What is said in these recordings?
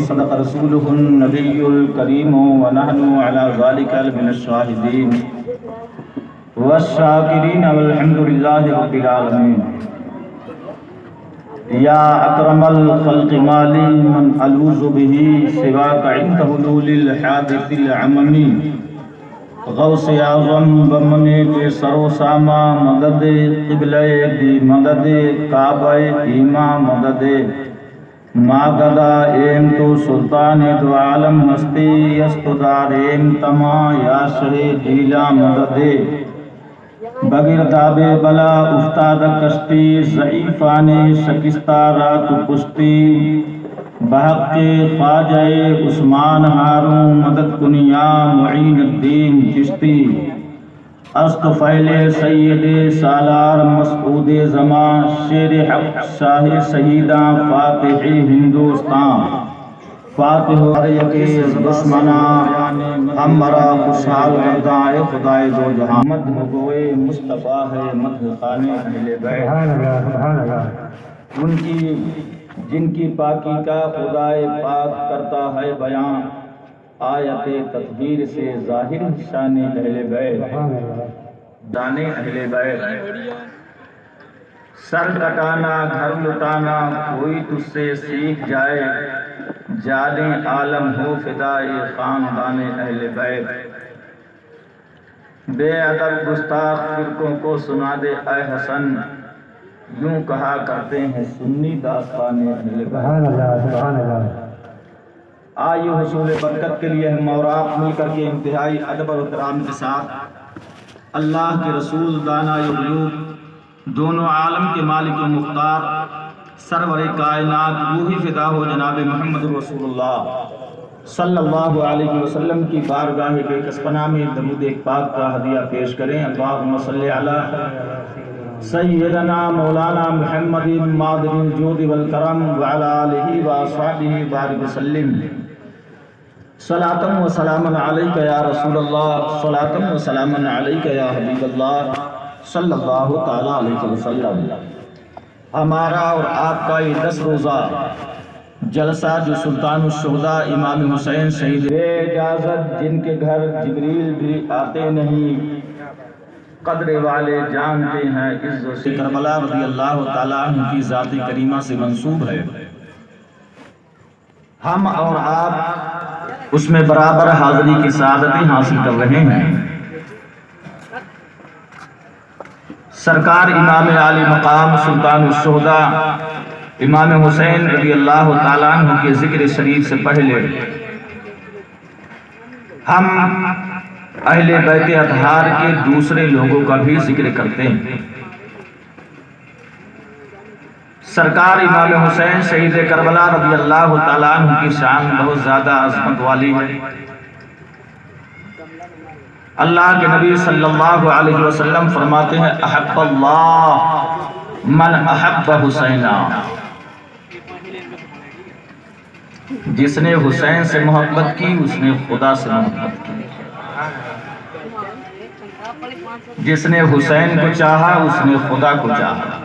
وصدق رسوله النبي الكريم ونحن على ذلك من الشاهدين والشاكرين والحمد لله رب العالمين. یا اکرم الخلق مالی من الوذ به سواک عند حلول الحادث العممی. غوث اعظم بمنے کے سر و ساما مدد قبلہ دی مدد کعبہ ایما مدد ماغدا ایم تو سلطان دو عالم ہستی استدار ایم تما یا شہ جیلا مدد. بغیر داب بلا افتاد کشتی ضعیفان شکستہ رات پشتی. بحق خواجہ عثمان ہاروں مدد کنیا معین الدین چشتی. است فیل سید سالار مسعود زمان شیر حق شاہ شہیداں فاتح ہندوستان. فاتح یکیس دشمنا ہمارا خوشحال گردائے خدائے دو جہاں. مدح گوئے مصطفیٰ ہے مدح خانے اہل بیت. ان کی جن کی پاکی کا خدائے پاک کرتا ہے بیان. آیت تطہیر سے ظاہر شان اہل بیت دانے اہل بیت. سر کٹانا گھر لٹانا کوئی تجھ سے سیکھ جائے. جالیں عالم ہو فدائے خاندان اہل بیت. بے ادب گستاخ فرقوں کو سنا دے اے حسن. یوں کہا کرتے ہیں سنی داستان اہل بیت. آئیے حصول برکت کے لیے ہم اور آپ مل کر کے انتہائی ادب و احترام کے ساتھ اللہ کے رسول دانائے الغیوب دونوں عالم کے مالک و مختار سرور کائنات روحی فدا ہو جناب محمد رسول اللہ صلی اللہ علیہ وسلم کی بارگاہ بے کسپنا میں درود پاک کا ہدیہ پیش کریں. اللہم صلی علی سیدنا مولانا محمد مادر الجود والکرم وعلی آلہ واصحابہ بارک وسلم. صلاۃ و سلام علیک یا رسول اللہ صلاۃ و سلام علیک یا حبیب اللہ صلی اللہ تعالی علیہ وسلم. ہمارا اور آپ کا یہ 10 روزہ جلسہ جو سلطان الشہداء امام حسین شہید بے اجازت جن کے گھر جبریل بھی آتے نہیں قدر والے جانتے ہیں عز و کربلا رضی اللہ تعالیٰ عنہ کی ذات کریمہ سے منسوب ہے. ہم اور آپ اس میں برابر حاضری کی سعادتیں حاصل کر رہے ہیں. سرکار امام عالی مقام سلطان الشہداء امام حسین رضی اللہ تعالیٰ عنہ کے ذکر شریف سے پہلے ہم اہل بیت اطہار کے دوسرے لوگوں کا بھی ذکر کرتے ہیں. سرکار امام حسین شہید کربلا رضی اللہ تعالیٰ عنہ کی شان بہت زیادہ عظمت والی ہے. اللہ کے نبی صلی اللہ علیہ وسلم فرماتے ہیں احب اللہ من احب حسینا. جس نے حسین سے محبت کی اس نے خدا سے محبت کی. جس نے حسین کو چاہا اس نے خدا کو چاہا.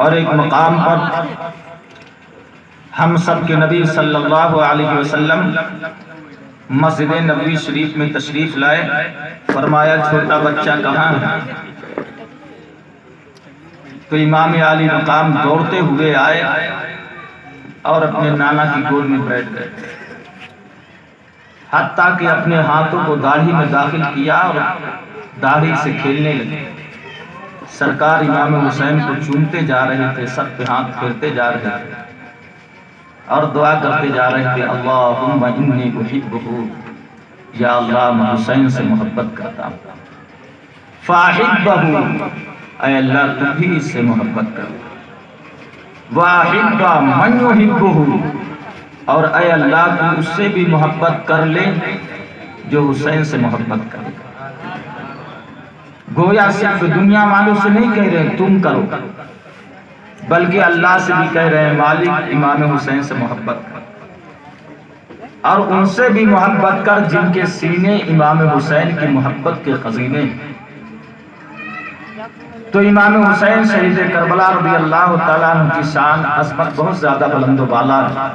اور ایک مقام پر ہم سب کے نبی صلی اللہ علیہ وسلم مسجد نبوی شریف میں تشریف لائے. فرمایا چھوٹا بچہ کہاں ہے؟ تو امام عالی مقام دوڑتے ہوئے آئے اور اپنے نانا کی گود میں بیٹھ گئے. حتیٰ کہ اپنے ہاتھوں کو داڑھی میں داخل کیا اور داڑھی سے کھیلنے لگے. سرکار امام حسین کو چومتے جا رہے تھے, سب پہ ہاتھ پھیرتے جا رہے تھے اور دعا کرتے جا رہے تھے اللہم انی احبہ, یا اللہ میں حسین سے محبت کرتا ہوں. فاحبہ, اے اللہ تو بھی اس سے محبت کر. واحب من یحبہ, اور اے اللہ تو اس سے بھی محبت کر لے جو حسین سے محبت کرے. گویا صرف دنیا والوں سے نہیں کہہ رہے تم کرو, بلکہ اللہ سے بھی کہہ رہے ہیں مالک امام حسین سے محبت کر. اور ان سے بھی محبت کر جن کے سینے امام حسین کی محبت کے خزینے. تو امام حسین شہید کربلا رضی اللہ تعالیٰ عنہ کی شان عظمت بہت زیادہ بلند و بالا ہے۔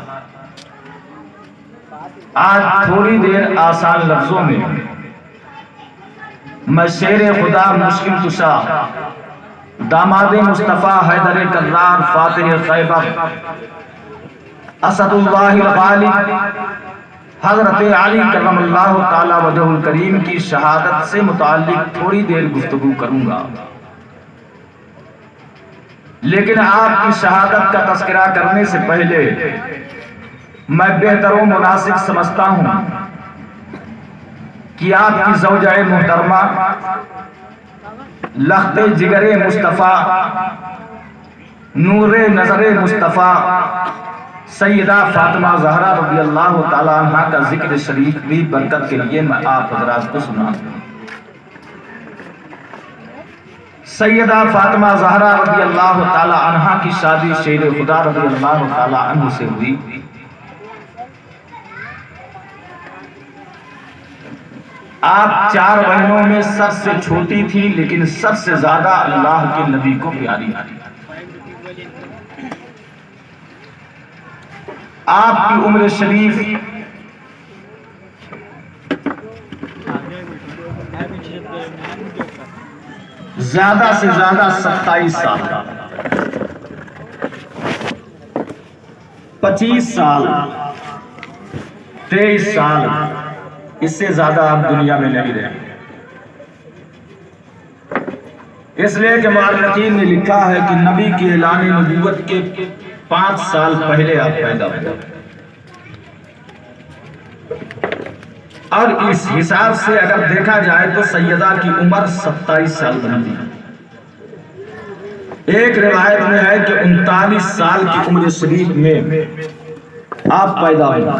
آج تھوڑی دیر آسان لفظوں میں میں شیر خدا مشکل کشا داماد مصطفیٰ حیدر کرار فاتح خیبر اسد اللہ الغالب حضرت علی کرم اللہ تعالی وجہ الکریم کی شہادت سے متعلق تھوڑی دیر گفتگو کروں گا، لیکن آپ کی شہادت کا تذکرہ کرنے سے پہلے میں بہتر و مناسب سمجھتا ہوں کہ آپ کی زوجہ محترمہ لخت جگر مصطفیٰ نور نظر مصطفیٰ سیدہ فاطمہ زہرا رضی اللہ تعالی عنہ کا ذکر شریف بھی برکت کے لیے میں آپ حضرات کو سنا دوں۔ سیدہ فاطمہ زہرا رضی اللہ تعالی عنہ کی شادی شیر خدا رضی اللہ تعالی عنہ سے ہوئی۔ آپ 4 بہنوں میں سب سے چھوٹی تھی، لیکن سب سے زیادہ اللہ کے نبی کو پیاری تھی۔ آپ کی عمر شریف زیادہ سے زیادہ 27 سال، 25 سال، 23 سال، اس سے زیادہ آپ دنیا میں نہیں رہے۔ اس لیے کہ مورخین نے لکھا ہے کہ نبی کے اعلان نبوت کے 5 سال پہلے آپ پیدا ہوئے، اور اس حساب سے اگر دیکھا جائے تو سیدہ کی عمر 27 سال بنتی ہے۔ ایک روایت میں ہے کہ 39 سال کی عمر شریف میں آپ پیدا ہوئے۔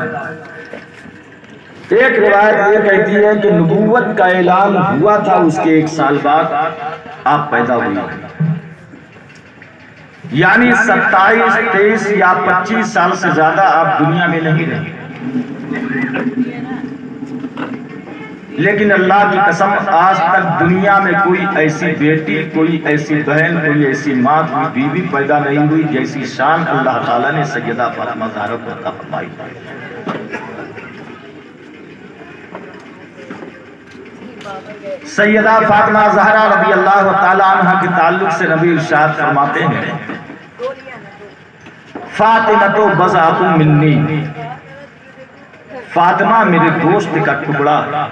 ایک روایت یہ کہتی ہے کہ نبوت کا اعلان ہوا تھا، اس کے 1 سال بعد آپ پیدا ہوئے، یعنی 27، 23 یا 25 سال سے زیادہ آپ دنیا میں نہیں رہے۔ لیکن اللہ کی قسم آج تک دنیا میں کوئی ایسی بیٹی، کوئی ایسی بہن، کوئی ایسی ماں، کوئی بیوی پیدا نہیں ہوئی جیسی شان اللہ تعالیٰ نے سیدہ فاطمہ زہرا کو عطا فرمائی۔ سیدہ فاطمہ زہرا رضی اللہ تعالی عنہ کے تعلق سے نبی ارشاد فرماتے ہیں، فاطمہ بضعۃ منی، فاطمہ میرے گوشت کا ٹکڑا،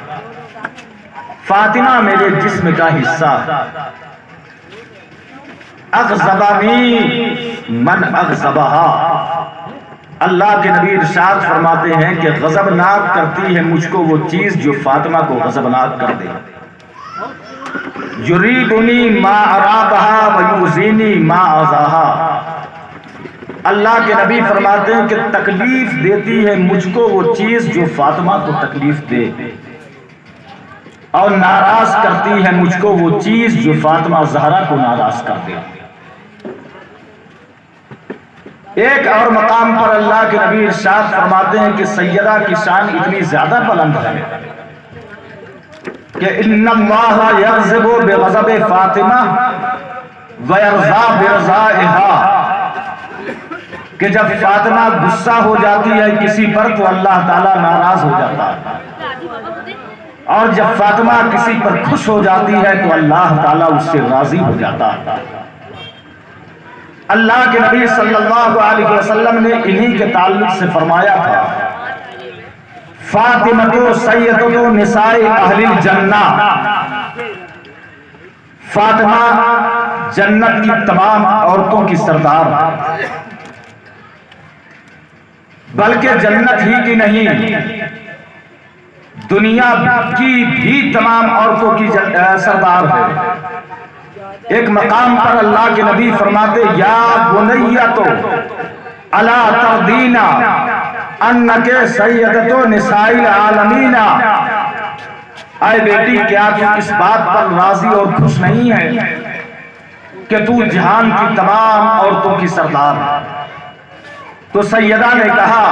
فاطمہ میرے جسم کا حصہ، اغضبنی من اغضبہا، اللہ کے نبی ارشاد فرماتے ہیں کہ غضبناک کرتی ہے مجھ کو وہ چیز جو فاطمہ کو غضبناک کر دے۔ یریدنی ما ارابہا ویؤذینی ما اذاہا، اللہ کے نبی فرماتے ہیں کہ تکلیف دیتی ہے مجھ کو وہ چیز جو فاطمہ کو تکلیف دے، اور ناراض کرتی ہے مجھ کو وہ چیز جو فاطمہ زہرا کو ناراض کر دے۔ ایک اور مقام پر اللہ کے نبی ارشاد فرماتے ہیں کہ سیدہ کی شان اتنی زیادہ بلند ہے کہ ان اللہ یغضب بغضب فاطمہ ویرضا برضائها، کہ جب فاطمہ غصہ ہو جاتی ہے کسی پر تو اللہ تعالیٰ ناراض ہو جاتا ہے، اور جب فاطمہ کسی پر خوش ہو جاتی ہے تو اللہ تعالیٰ اس سے راضی ہو جاتا ہے۔ اللہ کے نبی صلی اللہ علیہ وسلم نے انہی کے تعلق سے فرمایا تھا، فاطمہ سیدۃ نساء اہل الجنہ، فاطمہ جنت کی تمام عورتوں کی سردار، بلکہ جنت ہی کی نہیں دنیا کی بھی تمام عورتوں کی سردار ہے۔ ایک مقام پر اللہ کے نبی فرماتے، یا بنیۃ الا ترضین انک سیدۃ نساء العالمین، اے بیٹی کیا تو اس بات پر راضی اور خوش نہیں ہے کہ تو جہان کی تمام عورتوں کی سردار ہے؟ تو سیدہ نے کہا،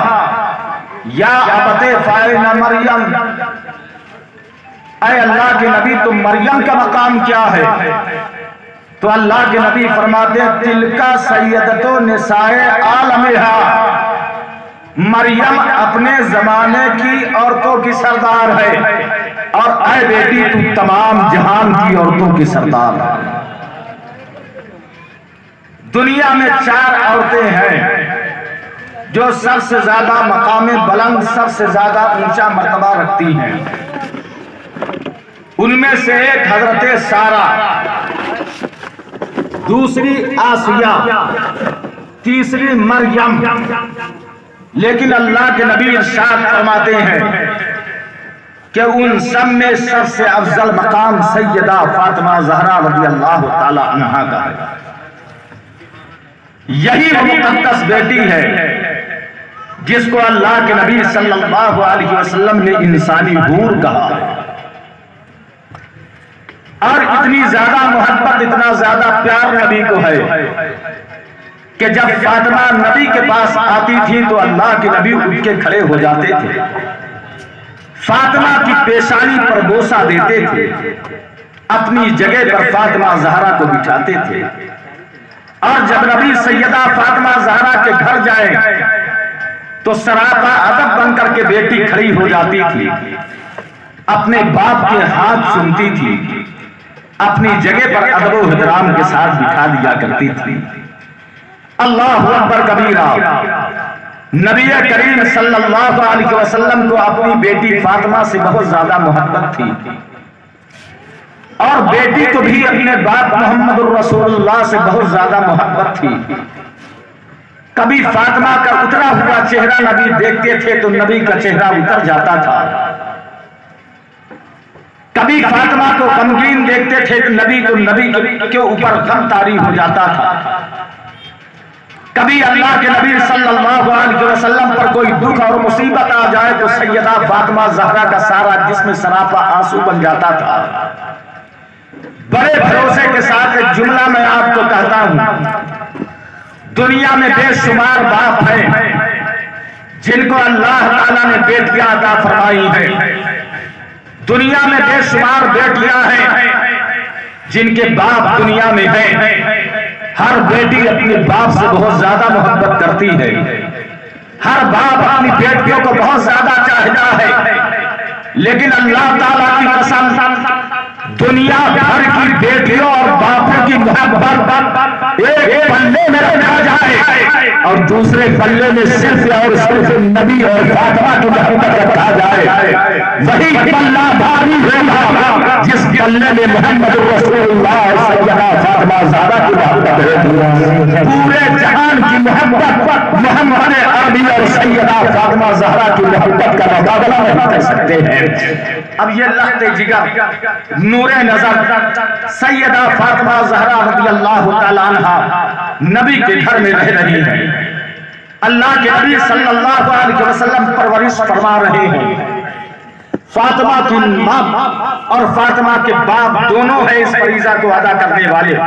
یا ابت فارن مریم، اے اللہ کے نبی تو مریم کا مقام کیا ہے؟ تو اللہ کے نبی فرماتے ہیں تلکا سیدۃ نساء عالمہا، مریم اپنے زمانے کی عورتوں کی سردار ہے، اور اے بیٹی تو تمام جہان کی عورتوں کی سردار ہے۔ دنیا میں 4 عورتیں ہیں جو سب سے زیادہ مقام بلند، سب سے زیادہ اونچا مرتبہ رکھتی ہیں۔ ان میں سے ایک حضرت سارہ، دوسری آسیہ، تیسری مریم۔ لیکن اللہ کے نبی ارشاد فرماتے ہیں کہ ان سب میں سب سے افضل مقام سیدہ فاطمہ زہرا رضی اللہ تعالی عنہا کا ہے۔ یہی وہ مقدس بیٹی ہے جس کو اللہ کے نبی صلی اللہ علیہ وسلم نے انسانی حور کہا، اور اتنی زیادہ محبت، اتنا زیادہ پیار نبی کو ہے کہ جب فاطمہ نبی کے پاس آتی تھی تو اللہ کے نبی اٹھ کے کھڑے ہو جاتے تھے، فاطمہ کی پیشانی پر بوسہ دیتے تھے، اپنی جگہ پر فاطمہ زہرا کو بٹھاتے تھے، اور جب نبی سیدہ فاطمہ زہرا کے گھر جائیں تو سراپا ادب بن کر کے بیٹی کھڑی ہو جاتی تھی، اپنے باپ کے ہاتھ چومتی تھی، اپنی جگہ پر ادب و احترام کے ساتھ بٹھا دیا کرتی تھی۔ اللہ اکبر کبیرہ، نبی کریم صلی اللہ علیہ وسلم کو اپنی بیٹی فاطمہ سے بہت زیادہ محبت تھی، اور بیٹی کو بھی اپنے باپ محمد الرسول اللہ سے بہت زیادہ محبت تھی۔ کبھی فاطمہ کا اترا ہوا چہرہ نبی دیکھتے تھے تو نبی کا چہرہ اتر جاتا تھا، کبھی فاطمہ کو غمگین دیکھتے تھے تو نبی کے اوپر غم طاری ہو جاتا تھا۔ کبھی اللہ کے نبی صلی اللہ علیہ وسلم پر کوئی دکھ اور مصیبت آ جائے تو سیدہ فاطمہ زہرا کا سارا جسم سراپا آنسو بن جاتا تھا۔ بڑے بھروسے کے ساتھ ایک جملہ میں آپ کو کہتا ہوں، دنیا میں بے شمار باپ ہیں جن کو اللہ تعالیٰ نے بیٹیاں عطا فرمائی ہیں، دنیا میں بے شمار بیٹیاں ہیں جن کے باپ دنیا میں ہیں۔ ہر بیٹی اپنے باپ سے بہت زیادہ محبت کرتی ہے، ہر باپ اپنی بیٹیوں کو بہت زیادہ چاہتا ہے، لیکن اللہ تعالیٰ کی قسم دنیا بھر کی بیٹیوں اور باپوں کی محبت ایک پلے میں رکھا جائے اور دوسرے پلے میں صرف اور صرف نبی اور فاطمہ کی محبت رکھا جائے، وہی پلہ بھاری ہوگا جس پلے میں محمد رسول اللہ سیدہ فاطمہ زہرا کی محبت ہے۔ پورے جہان کی محبت محمد عربی اور سیدہ فاطمہ زہرا کی محبت کا مقابلہ نہیں کر سکتے ہیں۔ اب یہ لخت جگر، نور نظر سیدہ فاطمہ زہرا رضی اللہ تعالی عنہا نبی کے گھر میں رہ رہی ہے، اللہ کے نبی صلی اللہ علیہ وسلم پرورش فرما رہے ہیں۔ فاطمہ کی ماں اور فاطمہ کے باپ دونوں ہیں اس فریضہ کو ادا کرنے والے۔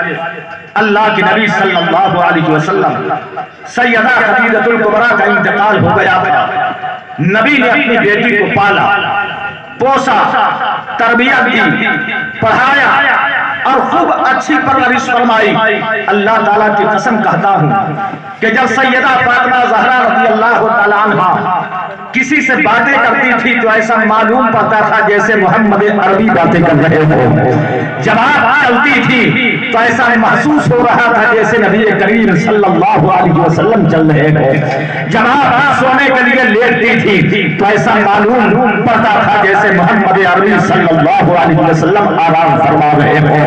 اللہ کے نبی صلی اللہ علیہ وسلم سیدہ خدیجہ الکبریٰ کا انتقال ہو گیا تھا، نبی نے اپنی بیٹی کو پالا، پوسا، تربیت دی، پڑھایا اور خوب اچھی پرورش فرمائی۔ اللہ تعالیٰ کی قسم کہتا ہوں کہ جب سیدہ فاطمہ زہرا رضی اللہ تعالیٰ عنہا کسی سے باتیں کرتی تھی تو ایسا معلوم پڑتا تھا جیسے محمد عربی باتیں کر رہے ہو، جب آپ چلتی تھی تو ایسا محسوس ہو رہا تھا جیسے نبی کریم صلی اللہ علیہ وسلم چل رہے ہو، جب آپ سونے کے لیے لیٹتی تھی تو ایسا معلوم پڑتا تھا جیسے محمد عربی صلی اللہ علیہ وسلم آرام فرما رہے ہو۔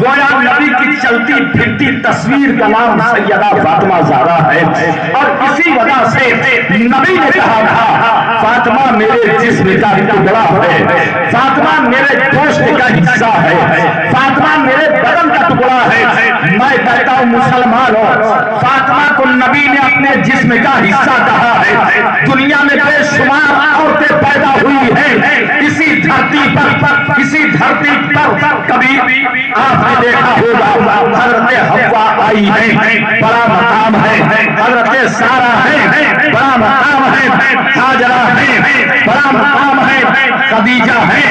گویا نبی کی چلتی پھرتی تصویر کا نام سیدہ فاطمہ زہرا ہے، اور اسی وجہ سے نبی نے کہا تھا فاطمہ میرے جسم کا ٹکڑا ہے، فاطمہ میرے گوشت کا حصہ ہے، فاطمہ میرے بدن کا ٹکڑا ہے۔ میں کہتا ہوں مسلمانوں، فاطمہ کو نبی نے اپنے جسم کا حصہ کہا ہے۔ دنیا میں بے شمار عورتیں پیدا ہوئی ہیں اسی دھرتی پر، کبھی آپ نے دیکھا ہوگا حضرت حوا آئی ہے، بڑا مقام ہے، حضرت سارہ ہے، بڑا مقام ہے، ہاجرہ ہے، بڑا مقام ہے، خدیجہ ہے،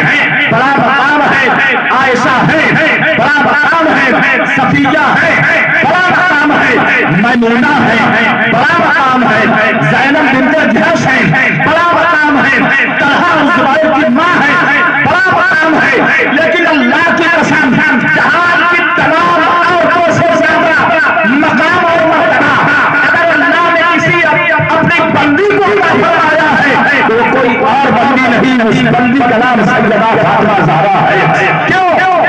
بڑا مقام ہے، عائشہ ہے، بڑا مقام ہے، صفیہ میمونہ ہے بڑا مقام ہے، زینب بنت جحش ہے بڑا مقام ہے، طلحہ اور زبیر کی ماں ہے بڑا مقام ہے، لیکن اللہ کی قسم جہان کی تمام عورتوں سے زیادہ مقام اور مرتبہ اگر اللہ نے کسی اپنی بندی کو فرمایا ہے تو کوئی اور بندی نہیں، اس بندی کا نام سیدہ فاطمہ زہرا ہے۔ کیوں؟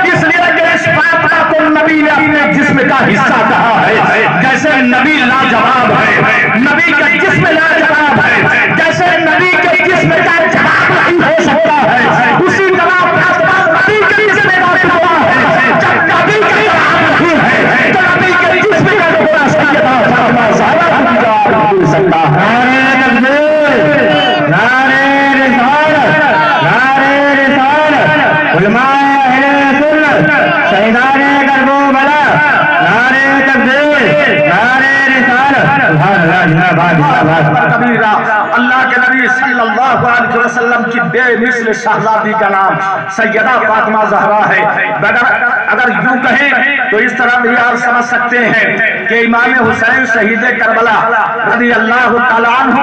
اس لیے کہ اس فاطمہ کو نبی نے اپنے جسم کا حصہ کہا ہے، جیسے نبی لاجواب ہے، نبی کا جسم لاجواب ہے، جیسے نبی کے جسم کا جواب نہیں ہو سکتا ہے، اسی طرح فاطمہ نبی کے جسم کا ٹکڑا ہے، جب نبی کا جواب نہیں ہے تو نبی کے جسم کا ٹکڑا سیدہ فاطمہ زہرا ہو سکتا ہے۔ نعرہ رسالت، نعرہ رسالت، علماء اہل سنت، شہیدان کربلا، نعرہ تکبیر، نعرہ رسالت، سبحان اللہ کبیرہ۔ اللہ کے نبی صلی اللہ علیہ وسلم کی بے مثل شہزادی کا نام سیدہ فاطمہ زہرا ہے۔ اگر یوں کہیں تو اس طرح بھی آپ سمجھ سکتے ہیں کہ امام حسین شہید کربلا رضی اللہ تعالیٰ عنہ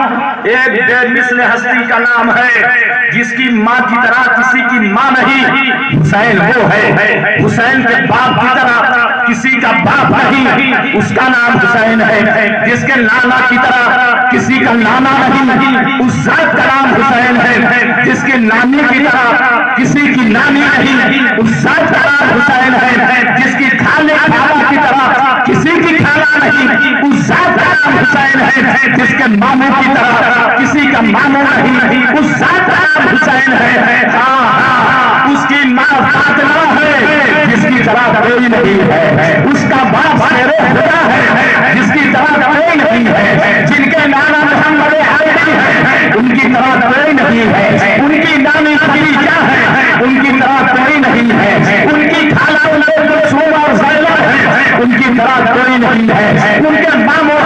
ایک بے مثل ہستی کا نام ہے جس کی ماں کی طرح کسی کی ماں نہیں، حسین وہ ہے، حسین کے باپ کی طرح کسی کا باپ نہیں، اس کا نام حسین ہے، جس کے نانا کی طرح کسی کا نانا نہیں، اس ذات کا نام حسین ہے، جس کے نانی کی طرح کسی کی نانی نہیں، اس ذات کا نام حسین ہے، جس کی کھانے کھانا کی طرح کسی کی کھانا نہیں، اس ذات کا نام حسین ہے، جس کے ماموں کی طرح کسی کا ماموں نہیں، اس ذات کا نام حسین ہے۔ اس کی ماں فاطمہ ہے جس کی طرح کوئی نہیں ہے، اس کا باپ شیر خدا ہے جس کی طرح کوئی نہیں ہے، جن کے نانا محمد علی ہے ان کی طرح کوئی نہیں ہے، ان کی نانی خدیجہ ہے ان کی طرح کوئی نہیں ہے، ان کی خالہ کلثوم اور زینب ہے ان کی طرح کوئی نہیں ہے، ان کے ماموں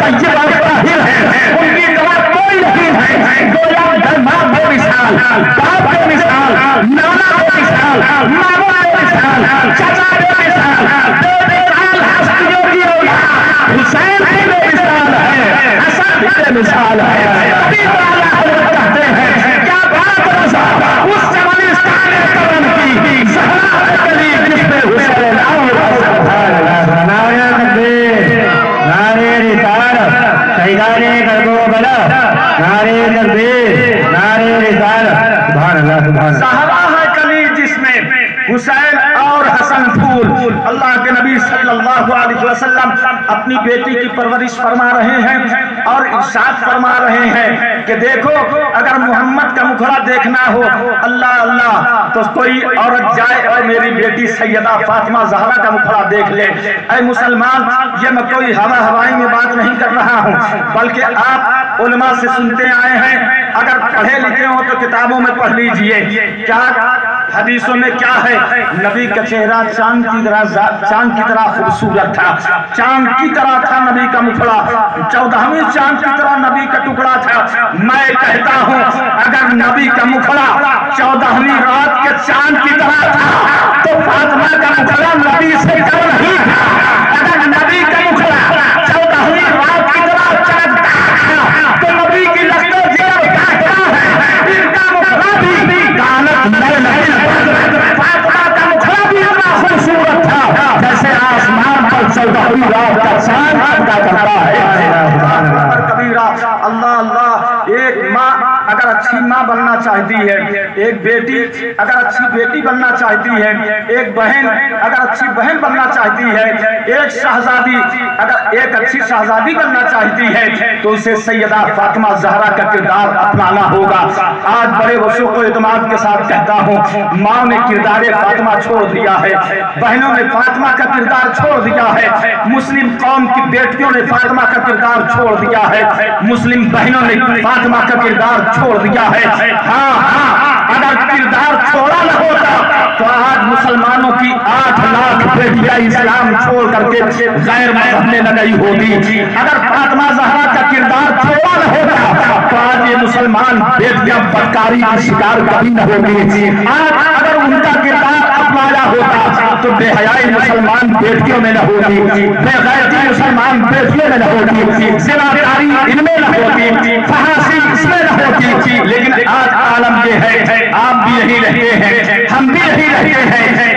طیب اور طاہر ہے ان کی طرح کوئی نہیں ہے۔ گویا ماں بے مثال، باپ بے مثال، نانا بے مثال، ماموں بے مثال، چچا بے مثال، بے مثال ہستیوں کی اولاد حسین بے مثال ہے، حسن بے مثال ہے۔ ابھی تعالیٰ حضرت کہتے ہیں کیا بات رضا اس چمنستان کرم کی زہرا کلی جس پہ حسین اور نعرہ تکبیر، نعرہ رسالت، شہیدان کربلا، نعرہ تکبیر، نعرہ رسالت، سبحان اللہ سبحان اللہ۔ زہرا ہے کلی جس میں حسین اور حسن پھول۔ اللہ کے نبی صلی اللہ علیہ وسلم اپنی بیٹی کی پرورش فرما رہے ہیں اور ارشاد فرما رہے ہیں کہ دیکھو اگر محمد کا مکھڑا دیکھنا ہو اللہ اللہ تو کوئی عورت جائے اور میری بیٹی سیدہ فاطمہ زہرا کا مکھڑا دیکھ لے۔ اے مسلمان، یہ میں کوئی ہوائی میں بات نہیں کر رہا ہوں بلکہ آپ علماء سے سنتے آئے ہیں، اگر پڑھے لکھے ہوں تو کتابوں میں پڑھ لیجئے کیا حدیثوں میں کیا ہے۔ نبی کا چہرہ چاند کی طرح خوبصورت تھا، چاند کی طرح تھا نبی کا مکھڑا، 14ویں چاند کی طرح نبی کا ٹکڑا تھا۔ میں کہتا ہوں اگر نبی کا مکھڑا 14ویں رات کے چاند کی طرح تھا تو فاطمہ کا مکھڑا نبی سے کم نہیں تھا۔ اگر نبی کا مکھڑا 14ویں رات کی طرح چمکتا تھا تو نبی کی لشکر جگر کاٹنا ہے، ان کا مکھڑا بھی کانت نر نہیں، فاطمہ کا مکھڑا بھی اتنا خوبصورت تھا جیسے آسمان پر 14ویں رات کا چاند چمکا کرتا ہے۔ کبیرہ اللہ اللہ، ایک ماں اگر اچھی ماں بننا چاہتی ہے، ایک بیٹی اگر اچھی بیٹی بننا چاہتی ہے، ایک بہن اگر اچھی بہن بننا چاہتی ہے، ایک شہزادی اگر ایک اچھی شہزادی بننا چاہتی ہے تو اسے سیدہ فاطمہ زہرا کا کردار اپنانا ہوگا۔ آج بڑے وثوق و اعتماد کے ساتھ کہتا ہوں، ماں نے کردار فاطمہ چھوڑ دیا ہے، بہنوں نے فاطمہ کا کردار چھوڑ دیا ہے، مسلم قوم کی بیٹیوں نے فاطمہ کا کردار چھوڑ دیا ہے، مسلم بہنوں نے فاطمہ کا کردار چھوڑ دیا ہے۔ ہاں اگر کردار چھوڑا نہ ہوتا تو آج مسلمانوں کی 8 لاکھ بیٹیاں اسلام چھوڑ کر کے غیر مذہب میں نہ گئی ہوگی۔ اگر فاطمہ زہرا کا کردار چھوڑا نہ ہوتا تو آج یہ مسلمان بیٹیاں بدکاری کا شکار کبھی نہ ہوگی۔ آج اگر ان کا کردار اپنایا ہوتا تو بے حیائی مسلمان بیٹیوں میں نہ ہوتی، بے غیرتی مسلمان بیٹیوں میں نہ ہوتی، زناکاری ان میں نہ ہوتی، فحاشی اس میں نہ ہوتی، لیکن آج عالم یہ ہے، آپ بھی یہی رہتے ہیں، ہم بھی یہی رہتے ہیں،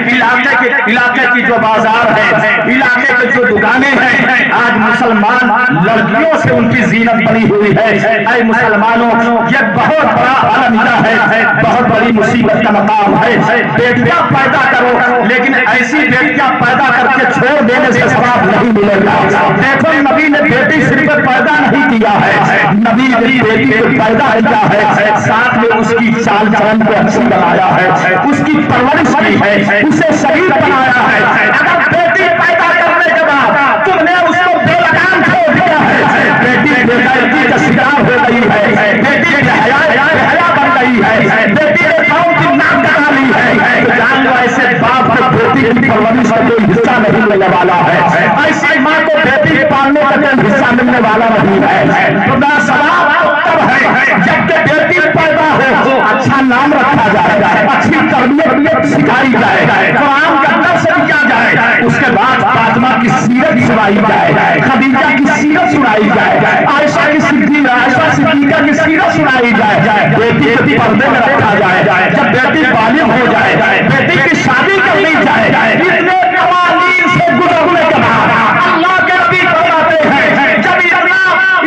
علاقے کی جو بازار ہے، علاقے کی جو دکانیں ہیں، آج مسلمان لڑکیوں سے ان کی زینت بنی ہوئی ہے۔ اے مسلمانوں، یہ بہت بڑا المیہ ہے، بہت بڑی مصیبت کا مقام ہے۔ بیٹیاں پیدا کرو، لیکن ایسی بیٹیاں پیدا کر کے چھوڑ دینے سے ثواب نہیں ملے گا۔ دیکھو نبی نے بیٹی صرف پیدا نہیں کیا ہے، نبی نے بیٹی کو پیدا کیا ہے، ساتھ میں اس کی چال چلن کو اچھی بنایا ہے، اس کی پرورش کی ہے، اسے شہید بنایا ہے۔ اگر بیٹی پیدا کرنے کے بعد تم نے اس کو بے لگام چھوڑ دیا ہے، بیٹی بے غیرتی کا شکار ہو گئی ہے، بیٹی بے حیا بن گئی ہے، بیٹی نے قوم کی نام ڈال لی ہے، تو جان لو ایسے باپ کو بیٹی کی پرورش کا کوئی حصہ نہیں ملنے والا ہے، ایسی ماں کو بیٹی پالنے کا کوئی حصہ ملنے والا نہیں ہے۔ خدا ثواب تب ہے جب کہ بیٹی پیدا ہو، اچھا نام رکھا جائے، اچھی تربیت سکھائی جائے، قرآن کا درس کیا جائے، اس کے بعد فاطمہ کی سیرت سنائی جائے، خدیجہ کی سیرت سنائی جائے، عائشہ صدیقہ کی سیرت سنائی جائے، بیٹی کو پردے میں رکھا جائے، جب بیٹی بالغ ہو جائے، بیٹی کی شادی کر لی جائے، اتنے قوانین سے گزرنے کے بعد اللہ کے نبی فرماتے ہیں جب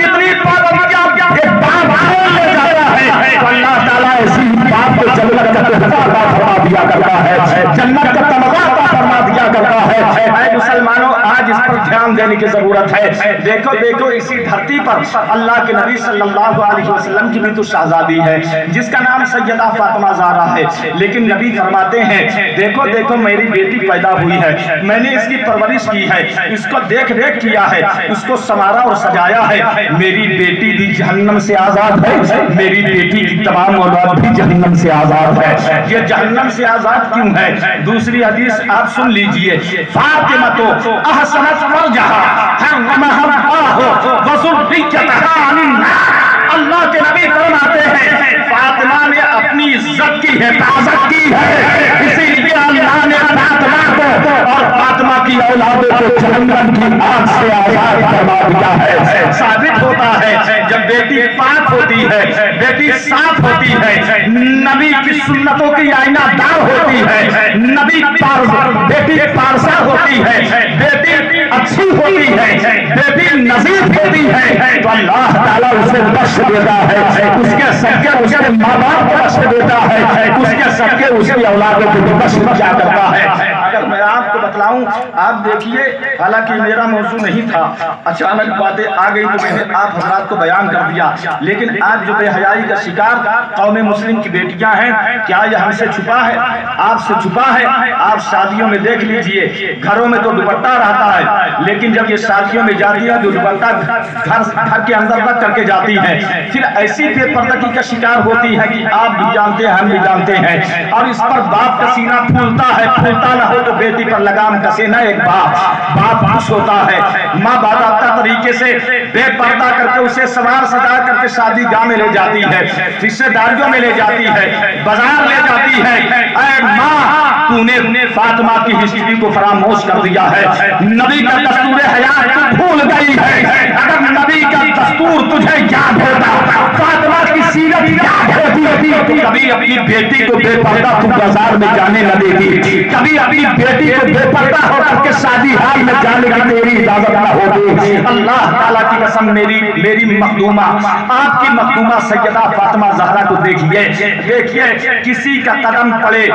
اتنی پابندیاں ایک باپ لے جاتا ہے تو اللہ تعالیٰ اسی باپ کو جنت کا تحفہ عطا فرما دیا کرتا ہے، جنت کا تمغہ عطا فرما دیا کرتا ہے۔ اے مسلمانوں، آج اس پر دھیان دینے کی ضرورت ہے۔ دیکھو اسی دھرتی پر اللہ کے نبی صلی اللہ علیہ وسلم کی بھی تو شہزادی ہے جس کا نام سیدہ فاطمہ زہرا ہے، لیکن نبی فرماتے ہیں دیکھو میری بیٹی پیدا ہوئی ہے، میں نے اس کی پرورش کی ہے، اس کو دیکھ ریکھ کیا ہے، اس کو سنوارا اور سجایا ہے، میری بیٹی بھی جہنم سے آزاد ہے، میری بیٹی کی تمام اولاد بھی جہنم سے آزاد ہے۔ یہ جہنم سے آزاد کیوں ہے؟ دوسری حدیث آپ سن لیجئے، فاطمہ تو احسنت فرجہا حرمہا اللہ وذریتہا عن النار۔ اللہ کے نبی فرماتے ہیں فاطمہ نے اپنی عزت کی حفاظت کی ہے، اسی لیے اللہ نے فاطمہ کو اور فاطمہ کی اولادوں کو جہنم کی آگ سے آزاد فرما دیا ہے۔ ثابت ہوتا ہے جب بیٹی پاک ہوتی ہے، بیٹی صاف ہوتی ہے، نبی کی سنتوں کی آئینہ دار ہوتی ہے، بیٹی پارسا ہوتی ہے، بیٹی اچھی ہوتی ہے، بیٹی نظیف ہوتی ہے، تو اللہ تعالیٰ اسے بخش دیتا ہے، اس کے صدقے اس کے ماں باپ کو بخش دیتا ہے، اس کے صدقے اس کی اولادوں کو بخش دیا کرتا ہے۔ اگر میں آپ کو بتلاؤں، آپ دیکھیے، حالانکہ میرا موضوع نہیں تھا، اچانک باتیں آ گئی تو میں نے آپ حضرات کو بیان کر دیا، لیکن آج جو بے حیائی کا شکار قوم مسلم کی بیٹیاں ہیں، کیا یہ ہم سے چھپا ہے؟ آپ سے چھپا ہے؟ آپ شادیوں میں دیکھ لیجئے، گھروں میں تو دوپٹہ رہتا ہے، لیکن جب یہ شادیوں میں جاتی ہے تو دوپٹہ گھر کے اندر رکھ کر کے جاتی ہے، پھر ایسی بے پردگی کا شکار ہوتی ہے کہ آپ بھی جانتے ہیں، ہم بھی جانتے ہیں، اور اس پر باپ کا سینہ پھولتا ہے، پھولتا نہ ہو تو بیٹی پر لگام کسے نہ ایک باپ خوش ہوتا ہے، ماں باضابطہ طریقے سے بے پردہ کر کے اسے سوار سجا کر کے شادی گاہ میں لے جاتی ہے، رشتہ داریوں میں لے جاتی ہے، بازار لے جاتی ہے۔ اے ماں، تو نے فاطمہ کی ہسٹری کو فراموش کر دیا ہے، نبی کا دستور حیات تو بھول گئی ہے۔ اگر نبی کا دستور تجھے یاد ہوتا، فاطمہ کی سیرت یاد ہوتی، تو کبھی اپنی بیٹی کو بے پردہ تو بازار میں جانے نہ دیتی، کبھی اپنی بیٹی کو بے پردہ ہو کر کے شادی ہال میں جانے کی تیری اجازت نہ ہوتی۔ اللہ تعالیٰ کی قسم، میری مخدومہ، آپ کی مخدومہ سیدہ فاطمہ زہرا کو دیکھیے، کسی کا قدم پڑے،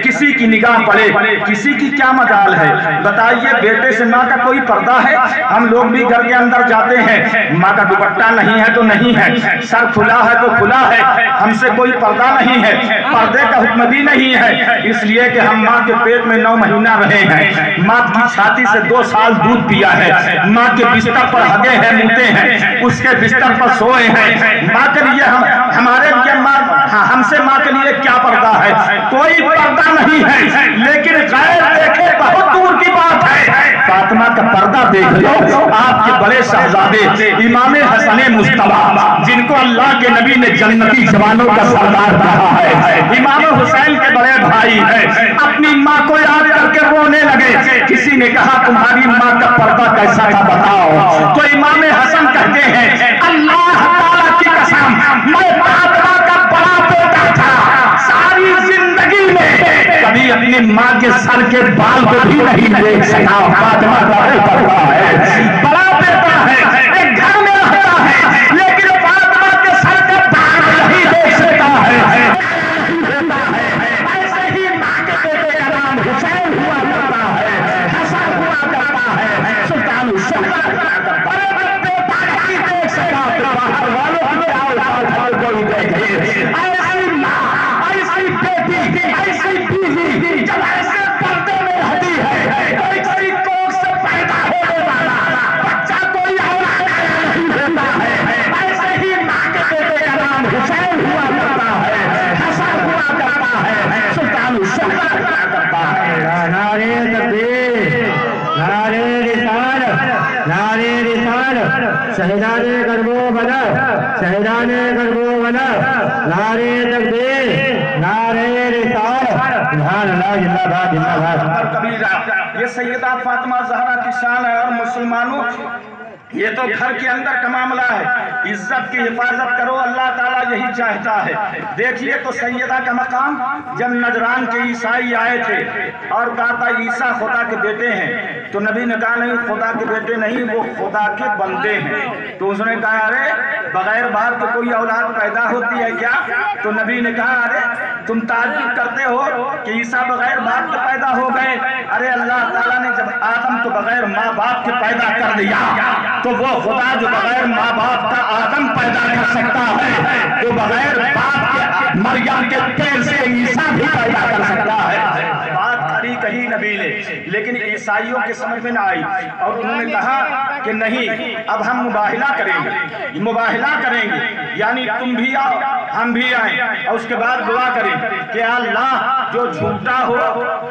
کسی کی نگاہ پڑے، کسی کی کیا مجال ہے؟ بتائیے، بیٹے سے ماں کا کوئی پردہ ہے؟ ہم لوگ بھی گھر کے اندر جاتے ہیں، ماں کا دوپٹہ نہیں ہے تو نہیں ہے، سر کھلا ہے تو کھلا ہے، ہم سے کوئی پردہ نہیں ہے، پردے کا حکم بھی نہیں ہے، اس لیے کہ ہم ماں کے پیٹ میں 9 مہینہ رہے ہیں، ماں کی چھاتی سے 2 سال دودھ پیا ہے، ماں کے بستر پر ہگے ہیں، موتے ہیں، اس کے بستر پر سوئے ہیں، ماں کے لیے ہمارے لیے ہم سے ماں کے لیے کیا پردہ ہے؟ کوئی پردہ نہیں ہے، لیکن غیر دیکھے بہت دور کی بات ہے۔ فاطمہ کا پردہ دیکھ لو، آپ کے بڑے شہزادے امام حسن مجتبی، جن کو اللہ کے نبی نے جنتی جوانوں کا سردار کہا ہے، امام حسین کے بڑے بھائی ہیں، اپنی ماں کو یاد کر کے رونے لگے. کسی نے کہا تمہاری ماں کا پردہ کیسا تھا بتاؤ. تو امام حسن کہتے ہیں اللہ تعالیٰ کی قسم میں فاطمہ کا بڑا بیٹا تھا. ساری زندگی میں کبھی اپنی ماں کے سر کے بال کو بھی نہیں دیکھ سکا. فاطمہ کا پردہ ہے, بڑا بیٹا ہے, ایک گھر میں رہتا ہے, لیکن فاطمہ کے سر کے بال نہیں دیکھ سکتا ہے. ایسے ہی ماں کے بیٹے کا نام حسین ہوا کرتا ہے, حسن ہوا کرتا ہے, سلطان حسین بڑے بڑے بیٹا نہیں دیکھ سکا. باہر والوں ہمیں آؤ کوئی دیکھے. ایسی ماں, ایسی بیٹی, ایسی بیوی جب ایسے پردے میں رہتی ہے, ایسی کوکھ سے پیدا ہونے والا بچہ کوئی اولاد نہیں ہوتا ہے. ایسے ہی ماں کے بیٹے کا نام حسین ہوا کرتا ہے, حسن ہوا کرتا ہے, سلطان حسین ہوا کرتا ہے. نعرے تکبیر, نعرے رسالت, نعرے رسالت, شہیدان کربلا, شہیدان کربلا, نعرے تکبیر, نعرے رسالت, سبحان اللہ, زندہ باد, زندہ باد. کبیرہ یہ سیدہ فاطمہ زہرا کی شان ہے. اور مسلمانوں یہ تو گھر کے اندر کا معاملہ ہے, عزت کی حفاظت کرو, اللہ تعالیٰ یہی چاہتا ہے. دیکھیے تو سیدہ کا مقام, جب نجران کے عیسائی آئے تھے اور کہا تھا عیسیٰ خدا کے بیٹے ہیں, تو نبی نے کہا نہیں خدا کے بیٹے نہیں, وہ خدا کے بندے ہیں. تو اس نے کہا ارے بغیر باپ کے کوئی اولاد پیدا ہوتی ہے کیا؟ تو نبی نے کہا ارے تم تعجب کرتے ہو کہ عیسیٰ بغیر باپ کے پیدا ہو گئے. ارے اللہ تعالیٰ نے جب آدم کو بغیر ماں باپ کے پیدا کر دیا, تو وہ خدا جو بغیر ماں باپ کا آدم پیدا کر سکتا ہے, وہ بغیر باپ کے مریم کے پیر سے عیسیٰ بھی پیدا کر سکتا ہے. بات کہی نبی نے, لیکن عیسائیوں کے سمجھ میں نہ آئی, اور انہوں نے کہا کہ نہیں اب ہم مباہلہ کریں گے, مباہلہ کریں گے, یعنی تم بھی آؤ ہم بھی آئیں, اور اس کے بعد دعا کریں کہ اللہ جو جھوٹا ہو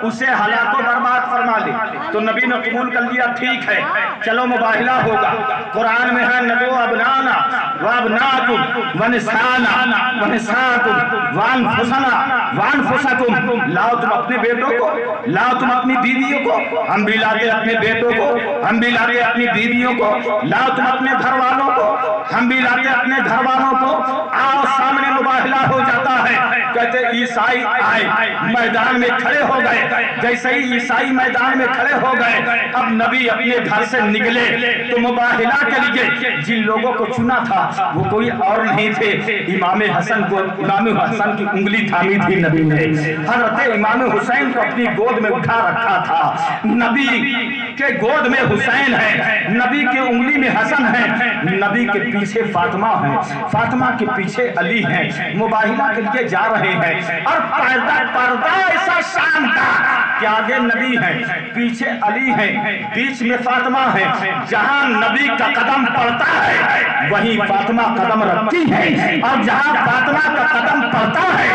اسے ہلاک و برباد فرما لے. تو نبی نے قبول کر لیا, ٹھیک ہے چلو مباہلہ ہوگا. قرآن میں ہے ندعو ابنانا وابناکم ونسانا ونساکم وانفسکم, لاؤ تم اپنے بیٹوں کو, لاؤ تم اپنی بیویوں کو, ہم بھی لاتے اپنے بیٹوں کو, ہم بھی لاتے اپنی بیویوں کو, لاؤ تم اپنے گھر والوں کو, ہم بھی لاتے اپنے گھر والوں کو, آؤ سامنے مباہلہ ہو جاتا ہے. کہتے عیسائی آئے, میدان میں کھڑے ہو گئے. جیسے ہی عیسائی میدان میں کھڑے ہو گئے, اب نبی اپنے گھر سے نکلے تو مباہلہ کے لیے جن لوگوں کو چنا تھا وہ کوئی اور نہیں تھے, امام حسن کو, امام حسن کی انگلی تھامی تھی نبی نے, حضرت امام حسین کو اپنی گود میں اٹھا رکھا تھا. نبی کے گود میں حسین ہے, نبی کی انگلی میں حسن ہے, نبی کے پیچھے فاطمہ ہے, فاطمہ کے پیچھے علی ہے, مباہلہ کے لیے جا رہے ہیں. اور پردہ ایسا شاندار کہ آگے نبی ہے, پیچھے علی ہے, بیچ میں فاطمہ ہے. جہاں نبی کا قدم پڑتا ہے وہیں فاطمہ قدم رکھتی ہے, اور جہاں فاطمہ کا قدم پڑتا ہے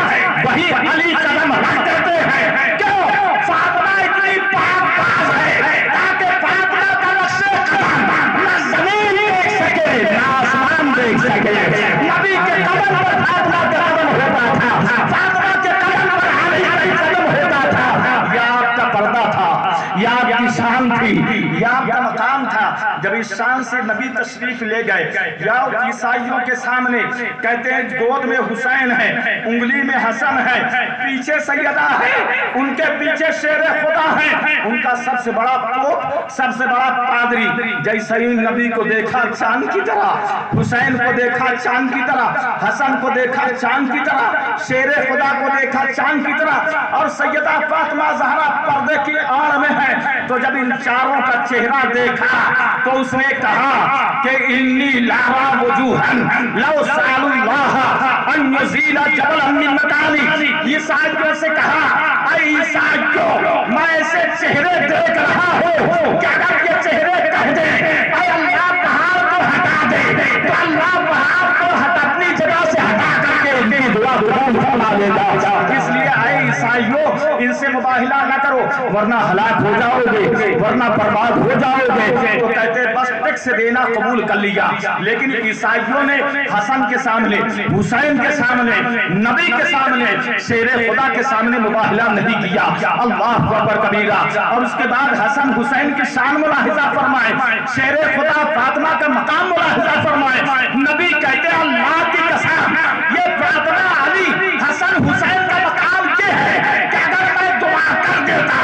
وہیں علی قدم رکھ دیتے ہیں. کیوں؟ فاطمہ اتنی پاک باز ہے تاکہ فاطمہ کا نقش قدم نہ زمین دیکھ سکے نہ آسمان دیکھ سکے. نبی کے قدم پر فاطمہ کا قدم ہوتا تھا, فاطمہ کے قدم پر علی کا قدم ہوتا تھا. یہ آپ کا پردہ تھا, یہ آپ کی شان تھی, یہ آپ کا مقام تھا. جب اس شان سے نبی تشریف لے گئے, یا عیسائیوں کے سامنے کہتے ہیں گود میں حسین ہے, انگلی میں حسن ہے, پیچھے سیدہ ہے, ان کے پیچھے شیر خدا ہے, ان کا سب سے بڑا پوپ, سب سے بڑا پادری. جیسے ہی نبی کو دیکھا چاند کی طرح, حسین کو دیکھا چاند کی طرح, حسن کو دیکھا چاند کی طرح, شیر خدا کو دیکھا چاند کی طرح, اور سیدہ فاطمہ زہرا پردے کی آڑ میں ہے. تو جب ان چاروں کا چہرہ دیکھا تو اس نے کہا کہ انی لارا وجوہن لو سأل اللہ ان یزیل جبلا من مکانی. عیسائیوں سے کہا اے عیسائیوں میں ایسے چہرے دیکھ رہا ہوں کہ اگر یہ چہرے کہہ دیں اے اللہ پہاڑ کو ہٹا دے, تو اللہ پہاڑ کو اپنی جگہ سے ہٹا کر کے ان کی دعا قبول فرما لے گا. اس لیے اے عیسائیوں ان سے مباہلہ نہ کرو ورنہ ہلاک ہو جاؤ گے، ورنہ برباد ہو جاؤ گے۔ تو کہتے بس ٹیکس دینا قبول کر لیا، لیکن عیسائیوں نے حسن کے سامنے، حسین کے سامنے، نبی کے سامنے، شیر خدا کے سامنے مباہلہ نہیں کیا۔ اللہ اکبر کبیرہ۔ اور اس کے بعد حسن حسین کی شان ملاحظہ فرمائے، شیر خدا فاطمہ کا مقام ملاحظہ فرمائے۔ نبی کہتے ہیں اللہ کی قسم یہ فاطمہ علی حسن حسین کا مقام یہ ہے کہ اگر میں دعا کر دیتا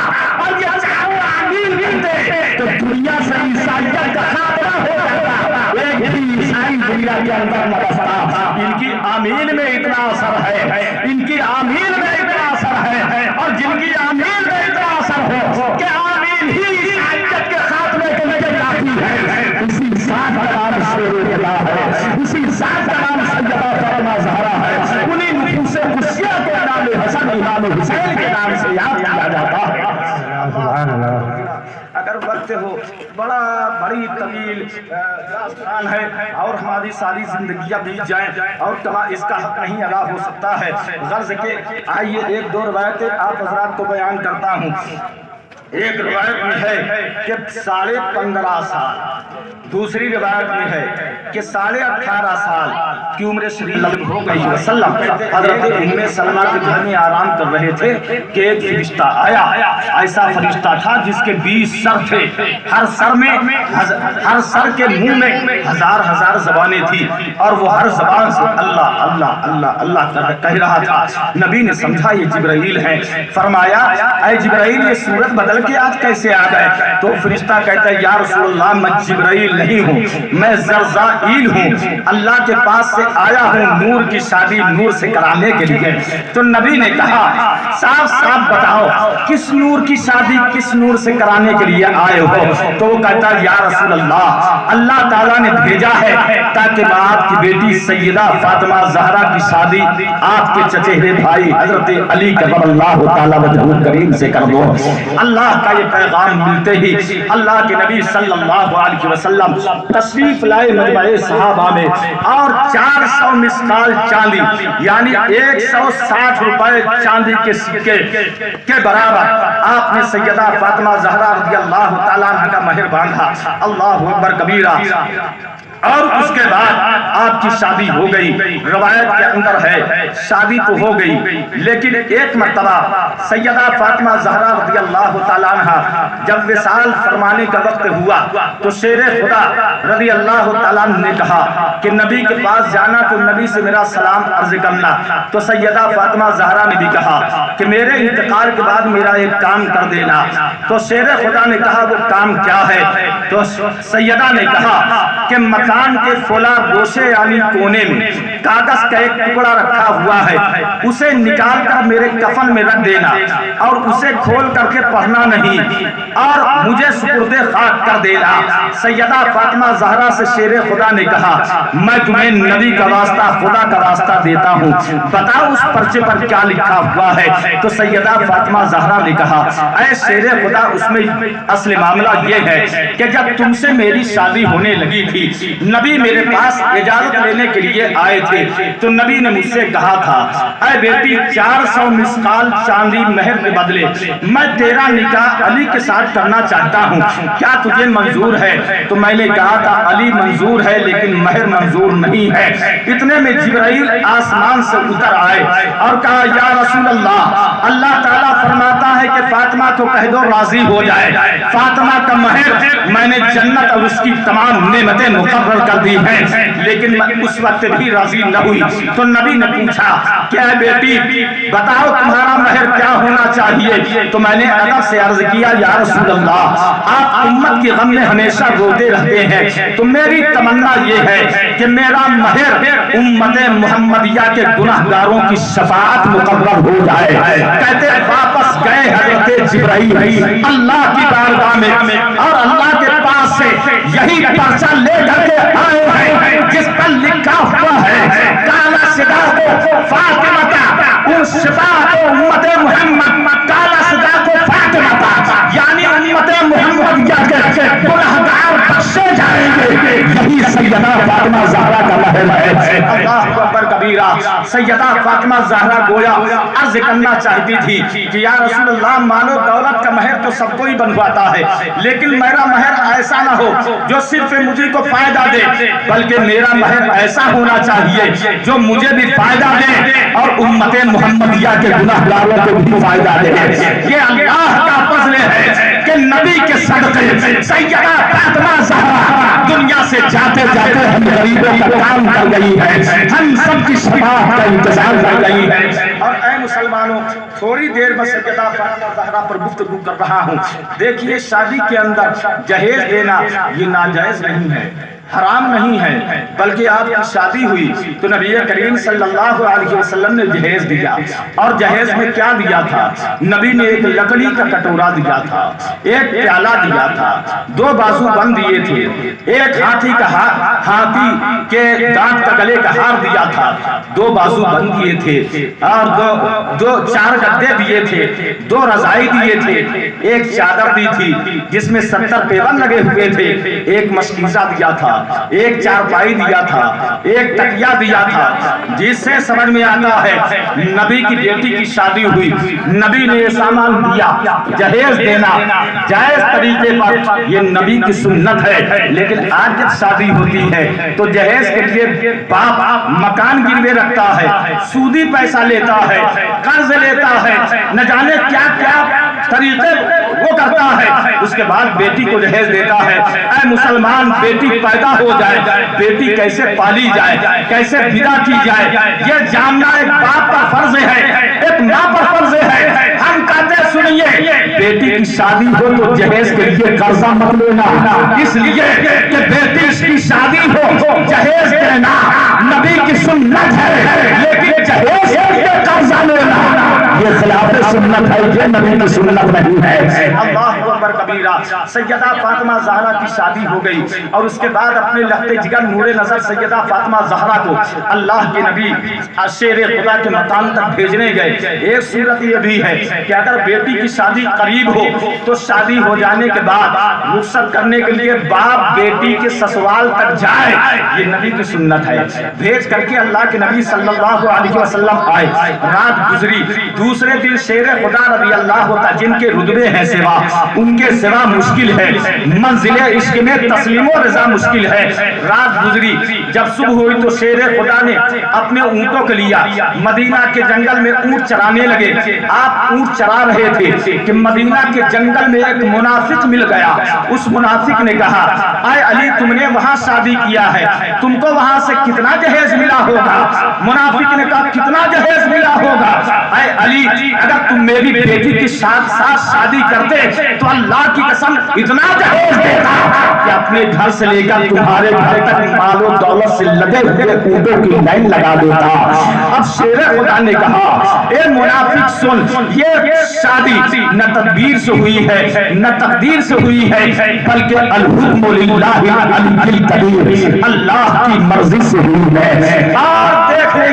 اور یہ چاہوں آمین کہتے تو دنیا سے عیسائیت کا خاتمہ ہو جاتا، ایک بھی عیسائی دنیا کے اندر نہ بستا۔ ان کی آمین میں اتنا اثر ہے، ان کی آمین میں اتنا اثر ہے، اور جن کی آمین میں اتنا اثر ہو کہ آمین ہی عیسائیت کے خاتمے کے لیے کافی ہے۔ اسی ذات کا نام شیر خدا ہے، اسی ذات کا نام سیدہ فاطمہ زہرا ہے، انہی نفوس قدسیہ کے نام حسن امام حسین کے نام سے یاد کیا جاتا ہے۔ سبحان اللہ۔ اگر وقت ہو بڑی طویل داستان ہے اور ہماری ساری زندگیاں بیت جائیں اور اس کا حق نہیں ادا ہو سکتا ہے، غرض کہ آئیے ایک دو روایتیں آپ حضرات کو بیان کرتا ہوں۔ ایک روایت میں ہے کہ 15.5 سال، دوسری روایت میں ہے کہ 18.5 سال کی عمر شریف ہو گئی وسلم حضرت ام سلمہ کے گھر میں آرام کر رہے تھے کہ ایک فرشتہ آیا۔ ایسا فرشتہ تھا جس کے 20 سر تھے، ہر سر کے منہ میں ہزار زبانیں تھی، اور وہ ہر زبان سے اللہ اللہ اللہ اللہ کہہ رہا تھا۔ نبی نے سمجھا یہ جبرائیل ہیں، فرمایا اے جبرائیل یہ صورت بدل کے آج کیسے آ گئے؟ تو فرشتہ کہتا ہے یا رسول اللہ میں جبرائیل نہیں ہوں، میں زرزائیل ہوں، اللہ کے پاس سے آیا ہوں نور کی شادی نور سے کرانے کے لیے۔ تو نبی نے کہا صاف صاف بتاؤ کس نور کی شادی کس نور سے کرانے کے لیے آئے ہو؟ تو وہ کہتا ہے یا رسول اللہ تعالیٰ نے بھیجا ہے تاکہ میں آپ کی بیٹی سیدہ فاطمہ زہرا کی شادی آپ کے چچیرے بھائی حضرت علی کرم اللہ تعالیٰ وجہہ کریم سے کر دو۔ اللہ کا یہ پیغام ملتے ہی اللہ کے نبی صلی اللہ علیہ وسلم تشریف لائے مجمع صحابہ میں، اور 400 مسقال چاندی یعنی 160 روپے چاندی کے سکے کے برابر آپ نے سیدہ فاطمہ زہرا رضی اللہ تعالیٰ عنہ کا مہر باندھا۔ اللہ اکبر کبیرہ۔ اور اس کے بعد آپ کی شادی ہو گئی۔ روایت کے اندر ہے شادی تو ہو گئی، لیکن ایک مرتبہ سیدہ فاطمہ زہرا رضی اللہ تعالیٰ عنہ جب وصال فرمانے کا وقت ہوا تو شیر خدا رضی اللہ تعالیٰ عنہ نے کہا کہ نبی کے پاس جانا تو نبی سے میرا سلام عرض کرنا۔ تو سیدہ فاطمہ زہرا نے بھی کہا کہ میرے انتقال کے بعد میرا ایک کام کر دینا۔ تو شیر خدا نے کہا وہ کام کیا ہے؟ تو سیدہ نے کہا کہ مکان کے فلا گوشے یعنی کونے میں کاغذ کا ایک ٹکڑا رکھا ہوا ہے، اسے نکال کر میرے کفن میں رکھ دینا اور اسے کھول کر کے پڑھنا نہیں اور مجھے سپرد خاک کر دینا۔ سیدہ فاطمہ زہرا سے شیر خدا نے کہا میں تمہیں نبی کا واسطہ خدا کا واسطہ دیتا ہوں، بتاؤ اس پرچے پر کیا لکھا ہوا ہے؟ تو سیدہ فاطمہ زہرا نے کہا اے شیر خدا اس میں اصل معاملہ یہ ہے کہ جب تم سے میری شادی ہونے لگی تھی نبی میرے پاس اجازت لینے کے لیے آئے تھے، تو نبی نے مجھ سے کہا تھا اے بیٹی 400 مسقال چاندی مہر کے بدلے میں تیرا نکاح علی کے ساتھ کرنا چاہتا ہوں، کیا تجھے منظور ہے؟ تو میں نے کہا تھا علی منظور ہے لیکن مہر منظور نہیں ہے۔ اتنے میں جبرائیل آسمان سے اتر آئے اور کہا یا رسول اللہ تعالیٰ فرماتا ہے کہ فاطمہ کو کہہ دو راضی ہو جائے، فاطمہ کا مہر میں نے جنت اور اس کی تمام نعمتیں مقرر کر دی ہیں، لیکن میں اس وقت بھی راضی نہ ہوئی۔ تو نبی نے پوچھا کہ اے بیٹی بتاؤ تمہارا مہر کیا ہونا چاہیے؟ تو میں نے ادب سے عرض کیا یا رسول اللہ آپ امت کی غم میں ہمیشہ روتے رہتے ہیں، تو میری تمنا یہ ہے کہ میرا مہر امت محمدیہ کے گناہگاروں کی شفاعت مقرر ہو جائے۔ کہتے واپس گئے حضرت جبرائیل اللہ کی بارگاہ میں اور اللہ کے پاس سے یہی پرچہ لے کر کے آئے ہیں جس پر لکھا ہوا ہے کالا صدا کو فاطمہ ان شفاعت امت محمد کالا صدا کو فاطمہ یعنی امت محمدیہ کے گناہگار بخشے جائیں گے، یہی سیدہ فاطمہ زہرا کا مہر ہے۔ اللہ اکبر کبیرہ۔ سیدہ فاطمہ زہرا گویا عرض کرنا چاہتی تھی کہ یا رسول اللہ مال و دولت کا مہر تو سب کو ہی بنواتا ہے، لیکن میرا مہر ایسا نہ ہو جو صرف مجھے کو فائدہ دے، بلکہ میرا مہر ایسا ہونا چاہیے جو مجھے بھی فائدہ دے اور امت محمدیہ کے گناہ گاروں کو بھی فائدہ دے۔ یہ اللہ کا فضل ہے کہ نبی کے صدقے سیدہ فاطمہ زہرا دنیا سے جاتے جاتے ہم غریبوں کا کام کر گئی ہے، ہم سب کی شفاعت کا انتظام کر گئی ہے۔ اور اے مسلمانوں، تھوڑی دیر میں سیدہ فاطمہ زہرا پر گفتگو کر رہا ہوں۔ دیکھیے شادی کے اندر جہیز دینا یہ ناجائز نہیں ہے، حرام نہیں ہے، بلکہ آپ کی شادی ہوئی تو نبی کریم صلی اللہ علیہ وسلم نے جہیز دیا، اور جہیز میں کیا دیا تھا؟ نبی نے ایک لکڑی کا کٹورا دیا تھا، ایک پیالہ دیا تھا، 2 بازو بند دیے تھے، ایک ہاتھی کے دانت کا گلے کا ہار دیا تھا، 2 بازو بند دیے تھے، اور 4 گدے دیے تھے، 2 رضائی دیے تھے، ایک چادر دی تھی جس میں 70 پیون لگے ہوئے تھے، ایک مشکیزہ دیا تھا، ایک چارپائی دیا تھا، ایک تکیہ دیا تھا، جس سے سمجھ میں آتا ہے نبی کی بیٹی کی شادی ہوئی، نبی نے یہ سامان دیا۔ جہیز دینا جائز طریقے پر یہ نبی کی سنت ہے، لیکن آج جب شادی ہوتی ہے تو جہیز کے لیے باپ مکان گروے رکھتا ہے، سودی پیسہ لیتا ہے، قرض لیتا ہے، نہ جانے کیا کیا طریقے وہ کرتا ہے، اس کے بعد بیٹی کو جہیز دیتا ہے۔ اے مسلمان، بیٹی پیدا ہو جائے، بیٹی کیسے پالی جائے، کیسے ودا کی جائے، یہ جاننا ایک باپ پر فرض ہے، ایک ماں پر فرض ہے۔ ہم کہتے سنیے، بیٹی کی شادی ہو تو جہیز کے لیے قرضہ مت لینا، اس لیے کہ بیٹی کی شادی ہو جہیز دینا نبی کی سنت ہے، لیکن جہیز کے لیے قرضہ لینا یہ خلاف سنت ہے، یہ نبی کی سنت نہیں ہے۔ اللہ اکبر کبیرہ۔ سیدہ فاطمہ زہرا کی شادی ہو گئی، اور اس کے بعد اپنے لخت جگر نور نظر سیدہ فاطمہ زہرا کو اللہ کے نبی شیر خدا کے مقام تک بھیجنے گئے۔ ایک صورت یہ بھی ہے کہ اگر بیٹی کی شادی قریب ہو تو شادی ہو جانے کے بعد رخصت کرنے کے لیے باپ بیٹی کے سسرال تک جائے، یہ نبی کی سنت ہے۔ بھیج کر کے اللہ کے نبی صلی اللہ علیہ وسلم آئے، رات گزری، دوسرے دن شیر خدا رضی اللہ عنہ جن کے رتبے ہیں سوا، ان کے سوا مشکل ہے، منزل عشق میں تسلیم و رضا مشکل ہے۔ رات گزری، جب صبح ہوئی تو شیر خدا نے اپنے اونٹوں کو لیا، مدینہ کے جنگل میں اونٹ چرانے لگے۔ آپ اونٹ چرا رہے تھے کہ مدینہ کے جنگل میں ایک منافق مل گیا۔ اس منافق نے کہا، اے علی تم نے وہاں شادی کیا ہے، تم کو وہاں سے کتنا جہیز ملا ہوگا؟ منافق نے کہا کتنا جہیز ملا ہوگا؟ اے علی اگر تم میری بیٹی کے ساتھ شادی کرتے تو اللہ کی قسم اتنا جہیز دیتا کہ اپنے گھر سے لے کر تمہارے گھر تک مال و دولت سے لگے ہوئے اونٹوں کی لائن لگا دیتا۔ اب شیر خدا نے کہا، اے منافق سن، یہ شادی نہ تدبیر سے ہوئی ہے نہ تقدیر سے ہوئی ہے، بلکہ الحکم للہ العلی الکبیر، اللہ کی مرضی سے ہوئی ہے۔ اور دیکھ لے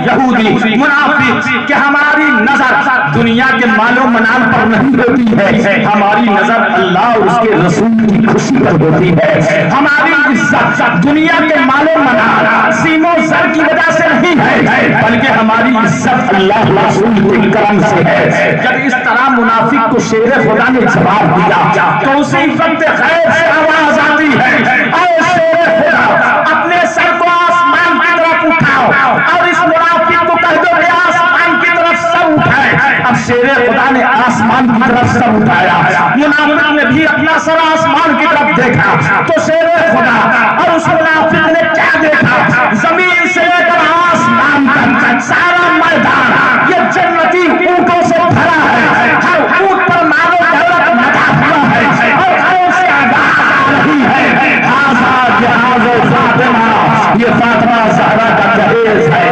یہودی منافق کہ ہماری نظر دنیا کے مال و منال پر نہیں ہوتی ہے، ہماری نظر اللہ اور اس کے رسول کی خوشی پر ہوتی ہے۔ ہماری عزت دنیا کے مال و منال سیم و زر کی وجہ سے نہیں ہے، بلکہ ہماری عزت اللہ رسول کے کرم سے ہے۔ جب اس طرح منافق کو شیر خدا نے جواب دیا تو اسی وقت غیب سے آواز آتی ہے، اے شیر خدا اپنے سر کو آسمان کی طرف اٹھاؤ اور اس منافق کو کہہ دو کہ آسمان کی طرف سر اٹھائے۔ اب شیر خدا نے آسمان کی طرف سر اٹھایا، منافق نے بھی اپنا سر آسمان کی طرف دیکھا تو شیر خدا اور اس منافق نے کیا دیکھا؟ زمین سے لے کر آسمان تک سارا میدان یہ جنتی اونٹوں سے بھرا ہے، ہر اونٹ پر مال و دولت لگا ہوا ہے، اور ایسے آواز آ رہی ہے، آزاد جہاز فاطمہ، یہ فاطمہ زہرا کا جہیز ہے،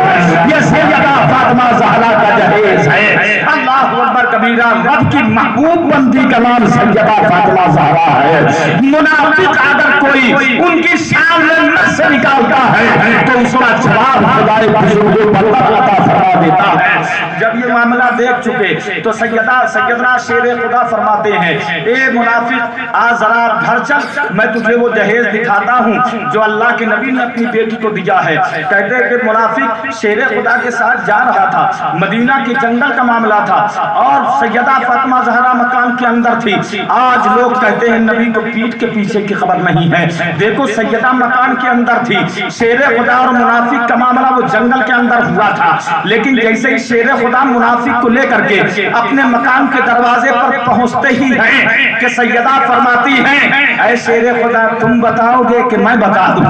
یہ سیدہ فاطمہ زہرا کا جہیز ہے۔ اللہ اکبر کبیرہ رب کی محبوب بندی کا نام سیدہ فاطمہ زہرا ہے۔ منافق اگر کوئی ان کی شان میں نقص نکالتا ہے تو اس کا جواب خدائے بزرگ پر عطا فرما دیتا ہے۔ جب یہ معاملہ دیکھ چکے تو سیدنا شیر خدا فرماتے ہیں اے منافق آ ذرا گھر چل، میں تجھے وہ جہیز دکھاتا ہوں جو اللہ کے نبی نے اپنی بیٹی کو دیا ہے۔ کہتے ہیں کہ منافق شیر خدا کے ساتھ جا رہا تھا، مدینہ کے جنگل کا معاملہ تھا اور سیدہ فاطمہ زہرا مکان کے اندر تھی۔ آج لوگ کہتے ہیں نبی کو پیٹ کے پیچھے کی خبر نہیں ہے، دیکھو سیدہ مکان کے اندر تھی۔ شیر خدا اور منافق کا معاملہ وہ جنگل کے اندر ہوا تھا، لیکن جیسے ہی شیر خدا منافق کو لے کر کے اپنے مکان کے دروازے پر پہنچتے ہی ہیں کہ سیدہ فرماتی ہیں اے شیر خدا تم بتاؤ گے کہ میں بتا دوں؟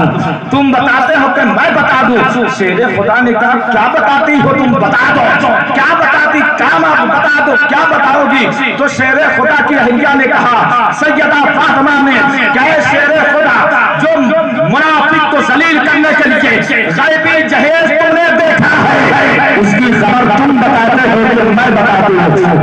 تم بتاتے ہو کہ میں بتا دوں؟ شیر خدا نے کہا کیا بتاتی ہو تم، بتا دو کیا بتاتی، کام آپ بتا دو کیا بتاؤ گی؟ تو شیر خدا کی اہلیہ نے کہا سیدہ فاطمہ نے کہ اے شیر خدا جو منافق کو ذلیل کرنے کے لیے غیبی جہیز تم نے دیکھا ہے اس کی خبر تم بتاتے ہو کہ میں بتا دوں؟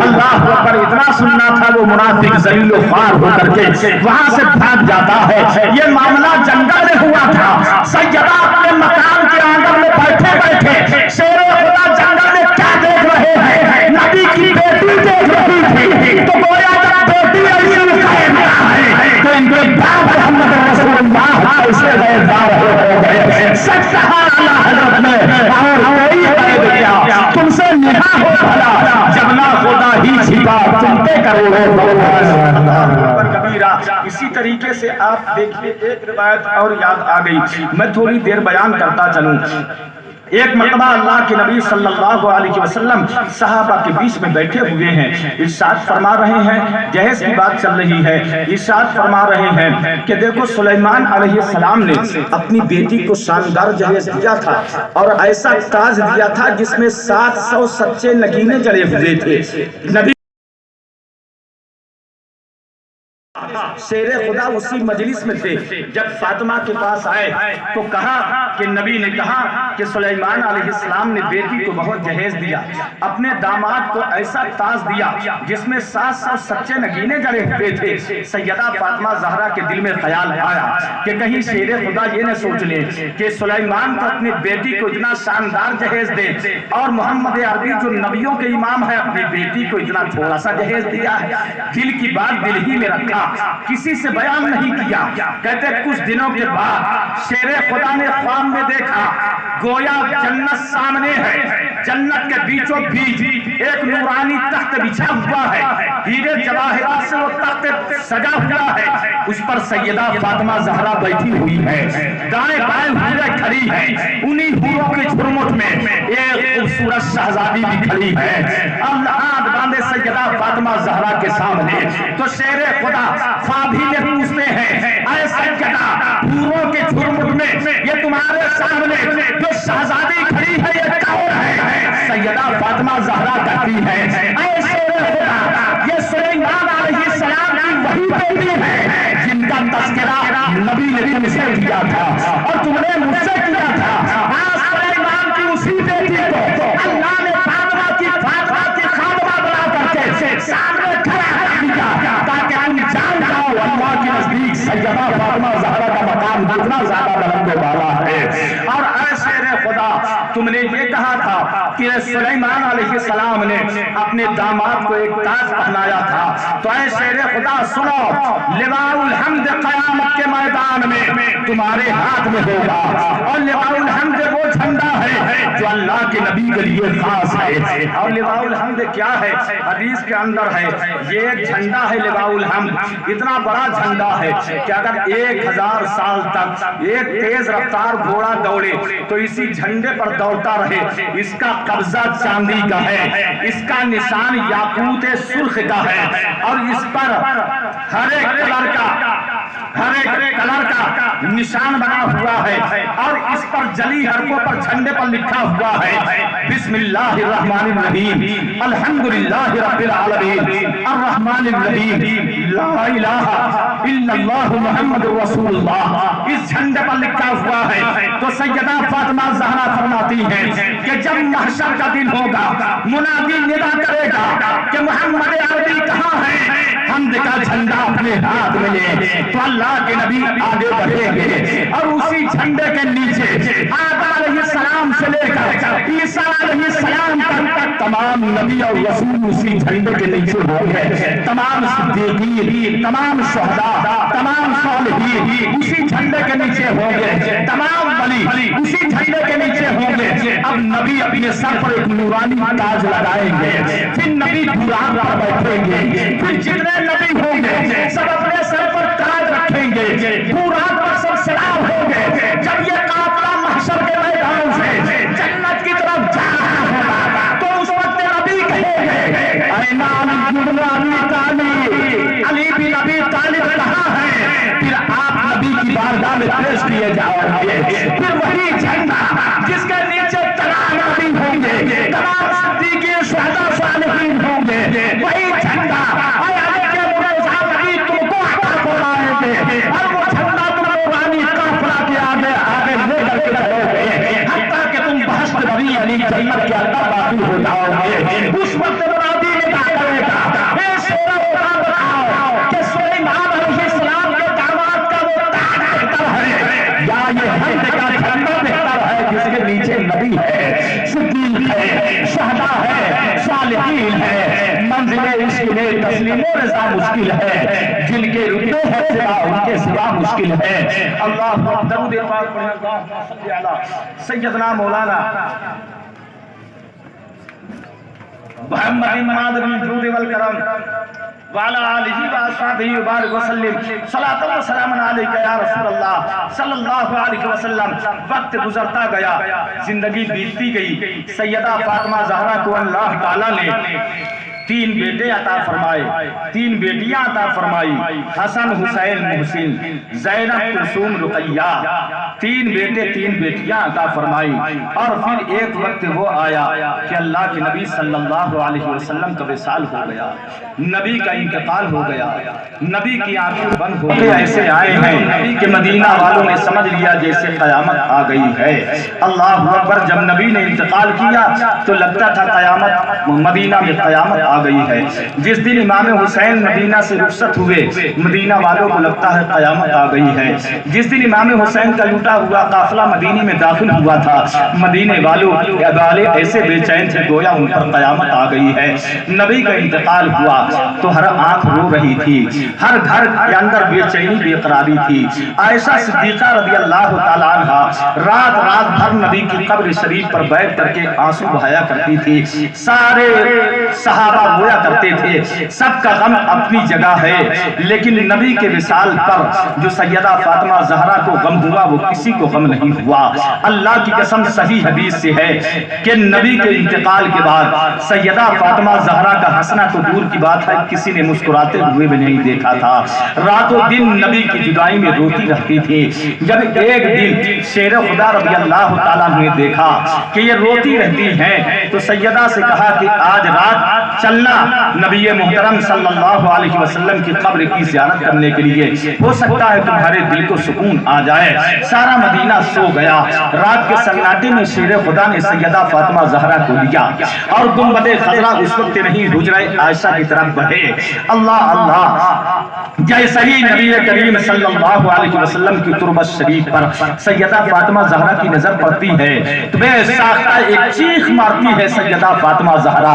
اللہ اکبر، اتنا سننا تھا وہ منافق ذلیل و خوار ہو کر کے وہاں سے بھاگ جاتا ہے۔ یہ معاملہ جنگل میں ہوا تھا، سیدہ اپنے مکان کے آنگن میں بیٹھے بیٹھے شیر خدا جنگل میں کیا دیکھ رہے ہیں؟ نبی کی بیٹی دیکھ رہی تھی، تو گویا جب بیٹی علی ہے تو ان کے باپ محمد رسول اللہ اسے غیردار ہو گئے۔ سچ کہا اللہ حضرت نے اور وہی قید کیا تم سے نہا ہو بھلا جب نہ خدا ہی چھپا تم پہ کروڑوں کبیرہ۔ اسی طریقے سے آپ دیکھیے ایک روایت اور یاد آ گئی، میں تھوڑی دیر بیان کرتا چلوں۔ ایک مرتبہ اللہ کے نبی صلی اللہ علیہ وسلم صحابہ کے بیچ میں بیٹھے ہوئے ہیں، ارشاد فرما رہے ہیں، جہیز کی بات چل رہی ہے، ارشاد فرما رہے ہیں کہ دیکھو سلیمان علیہ السلام نے اپنی بیٹی کو شاندار جہیز دیا تھا اور ایسا تاج دیا تھا جس میں 700 سچے نگینے جڑے ہوئے تھے۔ نبی شیر خدا اسی مجلس میں تھے، جب فاطمہ کے پاس آئے تو کہا کہ نبی نے کہا کہ سلیمان علیہ السلام نے بیٹی کو بہت جہیز دیا، اپنے داماد کو ایسا تاج دیا جس میں 700 سچے نگینے جڑے ہوئے تھے۔ سیدہ فاطمہ زہرا کے دل میں خیال آیا کہ کہیں شیر خدا یہ نہ سوچ لے کہ سلیمان کو اپنی بیٹی کو اتنا شاندار جہیز دے اور محمد عربی جو نبیوں کے امام ہے اپنی بیٹی کو اتنا تھوڑا سا جہیز دیا ہے۔ دل کی بات دل ہی میں رکھا، کسی سے بیان نہیں کیا۔ کہتے کچھ دنوں کے بعد شیر خدا نے خواب میں دیکھا گویا جنت سامنے ہے، جنت کے بیچوں بیچ ایک نورانی تخت بچھا ہوا ہے، ہیرے جواہرات سے وہ تخت سجا ہوا ہے، اس پر سیدہ فاطمہ زہرا بیٹھی ہوئی ہے، دائیں بائیں حوریں کھڑی ہیں، انہی حوروں کے جھرمٹ میں ایک خوبصورت شہزادی بھی کھڑی ہے، اب ہاتھ باندھے سیدہ فاطمہ زہرا کے سامنے۔ تو شیر خدا خوابی میں پوچھتے ہیں اے سیدہ حوروں کے جھرمٹ میں یہ تمہارے سامنے جو شہزادی کھڑی ہے یہ کون ہے؟ سیدہ فاطمہ زہرا کہتی ہے اے شیر خدا یہ سلیمان علیہ السلام کی وہی بیٹی ہے جن کا تذکرہ نبی نے تم سے کیا تھا اور تم نے مجھ سے کیا تھا۔ آج سلیمان کی اسی بیٹی کو اللہ نے فاطمہ کی خادمہ بنا کر کے سامنے کھڑا کر دیا تاکہ تم جان جاؤ اللہ کے نزدیک سیدہ فاطمہ زہرا کا مقام کتنا زیادہ بلند و بالا ہے۔ اور اے شیر خدا تم نے یہ کہا تھا کہ سلیمان علیہ السلام نے اپنے داماد کو ایک تاج پہنایا تھا، تو اے شیر خدا سنو، لواء الحمد قیامت کے میدان میں تمہارے ہاتھ میں ہوگا، اور لواء الحمد وہ جھنڈا ہے جو اللہ کے نبی کے لیے خاص ہے۔ اور لواء الحمد کیا ہے؟ حدیث کے اندر ہے یہ ایک جھنڈا ہے، لواء الحمد اتنا بڑا جھنڈا ہے کہ اگر 1000 سال تک ایک تیز رفتار گھوڑا دوڑے تو اسی جھنڈے پر دوڑتا رہے۔ اس کا قبضہ چاندی کا ہے، اس کا نشان یاقوت سرخ کا ہے، اور اس پر ہر ایک کلر کا نشان بنا ہوا ہے، اور اس پر جلی حرفوں پر جھنڈے پر لکھا ہوا ہے بسم اللہ الرحمن الرحیم الحمدللہ رب العالمین الرحمن الرحیم لا الہ الا اللہ محمد رسول اللہ، اس جھنڈے پر لکھا ہوا ہے۔ تو سیدہ فاطمہ زہرا فرماتی ہیں کہ جب محشر کا دن ہوگا منادی ندا کرے گا کہ محمد تو اللہ کے نبی آگے بڑھیں گے اور اسی جھنڈے کے نیچے آدم علیہ السلام سے لے کر عیسیٰ علیہ السلام تک تمام نبی اور رسول اسی جھنڈے کے نیچے ہوں گے. تمام صدیقین، تمام شہداء، تمام صالحین اسی جھنڈے کے نیچے ہوں گے. تمام ولی اسی جھنڈے کے نیچے ہوں گے. اب نبی اپنے سر پر ایک نورانی تاج لگائیں گے. پھر نبی قرآن پر بیٹھیں گے. پھر جتنے نبی ہوں گے سب اپنے سر پر تاج رکھیں گے. قرآن پر سب سلام ہوں گے. جب یہ قافلہ محشر کے میدان سے جنت کی طرف جا رہا ہوگا تو اس وقت نبی کہیں گے اے علی بن ابی طالب، علی بن ابی طالب کہاں ہے؟ پھر آپ نبی کی بارگاہ میں پیش کیے جاؤ گے. پھر وہی جھنڈا جس کے نیچے تمام نبی ہوں گے، تمام صدیقین، شہداء، صالحین ہوں گے، وہی جھنڈا اے علی کے مرزا نبی تم کو عطا فرمائیں گے. اور وہ جھنڈا تم نورانی قافلہ کے آگے آگے لے کر کے رہو گے حتیٰ کہ تم بہشت بری علی جنت کے اندر داخل ہو جاؤ گے. اس وقت نبی نے کہا کرے گا اے شیرہ قرآن بتاؤ کہ سلیمان علیہ السلام کے داماد کا وہ تاج بہتر ہے یا یہ جھنڈے کا جھنڈا بہتر ہے جس کے نیچے نبی ہے، صدیق ہے، شہداء ہے، صالحین ہے. منزل عشق میں تسلیم و رضا مشکل ہے، جن کے رتبے ہے سوا ان کے سوا مشکل ہے. اللہ درود پاک پڑھیں. اللہم صلی علی سیدنا مولانا محمد مادر الجود والکرم وعلى آلہ واصحابہ وبارک وسلم. صلاۃ و سلام علیک یا رسول اللہ صلی اللہ علیہ وسلم. وقت گزرتا گیا، زندگی بیتتی گئی. سیدہ فاطمہ زہرا کو اللہ تعالیٰ نے 3 بیٹے عطا فرمائے، 3 بیٹیاں عطا فرمائی. حسن، حسین، محسن، زینب، کلثوم، رقیہ. 3 بیٹے 3 بیٹیاں عطا فرمائی. اور پھر ایک وقت وہ آیا کہ اللہ کے نبی صلی اللہ علیہ وسلم کا وصال ہو گیا، نبی کا انتقال ہو گیا. نبی کی آنکھیں بند ہو گئی. ایسے آئے ہیں نبی کے مدینہ والوں نے سمجھ لیا جیسے قیامت آ گئی ہے. اللہ اکبر. جب نبی نے انتقال کیا تو لگتا تھا قیامت، مدینہ میں قیامت آ گئی ہے. جس دن امام حسین مدینہ سے رخصت ہوئے مدینہ والوں کو لگتا ہے قیامت آ گئی ہے. جس دن امام حسین کا لوٹا ہوا قافلہ مدینے میں داخل ہوا تھا مدینے والے ایسے بے چین تھے گویا ان پر قیامت آ گئی ہے. نبی کا انتقال ہوا تو ہر آنکھ رو رہی تھی، ہر گھر کے اندر بے چینی بے قراری تھی. عائشہ صدیقہ رضی اللہ تعالی عنہا رات بھر نبی کی قبر شریف پر بیٹھ کر کے آنسو بہایا کرتی تھی. سارے صحابہ رویا کرتے تھے. سب کا غم اپنی جگہ ہے، لیکن نبی کے وصال پر جو سیدہ فاطمہ زہرا کو غم ہوا وہ کسی کو غم نہیں ہوا. اللہ کی قسم صحیح حدیث سے ہے کہ نبی کے انتقال کے بعد سیدہ فاطمہ زہرا کا ہنسنا تو دور کی بات ہے، کسی نے مسکراتے ہوئے بھی نہیں دیکھا تھا. راتوں دن نبی کی جدائی میں روتی رہتی تھی. جب ایک دن شیر خدا رضی اللہ تعالیٰ نے دیکھا کہ یہ روتی رہتی ہیں تو سیدہ سے کہا کہ آج رات چلنا نبی محترم صلی اللہ علیہ وسلم کی قبر کی زیارت کرنے کے لیے، ہو سکتا ہے تمہارے دل کو سکون آ جائے. سارا مدینہ سو گیا. رات کے سناٹے میں شیر خدا نے سیدہ فاطمہ زہرا کو لیا اور گنبد خضرا اس وقت نہیں حجرہ عائشہ کی طرف بڑھے. اللہ اللہ. جیسے ہی نبی کریم صلی اللہ علیہ وسلم کی تربت شریف پر سیدہ فاطمہ زہرا کی نظر پڑتی ہے تو بے ساختہ ایک چیخ مارتی ہے سیدہ فاطمہ زہرا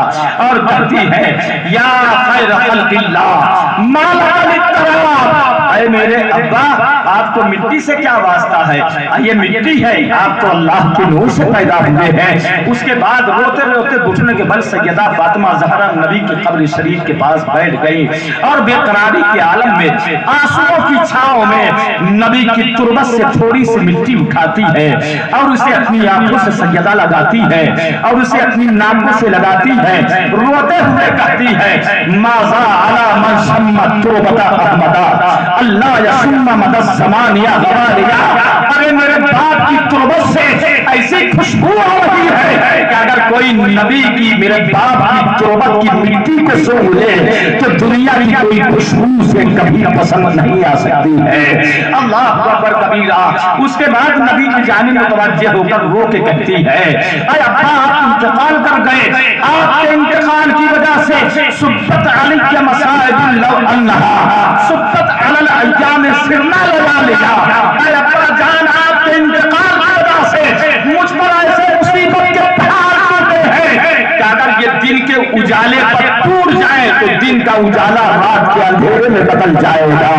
اور کہتی ہے یا خیر خلق اللہ ما لک للتراب. اے میرے ابا آپ کو مٹی سے کیا واسطہ ہے؟ یہ مٹی ہے، آپ تو اللہ کے نور سے پیدا ہوئے ہیں. اس کے بعد روتے روتے گھٹنے کے بل سیدہ فاطمہ زہرا نبی کی قبر شریف کے پاس بیٹھ گئی اور بے قراری کے عالم میں آنسوؤں کی چھاؤں میں نبی کی تربت سے تھوڑی سی مٹی اٹھاتی ہے اور اسے اپنی آنکھوں سے سیدہ لگاتی ہے اور اسے اپنی ناکوں سے لگاتی ہے. روتے ہوئے کہتی ہے ماذا علی من شمت تربت احمدہ اللہ یشم مد الزمان یا غوالیا. ارے میرے باپ کی تربت سے ایسی خوشبو آ رہی ہے کہ اگر کوئی نبی کی میرے باپ کی تربت کی مٹی کو سونگھ لے تو دنیا کی کوئی خوشبو سے کبھی پسند نہیں آ سکتی ہے. اللہ اکبر کبیرہ. اس کے بعد نبی کی جانب متوجہ ہو کر رو کے کہتی ہے اے ابا آپ انتقال کر گئے، آپ کے انتقال کی وجہ سے سبت علی مسائب لو انہا سبت علی الایام سرنا لگا لیا۔ اے ابا جان آپ کے انتقال کی وجہ سے مجھ پر ایسے مصیبت کے پہاڑ آتے ہیں کہ اگر یہ دن کے اجالے پر ٹوٹ جائے تو دن کا اجالا رات کے اندھیرے میں بدل جائے گا۔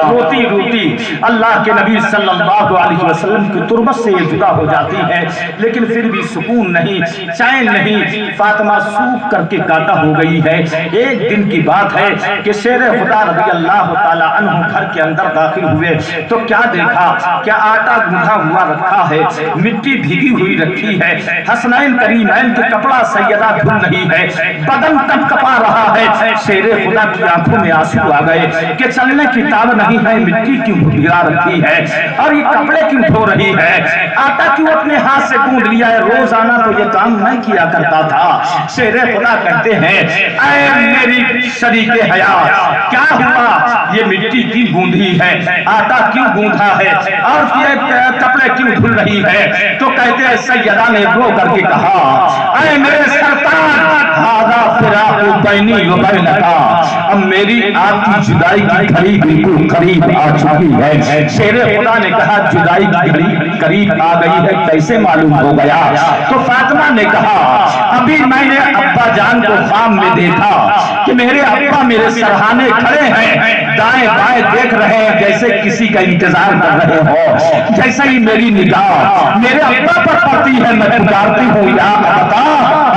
روتی روتی اللہ کے نبی صلی اللہ علیہ وسلم کی تربت سے یہ جدا ہو جاتی ہے، لیکن پھر بھی سکون نہیں، چین نہیں۔ فاطمہ سوکھ کر کے کاٹا ہو گئی ہے۔ ایک دن کی بات ہے کہ شیر خدا رضی اللہ تعالی عنہ گھر کے اندر داخل ہوئے تو کیا دیکھا کہ آٹا گوندھا ہوا رکھا ہے، مٹی بھیگی ہوئی رکھی ہے، حسنین کریمین کے کپڑا سیدہ دھل رہی ہے، بدن کپ کپا رہا ہے۔ شیر خدا کی آنکھوں میں آنسو آ گئے کہ چلنے کی طاقت نہیں ہے، مٹی کیوں بھگا رکھی ہے اور یہ کپڑے کیوں دھو رہی ہے، آٹا کیوں اپنے ہاتھ سے گوندھ لیا ہے، روزانہ تو یہ کام میں کیا کرتا تھا۔ شیر خدا کہتے ہیں اے میری شریک حیات کیا ہوا، یہ مٹی کی گوندھی ہے، آٹا کیوں گوندھا ہے اور یہ کپڑے کیوں دھل رہی ہے؟ تو کہتے ہیں سیدہ نے رو کر کے کہا اے میرے سرتاج ھذا فراق بینی و بینک، اب میری آپ کی جدائی کی گھڑی بالکل قریب آ چکی ہے۔ شیر خدا نے کہا جدائی کی گھڑی قریب آ گئی ہے کیسے معلوم ہو گیا؟ تو فاطمہ نے کہا ابھی میں نے ابا جان کو خواب میں دیکھا کہ میرے ابا میرے سرہانے کھڑے ہیں، دائیں بائیں دیکھ رہے ہیں جیسے کسی کا انتظار کر رہے ہو۔ جیسے ہی میری نگاہ میرے ابا پر پڑتی ہے میں پکارتی ہوں یا ابا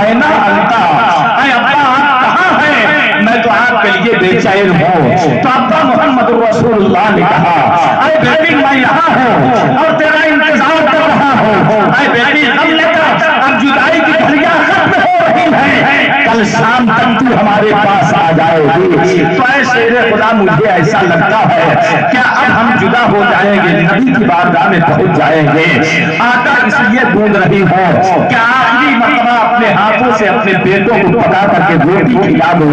این انت، اے ابا آپ کہاں ہیں، میں تو آپ کے لیے بے چین ہوں۔ تو ابا محمد رسول اللہ نے کہا اے بیٹی میں یہاں ہوں اور تیرا انتظار کر رہا ہوں۔ اے بیٹی غم لے کر اب جدائی کی گھڑیاں ختم ہو رہی ہیں، کل شام تک تو ہمارے پاس آ جائے گی۔ تو اے شیر خدا مجھے ایسا لگتا ہے کہ اب ہم جدا ہو جائیں گے، نبی کی بارگاہ میں پہنچ جائیں گے۔ آٹا اس لیے گوندھ رہی ہوں کہ آخری مرتبہ اپنے ہاتھوں سے اپنے بیٹوں کو پکا کر کے روٹی کھلا دو،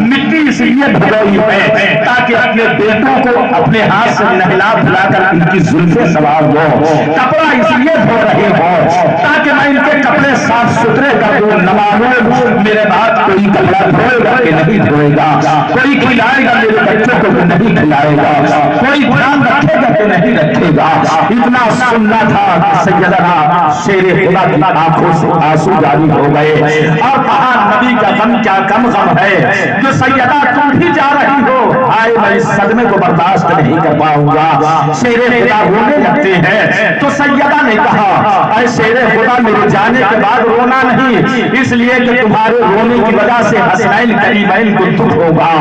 مٹی اس لیے بھگوئی ہے تاکہ اپنے بیٹوں کو اپنے ہاتھ سے نہلا دھلا کر ان کی زلفیں سوار دو، کپڑا اس لیے دھو رہی ہوں تاکہ میں ان کے کپڑے صاف ستھرے کر دوں، نہ معلوم میرے بعد کوئی کپڑا دھوئے گا کہ نہیں دھوئے گا، کوئی کھلائے گا میرے بچوں کو کہ نہیں کھلائے گا، کوئی دھیان رکھے گا کہ نہیں رکھے گا۔ اتنا سننا تھا کہ سیدنا شیر خدا کی آنکھوں سے آنسو جاری ہو گئے اور کہا نبی کا غم کیا کم غم ہے جو سیدہ تم بھی جا رہی ہو، آئے میں اس صدمے کو برداشت نہیں کر پاؤں گا۔ شیر خدا رونے لگتے ہیں تو سیدہ نے کہا اے شیر خدا میرے جانے کے بعد رونا نہیں، اس لیے کہ تمہارے رونے کی وجہ سے حسنین کریمین کو دکھ ہوگا،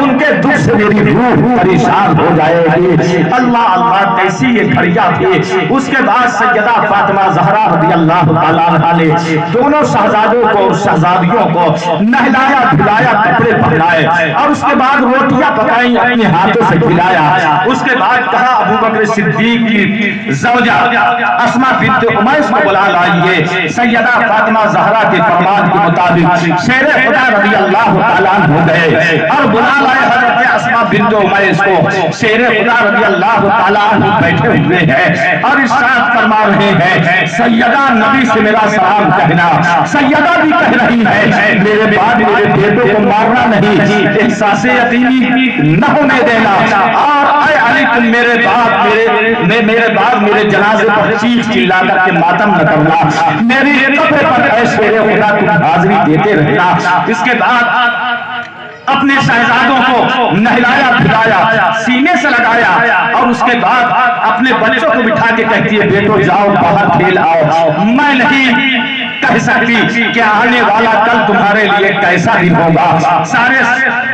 ان کے دکھ سے میری روح پریشان ہو جائے گی۔ اللہ اللہ کیسی یہ گھڑیاں تھی۔ اس کے بعد سیدہ فاطمہ زہرا رضی اللہ تعالیٰ عنہا نے دونوں شہزادوں کو اور شہزادیوں کو نہلایا دھلایا، کپڑے پہنائے اور اس کے بعد روٹیاں پکائیں، اپنے ہاتھوں سے کھلایا۔ اس کے بعد کہا ابو بکر صدیق کی زوجہ اسماء بنت امیس کو بلا لائیے۔ سیدہ فاطمہ زہرا کے فرمان کے مطابق شیر خدا رضی اللہ تعالیٰ عنہ ہو گئے اور بلا لائے حضرت اسماء بنت امیس کو۔ شیر خدا رضی اللہ تعالیٰ عنہ بیٹھے ہوئے ہیں اور ارشاد فرما رہے ہیں سیدہ نبی سے میرا سلام کہنا۔ سیدہ بھی کہہ رہی ہے میرے بعد میرے بیٹوں کو مارنا نہیں، احساس یتیمی نہ ہونے دینا، اور اے علی تم میرے بعد میرے جنازے پر چیخ چلا کر کے ماتم نہ کرنا، میری قبر پر اے شیر خدا تم حاضری دیتے رہنا۔ اس کے بعد اپنے شہزادوں کو نہلایا دھلایا، سینے سے لگایا اور اس کے بعد اپنے بچوں کو بٹھا کے کہتی ہے بیٹو جاؤ باہر کھیل آؤ، میں نہیں کہہ سکتی کہ آنے والا کل تمہارے لیے کیسا دن ہوگا۔ سارے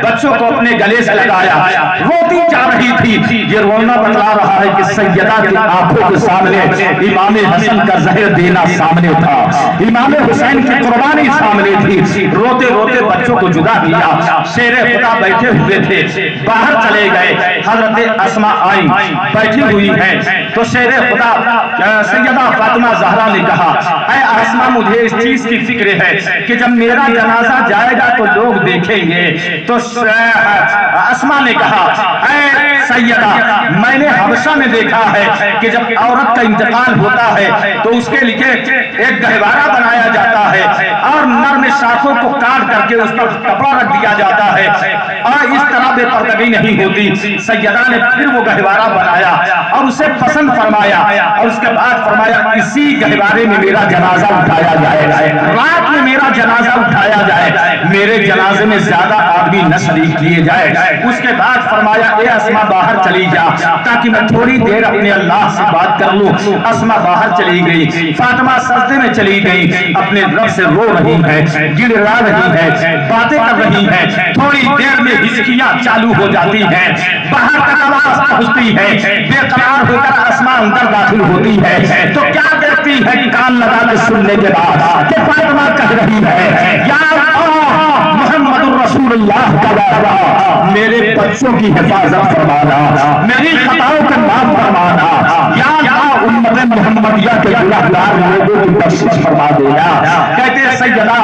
بچوں کو اپنے گلے سے لگایا، روتی جا رہی تھی۔ یہ رونا بتلا رہا ہے کہ سیدہ کی آنکھوں کے سامنے امام حسن کا زہر دینا سامنے تھا، امام حسین کی قربانی سامنے تھی۔ روتے روتے بچوں کو جدا کیا۔ شیر خدا بیٹھے ہوئے تھے، باہر چلے گئے۔ حضرت اسماء آئی بیٹھی ہوئی ہیں تو شیر خدا سیدہ فاطمہ زہرا نے کہا اے اسماء مجھے اس چیز کی فکر ہے کہ جب میرا جنازہ جائے گا تو لوگ دیکھیں گے۔ تو اسماء نے کہا اے سیدہ میں نے حبشہ میں دیکھا ہے کہ جب عورت کا انتقال ہوتا ہے تو اس کے لیے ایک گہوارہ بنایا جاتا ہے اور نرم شاخوں کو کاٹ کر کے اس پر کپڑا رکھ دیا جاتا ہے اور اس طرح بے پردگی نہیں ہوتی۔ سیدہ نے پھر وہ گہوارہ بنایا اور اسے پسند فرمایا اور اس کے بعد فرمایا اسی گہوارے میں میرا جنازہ اٹھایا جائے، رات میں میرا جنازہ اٹھایا جائے، میرے جنازے میں زیادہ آدمی نہ شریک کیے جائے۔ اس کے بعد فرمایا اے اسما باہر چلی جا تاکہ میں تھوڑی دیر اپنے اللہ سے بات کر لوں۔ اسما باہر چلی گئی، فاطمہ سجدے میں چلی گئی، اپنے رب سے رو رہی ہے، گڑگڑا رہی ہے، باتیں کر رہی ہے۔ تھوڑی دیر میں ہچکیاں چالو ہو جاتی ہیں، باہر تک آواز پہنچتی ہے، بے قرار ہو کر اسما اندر داخل ہوتی ہے تو کیا کہتی ہے کان لگا کے سننے کے بعد کہ فاطمہ کہہ رہی ہے یا اللہ محمد الرسول اللہ کا وعدہ، میرے بچوں کی حفاظت فرمانا، میری خطاؤں کا معاف فرمانا، یا اللہ امت محمدیہ کے گنہگار لوگوں کی بخشش فرما دینا۔ کہتے ہیں سیدہ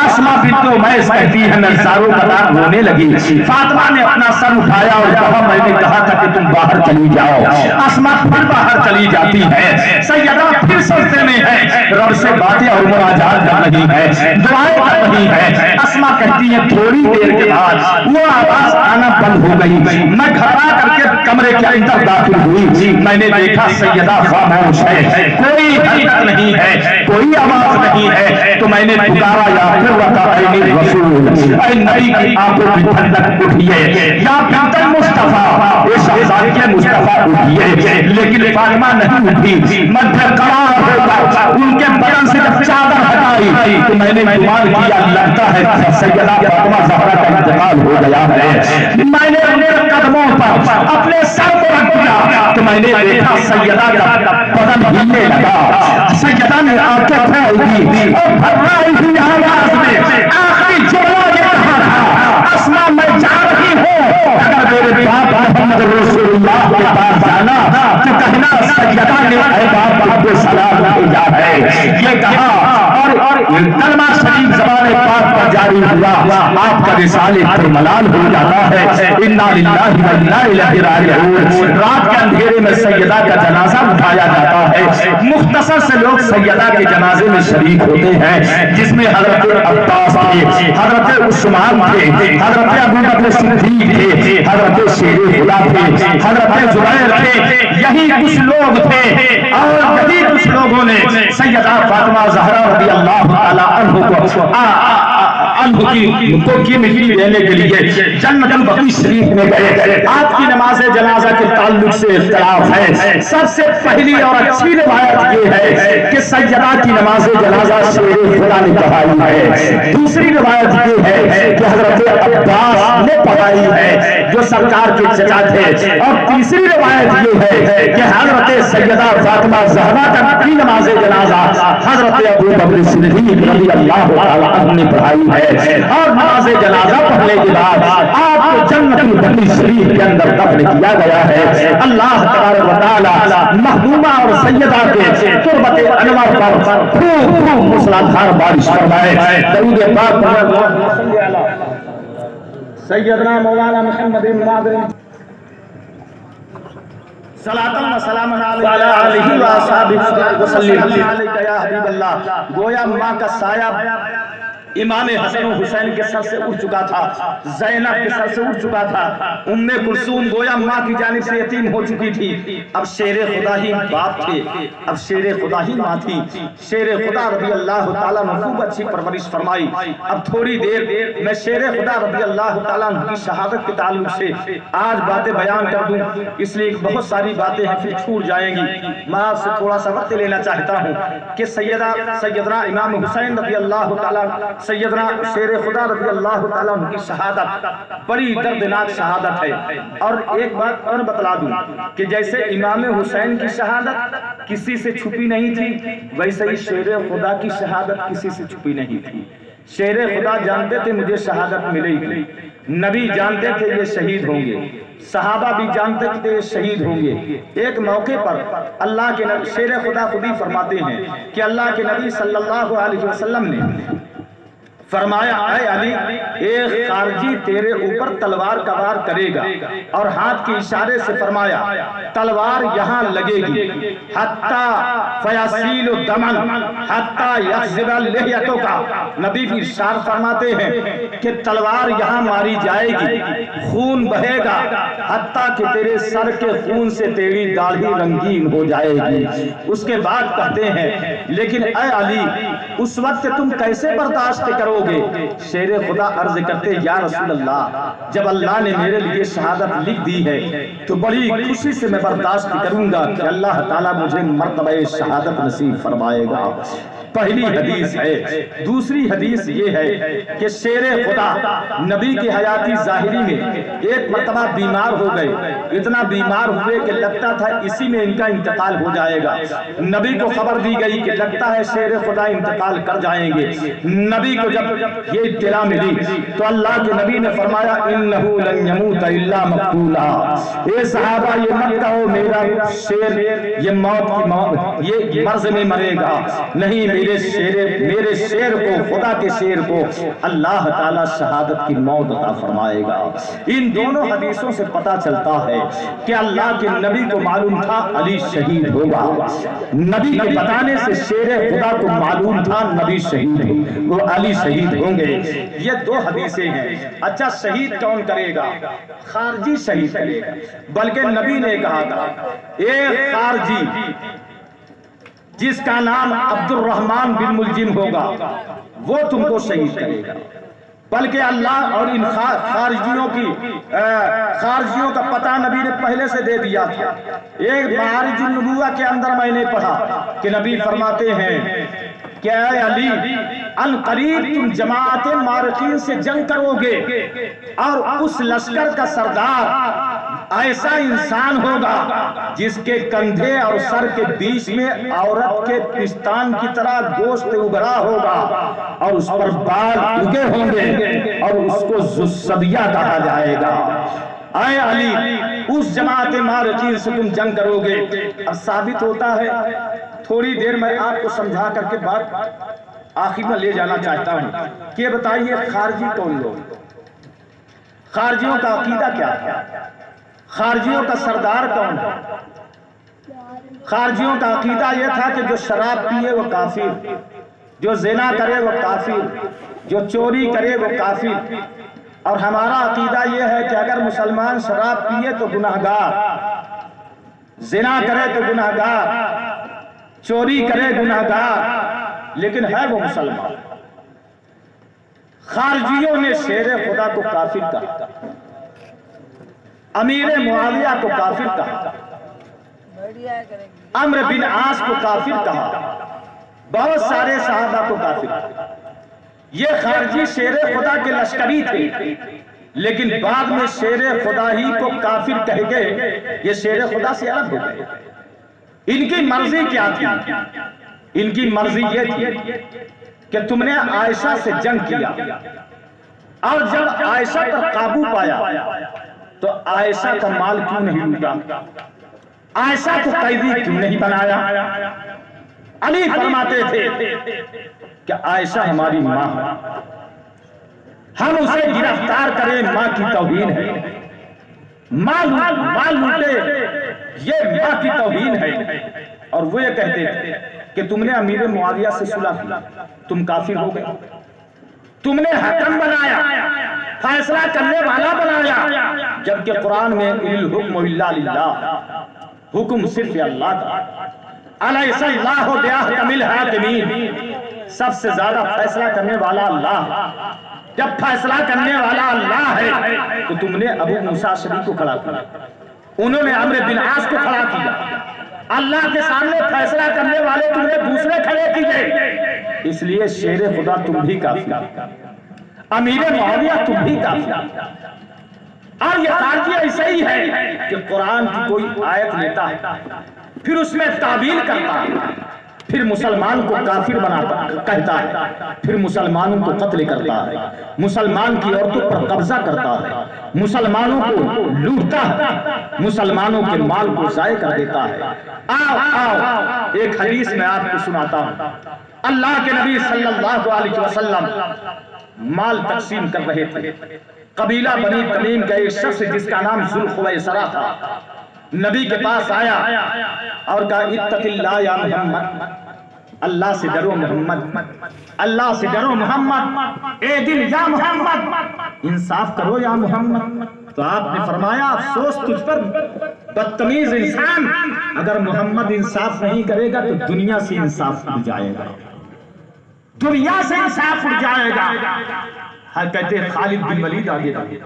اسما بنت امیس کہتی ہے میں زاروں قطار رونے لگی۔ فاطمہ نے اپنا سر اٹھایا اور کہا میں نے کہا تھا کہ تم باہر چلی جاؤ۔ اسما پھر باہر چلی جاتی ہے، سیدہ پھر سجدے میں ہے، رب سے باتیں اور مناجات کر رہی ہے، دعائیں کر رہی ہے۔ اسما کہتی ہے تھوڑی دیر کے بعد وہ آواز آنا بند ہو گئی، میں گھبرا کر کے کمرے کے اندر داخل ہوئی، میں نے دیکھا سیدہ خاموش ہے، کوئی حرکت نہیں ہے، کوئی آواز نہیں ہے، تو میں نے پکارا یا پھر وقائنی رسول، اے نبی کی آنکھوں کی ٹھنڈک اٹھیے، یا بنت مصطفیٰ، اے شہزادی مصطفیٰ اٹھیے، لیکن فاطمہ نہیں اٹھی۔ میں بے قرار ہو کر ان کے بدن سے جب چادر ہٹائی تو میں نے گمان کیا لگتا ہے سیدہ فاطمہ زہرا کا انتقال ہو گیا ہے۔ میں نے ان کے قدموں پر اپنے سر کو رکھ دیا تو میں نے دیکھا سیدہ کا بدن ہلنے لگا۔ سیدہ نے آنکھیں پھیلائی دی اور پھرمائی ہوئی آواز میں آخری جملہ یہ کہا تھا اسما میں جا رہی ہوں، اگر میرے باپ محمد رسول اللہ کے پاس جانا تو کہنا سیدہ نے اے باپ کو سلام بھیجا ہے، یہ کہا اور کلمہ شریف زبان پاک پر جاری ہوا، آپ کا رسالے پر ملال ہو جاتا ہے۔ انا للہ و انا الیہ راجعون۔ رات کے اندھیرے میں سیدہ کا جنازہ اٹھایا جاتا ہے، مختصر سے لوگ سیدہ کے جنازے میں شریک ہوتے ہیں، جس میں حضرت عباس تھے، حضرت عثمان تھے، حضرت ابو بکر صدیق تھے، حضرت شیر خدا تھے، حضرت زبیر تھے، یہی کچھ لوگ تھے اور یہی کچھ لوگوں نے سیدہ فاطمہ زہرا رضی اللہ تعالی عنہ کی مٹی دینے کے لیے جنت البقیع شریف میں گئے۔ آج کی نماز جنازہ کے تعلق سے اختلاف ہے۔ سب سے پہلی اور اچھی روایت یہ ہے کہ سیدہ کی نماز جنازہ شیر خدا نے پڑھائی ہے۔ دوسری روایت یہ ہے کہ حضرت عباس نے پڑھائی ہے جو سرکار کے چچا تھے، اور تیسری روایت یہ ہے کہ حضرت سیدہ فاطمہ زہرا کی نماز جنازہ حضرت ابو بکر صدیق رضی اللہ تعالی عنہ نے پڑھائی ہے، اور نماز جنازہ پڑھنے کے بعد آپ کو جنت البقیع شریف کے اندر دفن کیا گیا ہے۔ اللہ تبارک و تعالی محبوبہ اور سیدہ کے تربت انور پر خوب خوب موسلادھار بارش فرمائے۔ درود پاک سیدنا مولانا محمد بن صلاۃ و سلام علی آلہ و اصحابہ وسلم علیک یا حبیب اللہ۔ گویا ماں کا سایہ امام حسن و حسین کے سر سے اٹھ چکا تھا، زینب کے سر سے اٹھ چکا تھا، ام کلثوم گویا ماں کی جانب سے یتیم ہو چکی تھی، اب شیر خدا ہی باپ تھے، اب شیر خدا ہی ماں تھی۔ شیر خدا رضی اللہ تعالیٰ عنہ خوب اچھی پرورش فرمائی۔ اب تھوڑی دیر میں شیر خدا رضی اللہ تعالیٰ عنہ کی شہادت کے تعلق سے آج باتیں بیان کر دوں، اس لیے بہت ساری باتیں ہیں پھر چھوٹ جائیں گی۔ میں آپ سے تھوڑا سا وقت لینا چاہتا ہوں کہ سیدنا امام حسین رضی اللہ تعالیٰ، سیدنا شیر خدا رضی اللہ تعالیٰ عنہ کی شہادت بڑی دردناک شہادت ہے۔ اور ایک بات اور بتلا دوں کہ جیسے امام حسین کی شہادت کسی سے چھپی نہیں تھی، ویسے ہی شیر خدا کی شہادت کسی سے چھپی نہیں تھی۔ شیر خدا جانتے تھے مجھے شہادت ملے گی، نبی جانتے تھے یہ شہید ہوں گے، صحابہ بھی جانتے تھے یہ شہید ہوں گے۔ ایک موقع پر اللہ کے نبی شیر خدا خود ہی فرماتے ہیں کہ اللہ کے نبی صلی اللہ علیہ وسلم نے فرمایا اے علی ایک خارجی تیرے اوپر تلوار کا وار کرے گا، اور ہاتھ کے اشارے سے فرمایا تلوار یہاں لگے گی، حتی فیسیل دمن حتی یخزب لحیتو کا، نبی بھی ارشاد فرماتے ہیں کہ تلوار یہاں ماری جائے گی، خون بہے گا حتیٰ کہ تیرے سر کے خون سے تیری داڑھی رنگین ہو جائے گی۔ اس کے بعد کہتے ہیں لیکن اے علی اس وقت تم کیسے برداشت کرو گے؟ شیر خدا عرض کرتے یا رسول اللہ جب اللہ نے میرے لیے شہادت لکھ دی ہے تو بڑی خوشی سے میں برداشت کروں گا کہ اللہ تعالیٰ مجھے مرتبہ شہادت نصیب فرمائے گا۔ پہلی حدیث ہے۔ دوسری حدیث یہ ہے کہ شیر خدا نبی کی حیاتی ظاہری میں ایک مرتبہ بیمار ہو گئے، اتنا بیمار ہوئے کہ لگتا تھا اسی میں ان کا انتقال ہو جائے گا۔ نبی کو خبر دی گئی کہ لگتا ہے شیر خدا انتقال کر جائیں گے۔ نبی کو جب یہ اطلاع ملی تو اللہ کے نبی نے فرمایا انہو لن یموت الا مقتولا، اے صحابہ یہ مت کہو میرا شیر یہ موت یہ مرض میں مرے گا، نہیں میرے شیر کو خدا کے شیر کو اللہ تعالیٰ شہادت کی موت عطا فرمائے گا۔ ان دونوں حدیثوں سے پتہ چلتا ہے کہ اللہ کے نبی کو معلوم تھا علی شہید ہوگا، نبی کے بتانے سے شیر خدا کو معلوم تھا نبی شہید وہ علی شہید ہوں گے۔ یہ دو حدیثیں ہیں۔ اچھا شہید کون کرے گا؟ خارجی شہید کرے گا، بلکہ نبی نے کہا تھا ایک خارجی جس کا نام عبد الرحمن بن ملجم ہوگا وہ تم کو شہید کرے گا، بلکہ اللہ اور ان خارجیوں کا پتہ نبی نے پہلے سے دے دیا تھا۔ ایک معارج النبوہ کے اندر میں نے پڑھا کہ نبی فرماتے ہیں کہ اے علی ان قریب تم جماعت مارقین سے جنگ کرو گے اور اس لشکر کا سردار ایسا انسان ہوگا جس کے کندھے اور سر کے بیچ میں عورت کے پستان کی طرح گوشت ابھرا ہوگا اور اس پر بال اگے ہوں گے اور اس کو ذوالصبیہ کہا جائے گا۔ اے علی اس جماعت مارقین سے تم جنگ کرو گے۔ اب ثابت ہوتا ہے، تھوڑی دیر میں آپ کو سمجھا کر کے بات آخر میں لے جانا چاہتا ہوں کہ بتائیے خارجی کون لوگ، خارجیوں کا عقیدہ کیا تھا، خارجیوں کا سردار کون ہے؟ خارجیوں کا عقیدہ یہ تھا کہ جو شراب پیے وہ کافر، جو زنا کرے وہ کافر، جو چوری کرے وہ کافر۔ اور ہمارا عقیدہ یہ ہے کہ اگر مسلمان شراب پیے تو گناہگار، زنا کرے تو گناہگار، چوری کرے گناہگار، لیکن ہے وہ مسلمان۔ خارجیوں نے شیر خدا کو کافر کہا، امیر معاویہ کو کافر کہا، عمرو بن عاص کو کافر کہا، بہت سارے صحابہ کو کافر کہا۔ یہ خارجی شیر خدا کے لشکری تھے، لیکن بعد میں شیر خدا ہی کو کافر کہہ گئے، یہ شیر خدا سے الگ ہو گئے۔ ان کی مرضی کیا تھی؟ ان کی مرضی یہ تھی کہ تم نے عائشہ سے جنگ کیا اور جب عائشہ پر قابو پایا تو عائشہ کا مال کیوں نہیں لوٹا، عائشہ کو قیدی کیوں نہیں بنایا؟ علی فرماتے تھے کہ عائشہ ہماری ماں ہے، ہم اسے گرفتار کریں ماں کی توہین ہے، مال لوٹے یہ ماں کی توہین ہے۔ اور وہ یہ کہتے تھے کہ تم نے امیر معاویہ سے صلح کی، تم کافر ہو گئے، تم نے حکم بنایا، فیصلہ کرنے والا بنایا، جبکہ قرآن میں الحکم الا للہ، حکم صرف اللہ کا، الیس اللہ باحکم الحاکمین، سب سے زیادہ فیصلہ کرنے والا اللہ۔ جب فیصلہ کرنے والا اللہ ہے تو تم نے ابو موسیٰ اشعری کو کھڑا کیا، انہوں نے عمرو بن عاص کو کھڑا کیا، اللہ کے سامنے فیصلہ کرنے والے تم نے دوسرے کھڑے کیے، اس لیے شیر خدا تم بھی کافی، امیر معاویہ تم بھی کافی۔ اور یہ خارجی ایسے ہی ہے کہ قرآن کی کوئی آیت لیتا ہے پھر اس میں تعبیر کرتا ہے، پھر مسلمان کو کافر بناتا کہتا ہے، پھر مسلمانوں کو قتل کرتا ہے، مسلمان کی عورتوں پر قبضہ کرتا ہے، مسلمانوں کو لوٹتا ہے، مسلمانوں کے مال کو ضائع کر دیتا ہے۔ آؤ ایک حدیث میں آپ کو سناتا ہوں۔ اللہ کے نبی صلی اللہ علیہ وسلم مال تقسیم کر رہے تھے۔ قبیلہ بنی تمیم کا ایک شخص جس کا نام ذوالخویسرہ تھا نبی کے پاس آیا اور کہا اتق اللہ یا محمد، اللہ سے ڈرو محمد، اللہ سے ڈرو محمد، اے دل یا محمد، انصاف کرو یا محمد۔ تو آپ نے فرمایا افسوس تجھ پر بدتمیز انسان، اگر محمد انصاف نہیں کرے گا تو دنیا سے انصاف اٹھ جائے گا، دنیا سے انصاف اٹھ جائے گا۔ کہتے ہیں خالد بن ولید آگے بڑھے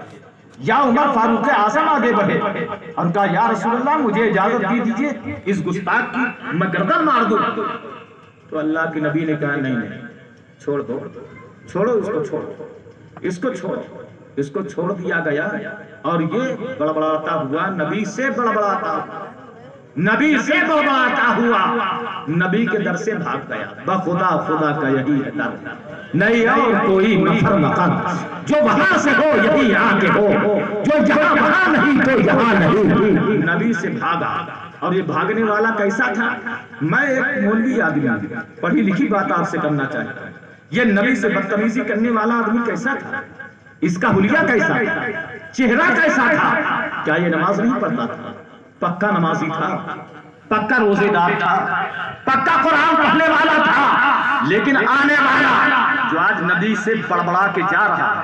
یا عمر فاروق اعظم آگے بڑھے اور کہا یا رسول اللہ مجھے اجازت دی دیجئے اس گستاخ کی میں گردن مار دوں۔ تو اللہ کے نبی نے کہا نہیں نہیں، چھوڑ دو، چھوڑو اس کو، چھوڑو اس کو، چھوڑو اس کو۔ چھوڑ دیا گیا اور یہ بڑبڑاتا ہوا نبی سے بڑبڑاتا، نبی سے بڑبڑاتا ہوا نبی کے در سے بھاگ گیا۔ بخدا خدا کا یہی ہے در، نہیں اور کوئی نفر مکان، جو وہاں سے ہو یہی آ کے ہو، جو جہاں وہاں نہیں تو یہاں نہیں۔ نبی سے بھاگا اور یہ بھاگنے والا کیسا تھا؟ میں ایک مولوی آدمی پڑھی لکھی بات آپ سے کرنا چاہتا ہوں، یہ نبی سے بدتمیزی کرنے والا آدمی کیسا تھا؟ اس کا حلیہ کیسا تھا؟ چہرہ کیسا تھا؟ کیا یہ نماز نہیں پڑھتا تھا؟ پکا نمازی تھا، پکا روزے دار تھا، پکا قرآن پڑھنے والا تھا، لیکن آنے والا جو آج نبی سے بڑبڑا کے جا رہا ہے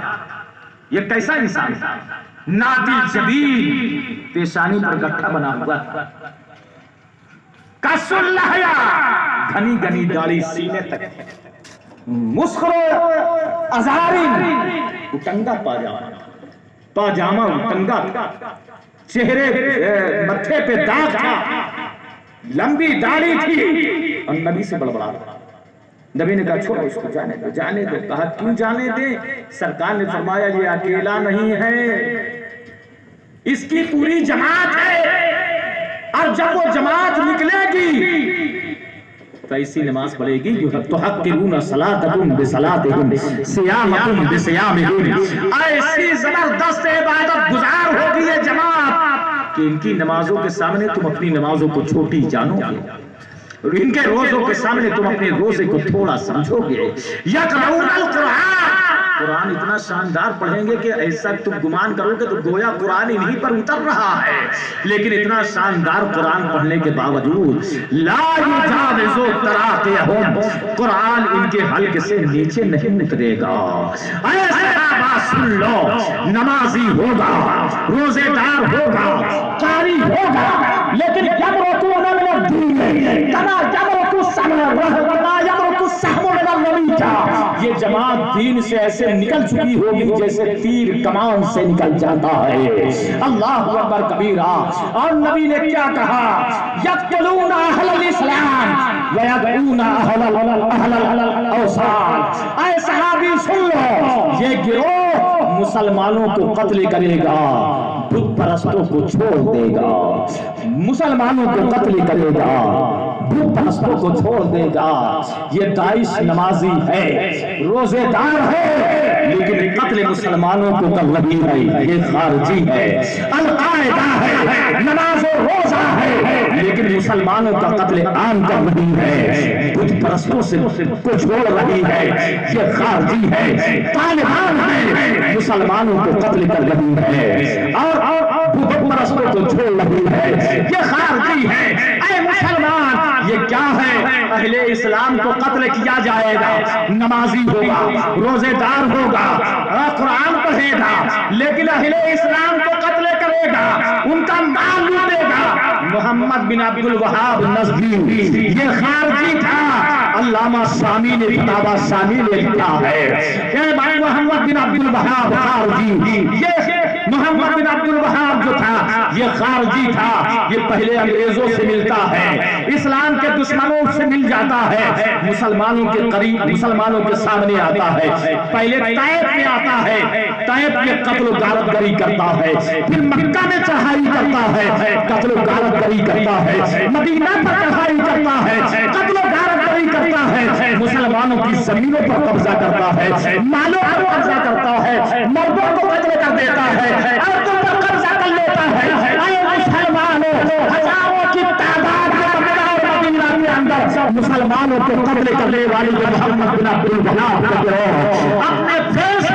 یہ کیسا انسان تھا؟ نادل جبین، پیشانی پر گٹھا بنا ہوا تھا، کسر لحیا، گھنی گھنی داڑھی سینے تک، مسخرو ازاری، اٹنگا پاجامہ اٹنگا تھا، چہرے متھے پہ داغ تھا، لمبی داڑھی تھی اور نبی سے بڑبڑا رہا۔ نبی نے کہا چھوڑو اس کو، جانے دو، جانے دو۔ کہا کیوں جانے دیں؟ سرکار نے فرمایا یہ اکیلا نہیں ہے، اس کی پوری جماعت ہے، اور جب وہ جماعت نکلے گی تو ایسی نماز پڑھے گی جو تحقرون صلاتکم بصلاتہم صیامکم بصیامہم، ایسی زبردست عبادت گزار ہوگی یہ جماعت کہ ان کی نمازوں کے سامنے تم اپنی نمازوں کو چھوٹی جانو گے، اور ان کے روزوں کے سامنے تم اپنے روزے کو تھوڑا سمجھو گے۔ یقرؤون القرآن، قرآن اتنا شاندار پڑھیں گے کہ ایسا تم گمان کرو گے تو گویا قرآن انہی پر اتر رہا ہے، لیکن اتنا شاندار قرآن پڑھنے کے باوجود لا یجاوز تراقیہم، قرآن ان کے حلق سے نیچے نہیں اترے گا۔ اے صحابہ سن لو، نمازی ہوگا، روزے دار ہوگا، قاری ہوگا، لیکن یمرقون من الدین کما یمرق السهم وما یمرق السهم من الرمیہ، یہ جماعت دین سے ایسے نکل چکی ہوگی جیسے تیر کمان سے نکل جاتا ہے۔ اللہ اکبر کبیرہ۔ اور نبی نے کیا کہا؟ یقتلون اہل الاسلام ویدعون اہل الاوثان، اے صحابی سن لو، یہ گروہ مسلمانوں کو قتل کرے گا، بت پرستوں کو چھوڑ دے گا، مسلمانوں کو قتل کرے گا، بت پرستوں کو چھوڑ دے گا۔ یہ داعش نمازی ہے، روزے دار ہے، لیکن قتل مسلمانوں کو کر رہی ہے، یہ خارجی ہے۔ القاعدہ ہے، نماز و روزہ ہے، لیکن مسلمانوں کا قتل عام کر رہی ہے، بت پرستوں سے کو چھوڑ رہی ہے، یہ خارجی ہے۔ طالبان ہے، مسلمانوں کو قتل کر رہی ہے اور بت پرستوں کو چھوڑ رہی ہے، یہ خارجی ہے۔ اے مسلمان، یہ کیا ہے؟ اہل اسلام کو قتل کیا جائے گا، نمازی ہوگا، روزے دار ہوگا، قرآن پڑھے گا، لیکن اہل اسلام کو قتل کرے گا، ان کا مال لوٹے گا۔ محمد بن عبد الوہاب نجدی یہ خارجی تھا۔ علامہ شامی نے فتاوی شامی نے لکھا ہے کہ محمد بن عبد الوہاب خارجی، یہ محمد بن عبد الوہاب جو تھا یہ خارجی تھا، یہ پہلے انگریزوں سے ملتا ہے، اسلام کے دشمنوں سے مل جاتا ہے، مسلمانوں کے قریب، مسلمانوں کے سامنے آتا ہے، پہلے طائف میں آتا ہے، طائف میں قتل و غارت گری کرتا ہے، پھر مکہ میں چڑھائی کرتا ہے، قتل و غارت گری کرتا ہے، مدینہ پر چڑھائی کرتا ہے، قتل و غارت گری کرتا ہے، مسلمانوں کی زمینوں پر قبضہ کرتا ہے، مالوں پر قبضہ کرتا ہے، مردوں کو قتل کر دیتا ہے، عورتوں پر قبضہ کر لیتا ہے۔ اے مسلمانوں، ہزاروں کی تعداد کے اندر مسلمانوں کو قتل کرنے والے محمد بن عبد الوہاب اپنے فیس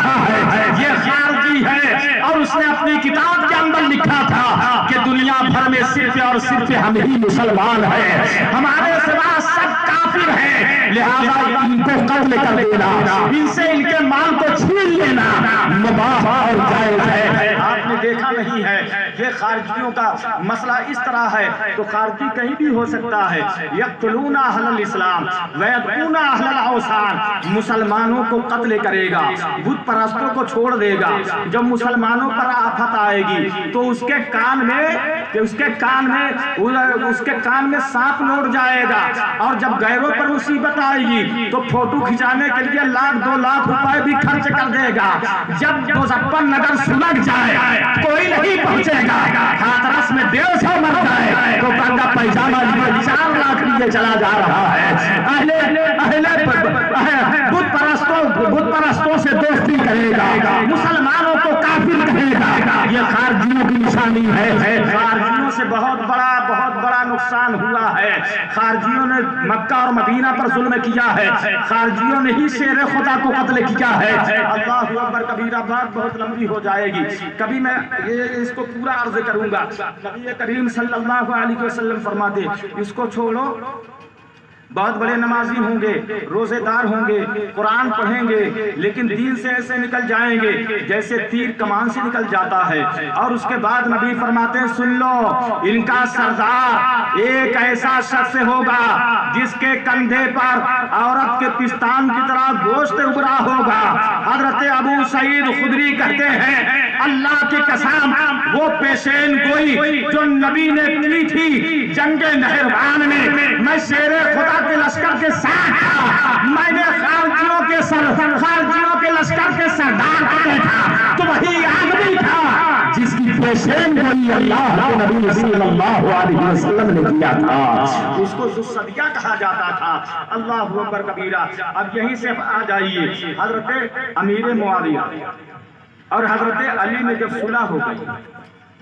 رہا ہے یہ خارجی ہے، اور اس نے اپنی کتاب کے اندر لکھا تھا کہ دنیا بھر میں صرف اور صرف ہم ہی مسلمان ہیں، ہمارے سوا سب کافر ہیں، لہذا ان کو قتل کر دینا، ان سے ان کے مال کو چھین لینا مباح اور جائز ہے۔ آپ نے دیکھا نہیں ہے یہ خارجیوں کا مسئلہ اس طرح ہے، تو خارجی کہیں بھی ہو سکتا ہے، یقتلون اہل الاسلام ویدعون اہل الاوثان، مسلمانوں کو قتل کرے گا، بت پرستوں کو چھوڑ دے گا، جب مسلمانوں پر آفت آئے گی تو اس کے کان میں سانپ لوٹ جائے گا، اور جب غیروں پر مصیبت آئے گی تو فوٹو کھچانے کے لیے 1,00,000 2,00,000 روپے بھی خرچ کر دے گا، جب مظفر نگر سلگ جائے کوئی نہیں پہنچے گا، ہاتھرس میں 150 مر جائے تو کنگا پیجامہ 4 لاکھ لیے چلا جا رہا ہے، بت پرستوں سے دوستی کرے گا، مسلمانوں کو کافر کہے گا، یہ خارجیوں کی نشانی ہے۔ خارجیوں سے بہت بڑا نقصان ہوا ہے، خارجیوں نے مکہ اور مدینہ پر ظلم کیا ہے، خارجیوں نے ہی شیر خدا کو قتل کیا ہے۔ اللہ اکبر کبیرہ، بات بہت لمبی ہو جائے گی، کبھی میں اس کو پورا عرض کروں گا۔ نبی کریم صلی اللہ علیہ وسلم فرماتے اس کو چھوڑو، بہت بڑے نمازی ہوں گے، روزے دار ہوں گے، قرآن پڑھیں گے، لیکن دین سے ایسے نکل جائیں گے جیسے تیر کمان سے نکل جاتا ہے۔ اور اس کے بعد نبی فرماتے ہیں سن لو، ان کا سردار ایک ایسا شخص ہوگا جس کے کندھے پر عورت کے پستان کی طرح گوشت ابھرا ہوگا۔ حضرت ابو سعید خدری کہتے ہیں اللہ کی قسم، وہ پیشین گوئی جو نبی نے کی تھی جنگ نہروان میں شیر خدا کے لشکر کے ساتھ تھا، میں نے خارجیوں کے لشکر کے سردار کو دیکھا تو وہی آدمی تھا جس کی پیشین گوئی اللہ کے نبی صلی اللہ علیہ وسلم نے کیا تھا، جس کو ذوالصدیہ کہا جاتا تھا۔ اللہ اکبر کبیرہ۔ اب یہیں سے آ جائیے حضرت امیر معاویہ اور حضرت علی میں جب صلح ہو گئی،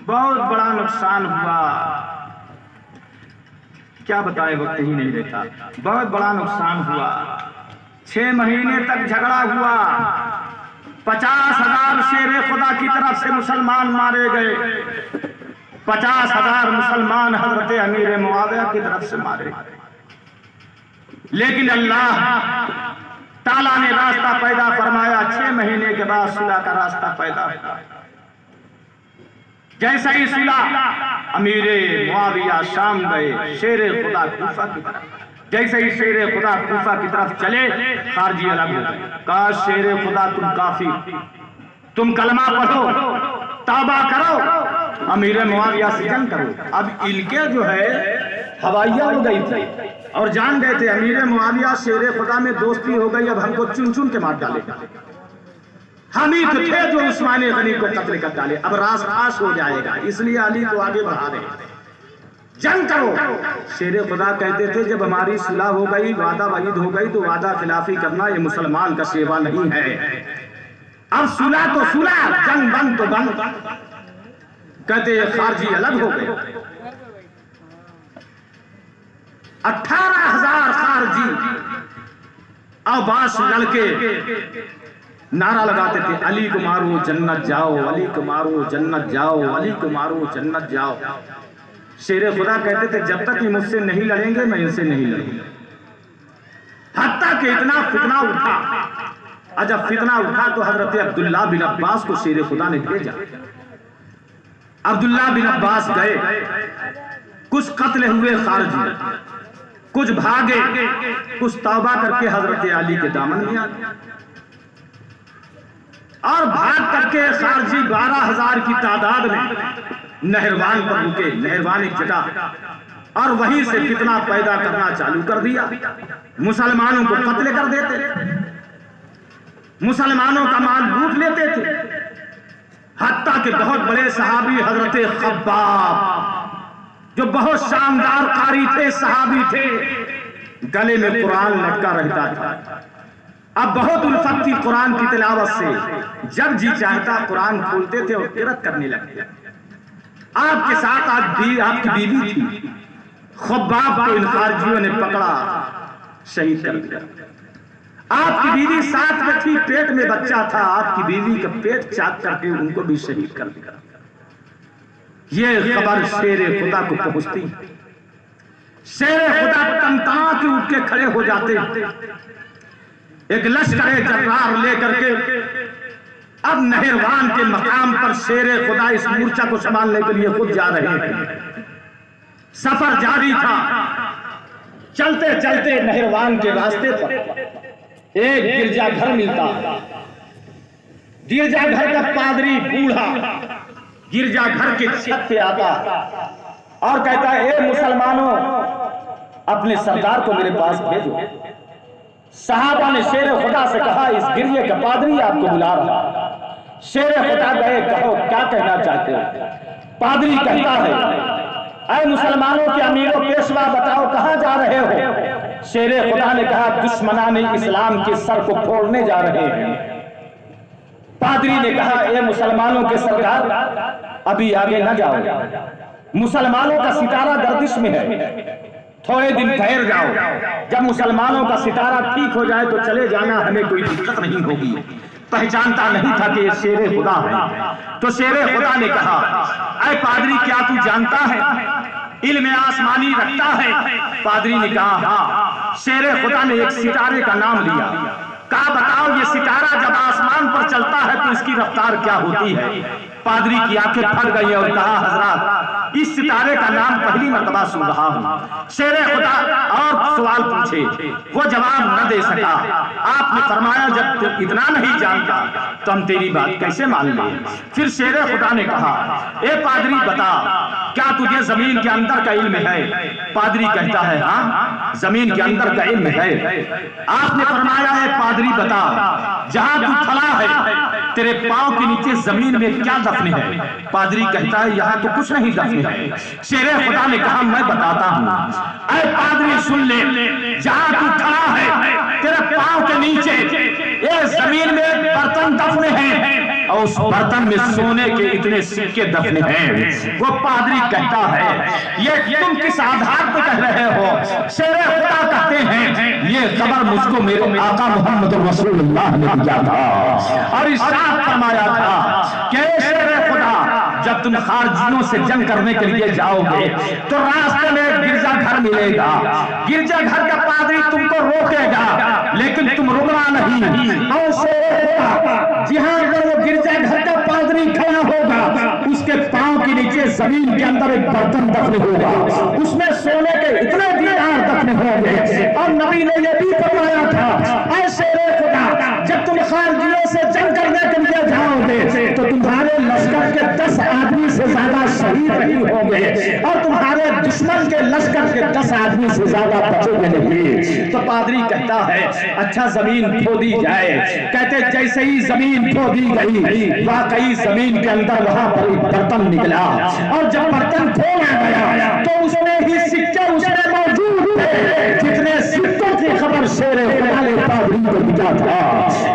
بہت بڑا نقصان ہوا، کیا بتائے وقت ہی نہیں دیتا، بہت بڑا نقصان ہوا، 6 مہینے تک جھگڑا ہوا، 50,000 شیر خدا کی طرف سے مسلمان مارے گئے، 50,000 مسلمان حضرت امیر معاویہ کی طرف سے مارے گئے، لیکن اللہ تعالیٰ نے راستہ پیدا فرمایا، 6 مہینے کے بعد صلح کا راستہ پیدا ہوا۔ جیسا ہی صلح، امیر معاویہ شام گئے، شیر خدا کوفہ کی طرف، جیسے ہی شیر خدا کوفہ کی طرف چلے خارجی الگ ہو گئے، کہا شیر خدا تم کافر، تم کلمہ پڑھو، توبہ کرو، امیر معاویہ سے جنگ کرو۔ اب ان کے جو ہے ہوائیاں ہو گئی تھی اور جان گئے تھے امیر معاویہ شیر خدا میں دوستی ہو گئی، اب ہم کو چن چن کے مار ڈالے گا، ہم ہی تھے جو عثمان غنی کو قتل کر ڈالے، اب راز خاص ہو جائے گا، اس لیے علی کو آگے بڑھا رہے ہیں، جنگ کرو۔ شیر خدا کہتے تھے جب ہماری صلح ہو گئی، وعدہ وعید ہو گئی تو وعدہ خلافی کرنا یہ مسلمان کا شیوا نہیں ہے، اب صلح تو صلح، جنگ بند تو بند۔ کہتے ہیں خارجی الگ ہو گئے، 18,000 خارجی اور 22 لڑکے نعرہ لگاتے تھے علی کو مارو جنت جاؤ، علی کو مارو جنت جاؤ، علی کو مارو جنت جاؤ۔ شیر خدا کہتے تھے جب تک یہ مجھ سے نہیں لڑیں گے میں ان سے نہیں لڑوں گا، حتیٰ کہ اتنا فتنہ اٹھا، اور جب فتنہ اٹھا تو حضرت عبداللہ بن عباس کو شیر خدا نے بھیجا، عبداللہ بن عباس گئے، کچھ قتل ہوئے خارجی، کچھ بھاگے، کچھ توبہ کر کے حضرت علی کے دامن میں آ گئے، اور بھاگ کر کے خارجی 12,000 کی تعداد میں نہروان پر رکے، نہروان ایک جگہ، اور وہیں سے فتنہ پیدا کرنا چالو کر دیا، مسلمانوں کو قتل کر دیتے، مسلمانوں کا مال لوٹ لیتے تھے، حتیٰ کہ بہت بڑے صحابی حضرت خباب جو بہت شاندار قاری تھے، صحابی تھے، گلے میں قرآن لٹکا رہتا تھا، اب بہت الفت تھی قرآن کی تلاوت سے، جب جی چاہتا قرآن کھولتے تھے اور قرأت کرنے لگتے۔ آپ کے ساتھ آپ کی بیوی تھی، خباب کو ان خارجیوں نے پکڑا، شہید کر دیا۔ آپ کی بیوی ساتھ میں تھی، پیٹ میں بچہ تھا، آپ کی بیوی کا پیٹ چاک کر کے ان کو بھی شہید کر دیا۔ یہ خبر شیر خدا کو پہنچتی، شیر خدا تنتا کے اٹھ کے کھڑے ہو جاتے، ایک لشکر جرار لے کر کے اب نہروان کے مقام پر شیر خدا اس مورچہ کو سنبھالنے کے لیے خود جا رہے ہیں۔ سفر جاری تھا، چلتے چلتے نہروان کے راستے پر ایک گرجا گھر ملتا، گرجا گھر کا پادری بوڑھا گرجا گھر کے چھت پہ آتا اور کہتا ہے اے مسلمانوں اپنے سردار کو میرے پاس بھیجو۔ صحابہ نے شیر خدا سے کہا اس گرجے کا پادری آپ کو بلا رہا۔ شیر خدا گئے، کہو کیا کہنا چاہتے ہو؟ پادری کہتا ہے اے مسلمانوں کے امیر و پیشوا بتاؤ کہاں جا رہے ہو؟ شیر خدا نے کہا دشمنان اسلام کے سر کو پھوڑنے جا رہے ہیں۔ پادری نے کہا اے مسلمانوں کے سردار ابھی آگے نہ جاؤ، مسلمانوں کا ستارہ گردش میں ہے، تھوڑے دن ٹھہر جاؤ، جب مسلمانوں کا ستارہ ٹھیک ہو جائے تو چلے جانا، ہمیں کوئی دقت نہیں ہوگی۔ پہچانتا نہیں تھا کہ یہ شیر خدا ہے۔ تو شیر خدا نے کہا اے پادری کیا تو جانتا ہے علم آسمانی رکھتا ہے؟ پادری نے کہا ہاں۔ شیر خدا نے ایک ستارے کا نام لیا، کہا بتاؤ یہ ستارہ جب آسمان پر چلتا ہے تو اس کی رفتار کیا ہوتی ہے؟ پادری کی آنکھیں پھٹ گئی اور کہا حضرات اس ستارے کا نام پہلی مرتبہ سن رہا ہوں۔ شیر خدا اور سوال پوچھے، وہ جواب نہ دے سکا۔ آپ نے فرمایا جب تو اتنا نہیں جانتا تو ہم تیری بات کیسے مان لیں؟ پھر شیر خدا نے کہا اے پادری بتا کیا تجھے زمین کے اندر کا علم ہے؟ پادری کہتا ہے ہاں زمین کے اندر کا علم ہے۔ آپ نے فرمایا اے پادری بتا جہاں تو کھڑا ہے تیرے پاؤں کے نیچے زمین میں کیا دفن ہے؟ پادری کہتا ہے یہاں تو کچھ نہیں دفن ہے۔ شیر خدا نے کہا میں بتاتا ہوں۔ اے پادری سن لے، جہاں تو کھڑا ہے تیرے پاؤں کے نیچے یہ زمین میں برتن دفن ہیں اور اس برتن میں سونے کے اتنے سکے دفن ہیں۔ وہ پادری کہتا ہے یہ تم کس آدھار پہ کہہ رہے ہو؟ شیر خدا کہتے ہیں یہ خبر مجھ کو میرے آقا محمد رسول اللہ نے دیا تھا اور ارشاد فرمایا تھا کہ شیر خدا جب تم خارجیوں سے جنگ کرنے کے لیے جاؤ گے تو راستے میں گرجا گھر ملے گا، گرجا گھر کا پادری تم کو روکے گا لیکن تم رکنا نہیں۔ اور شیر خدا جہاں اگر وہ گرجا گھر کا پادری کھڑا ہوگا اس کے پاؤں کے نیچے زمین کے اندر ایک برتن دفن ہوگا، اس میں سونے کے اتنے دینار دفن ہوں گے۔ اور نبی نے یہ بھی فرمایا تھا اے شیر خدا جب تم خارجیوں سے جنگ کرنے کے لیے جاؤ گے تو تمہارے لشکر کے 10 آدمی سے زیادہ شہید نہیں ہوں گے اور تمہارے دشمن کے لشکر کے 10 آدمی سے زیادہ بچو گے نہیں۔ تو پادری کہتا ہے اچھا زمین کھودی جائے۔ کہتے جیسے ہی زمین کھودی گئی واقعی زمین کے اندر وہاں پر ایک برتن نکلا اور جب برتن کھولا گیا تو اس میں ہی سکے اس میں موجود تھے جتنے سکوں کی خبر شیر خدا نے پادری کو دیا تھا۔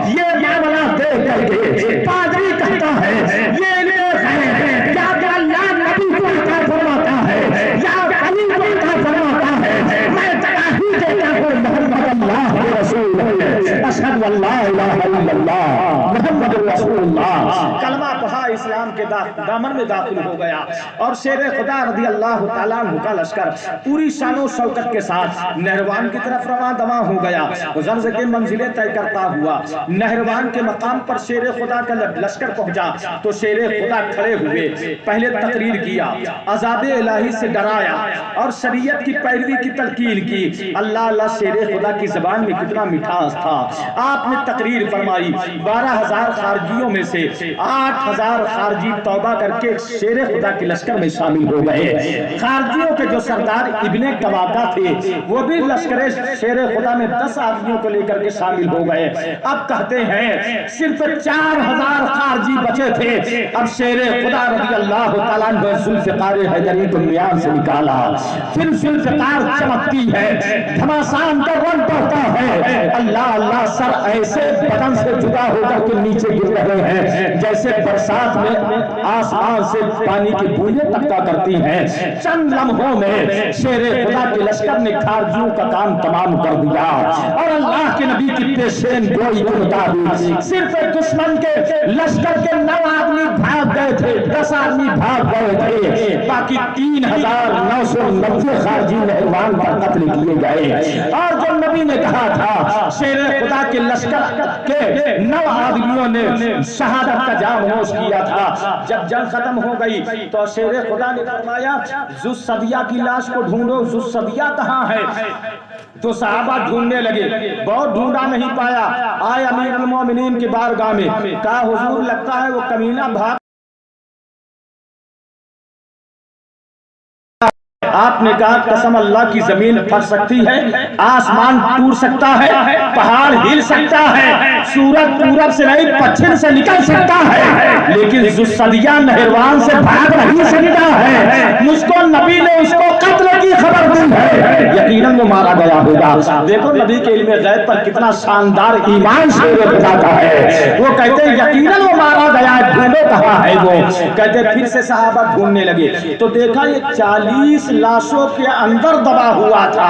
یہ معاملہ دیکھ کر کے پادری کہتا ہے یہ لوگ ہیں کیا اللہ نبی کو عطا فرماتا ہے یا علی کو عطا فرماتا ہے؟ میں گواہی دیتا ہوں محمد اللہ کے رسول ہے، اشہد ان لا الہ الا اللہ محمد رسول اللہ۔ کلمہ پڑھا، اسلام کے دامن میں داخل ہو گیا اور شیر خدا رضی اللہ تعالیٰ عنہ کا لشکر پوری شان و شوکت کے ساتھ نہروان کی طرف رواں دواں ہو گیا۔ غرض کے منزلیں طے کرتا ہوا نہروان کے مقام پر شیر خدا کا لشکر پہنچا تو شیر خدا کھڑے ہوئے، پہلے تقریر کیا، عذاب الہی سے ڈرایا اور شریعت کی پیروی کی تلقین کی۔ اللہ اللہ شیر خدا کی زبان میں کتنا مٹھاس تھا۔ آپ نے تقریر فرمائی 12,000 خارجیوں میں سے 8,000 خارجی توبہ کر کے شیر خدا کے لشکر میں شامل ہو گئے۔ خارجیوں کے جو سردار ابن قواقع تھے وہ بھی لشکر شیر خدا میں 10 آدمیوں کو لے کر کے شامل ہو گئے۔ اب کہتے ہیں صرف 4,000 خارجی بچے تھے۔ اب شیر خدا رضی اللہ تعالیٰ نے ذوالفقار حیدری کو میان سے نکالا، پھر ذوالفقار چمکتی ہے، گھمسان کا رنگ پڑتا ہے، اللہ اللہ سر ایسے بدن سے جدا ہو کر کے نیچے گر رہے ہیں جیسے برسات میں آسمان سے پانی کی بوندیں تقطع کرتی ہیں، چند لمحوں میں شیر خدا کے لشکر نے خارجیوں کا کام تمام کر دیا اور اللہ کے نبی کی پیشین گوئی کے مطابق صرف دشمن کے لشکر کے 9 آدمی بھاگ گئے تھے، 10 آدمی بھاگ گئے تھے، باقی 3990 خارجی نہروان پر قتل کیے گئے۔ اور جو نبی نے کہا تھا شیر خدا کے لشکر کے 9 آدمیوں نے شہادت کا جام نوش کیا تھا، جب جنگ ختم ہو گئی تو شیر خدا نے فرمایا ذو الصدیہ کی لاش کو ڈھونڈو، ذو الصدیہ کہاں ہے؟ تو صحابہ ڈھونڈنے لگے، بہت ڈھونڈا نہیں پایا، آئے امیر المومنین کی بارگاہ میں، کہا حضور لگتا ہے وہ کمینہ بھاگ۔ آپ نے کہا قسم اللہ کی زمین پھٹ سکتی ہے، آسمان ٹوٹ سکتا ہے، پہاڑ ہل سکتا ہے، سورج پورب سے نہیں پچھم سے نکل سکتا ہے، لیکن ذو الصدیہ نہروان سے بھاگ نہیں سکتا ہے۔ مجھ کو نبی نے اس کو قتل کی خبر دی ہے، یقیناً وہ مارا گیا ہوگا۔ دیکھو نبی کے علم غیب پر کتنا شاندار ایمان شیر خدا کا ہے۔ وہ کہتے ہیں یقیناً وہ مارا گیا ہے، ڈھونڈو کہاں ہے وہ؟ کہتے پھر سے صحابہ ڈھونڈنے لگے تو دیکھا یہ 40 لاشوں کے اندر دبا ہوا تھا،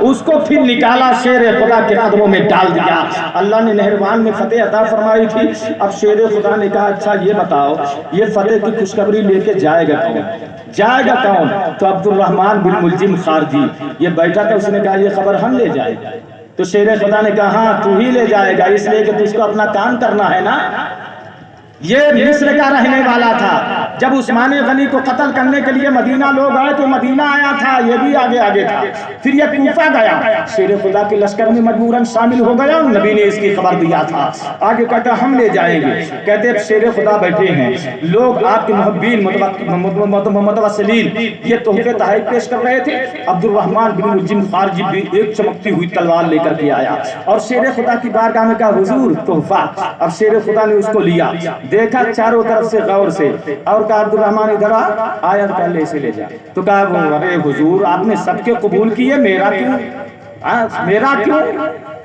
اس کو پھر نکالا، شیر خدا کے قدموں میں ڈال دیا۔ اللہ نے نہروان میں فتح عطا فرمائی تھی۔ اب شیر خدا نے کہا اچھا یہ بتاؤ یہ فتح کی خوشخبری لے کے جائے گا کون؟ جائے گا کون؟ تو عبد الرحمن بن ملجم خارجی یہ بیٹھا تھا، اس نے کہا یہ خبر ہم لے جائیں گے۔ تو شیر خدا نے کہا ہاں تو ہی لے جائے گا، اس لیے کہ تجھ کو اپنا کام کرنا ہے نا۔ یہ مصر کا رہنے والا تھا، جب عثمان غنی کو قتل کرنے کے لیے مدینہ لوگ آئے تو مدینہ آیا تھا، یہ بھی آگے تھا، پھر یہ کوفہ گیا، شیر خدا کے لشکر میں مجبوراً شامل ہو گیا، نبی نے اس کی خبر دیا تھا۔ آگے کہتا ہم لے جائیں گے، کہتے اب شیر خدا بیٹھے ہیں، لوگ آپ کے محبین متوسلین یہ تحفے تحائف پیش کر رہے تھے۔ عبد الرحمن بن ملجم خارجی بھی ایک چمکتی ہوئی تلوار لے کر کے آیا اور شیر خدا کی بارگاہ میں کہا حضور تحفہ۔ اب شیر خدا نے اس کو لیا، دیکھا چاروں طرف سے غور سے اور کہا عبد الرحمن ادھر آیا، پہلے سے لے جا۔ تو کہا ارے حضور آپ نے سب کے قبول کیے، میرا کیوں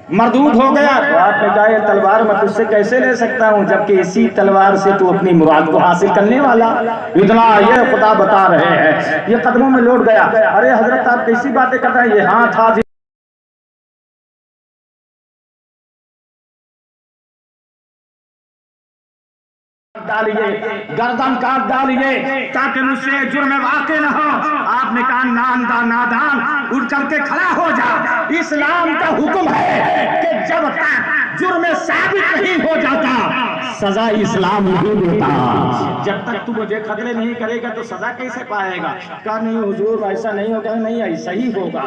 مردود ہو گیا؟ تو آپ نے کہا یہ تلوار میں تجھ سے کیسے لے سکتا ہوں جبکہ اسی تلوار سے تو اپنی مراد کو حاصل کرنے والا، اتنا یہ خدا بتا رہے ہیں۔ یہ قدموں میں لوٹ گیا، ارے حضرت آپ کیسی باتیں کر رہے ہیں؟ یہ ہاں تھا ڈالیے، گردن کاٹ ڈالیے تاکہ مجھ سے جرم واقع نہ ہو۔ آپ نے کہا نادان اٹھ کر کے کھڑا ہو جا، اسلام کا حکم ہے کہ جب تک جرم ثابت نہیں ہو جاتا سزا اسلام نہیں دیتا۔ جب تک تو مجھے خطرے نہیں کرے گا تو سزا کیسے پائے گا؟ کہا نہیں حضور ایسا نہیں ہوگا، نہیں ایسا ہی ہوگا۔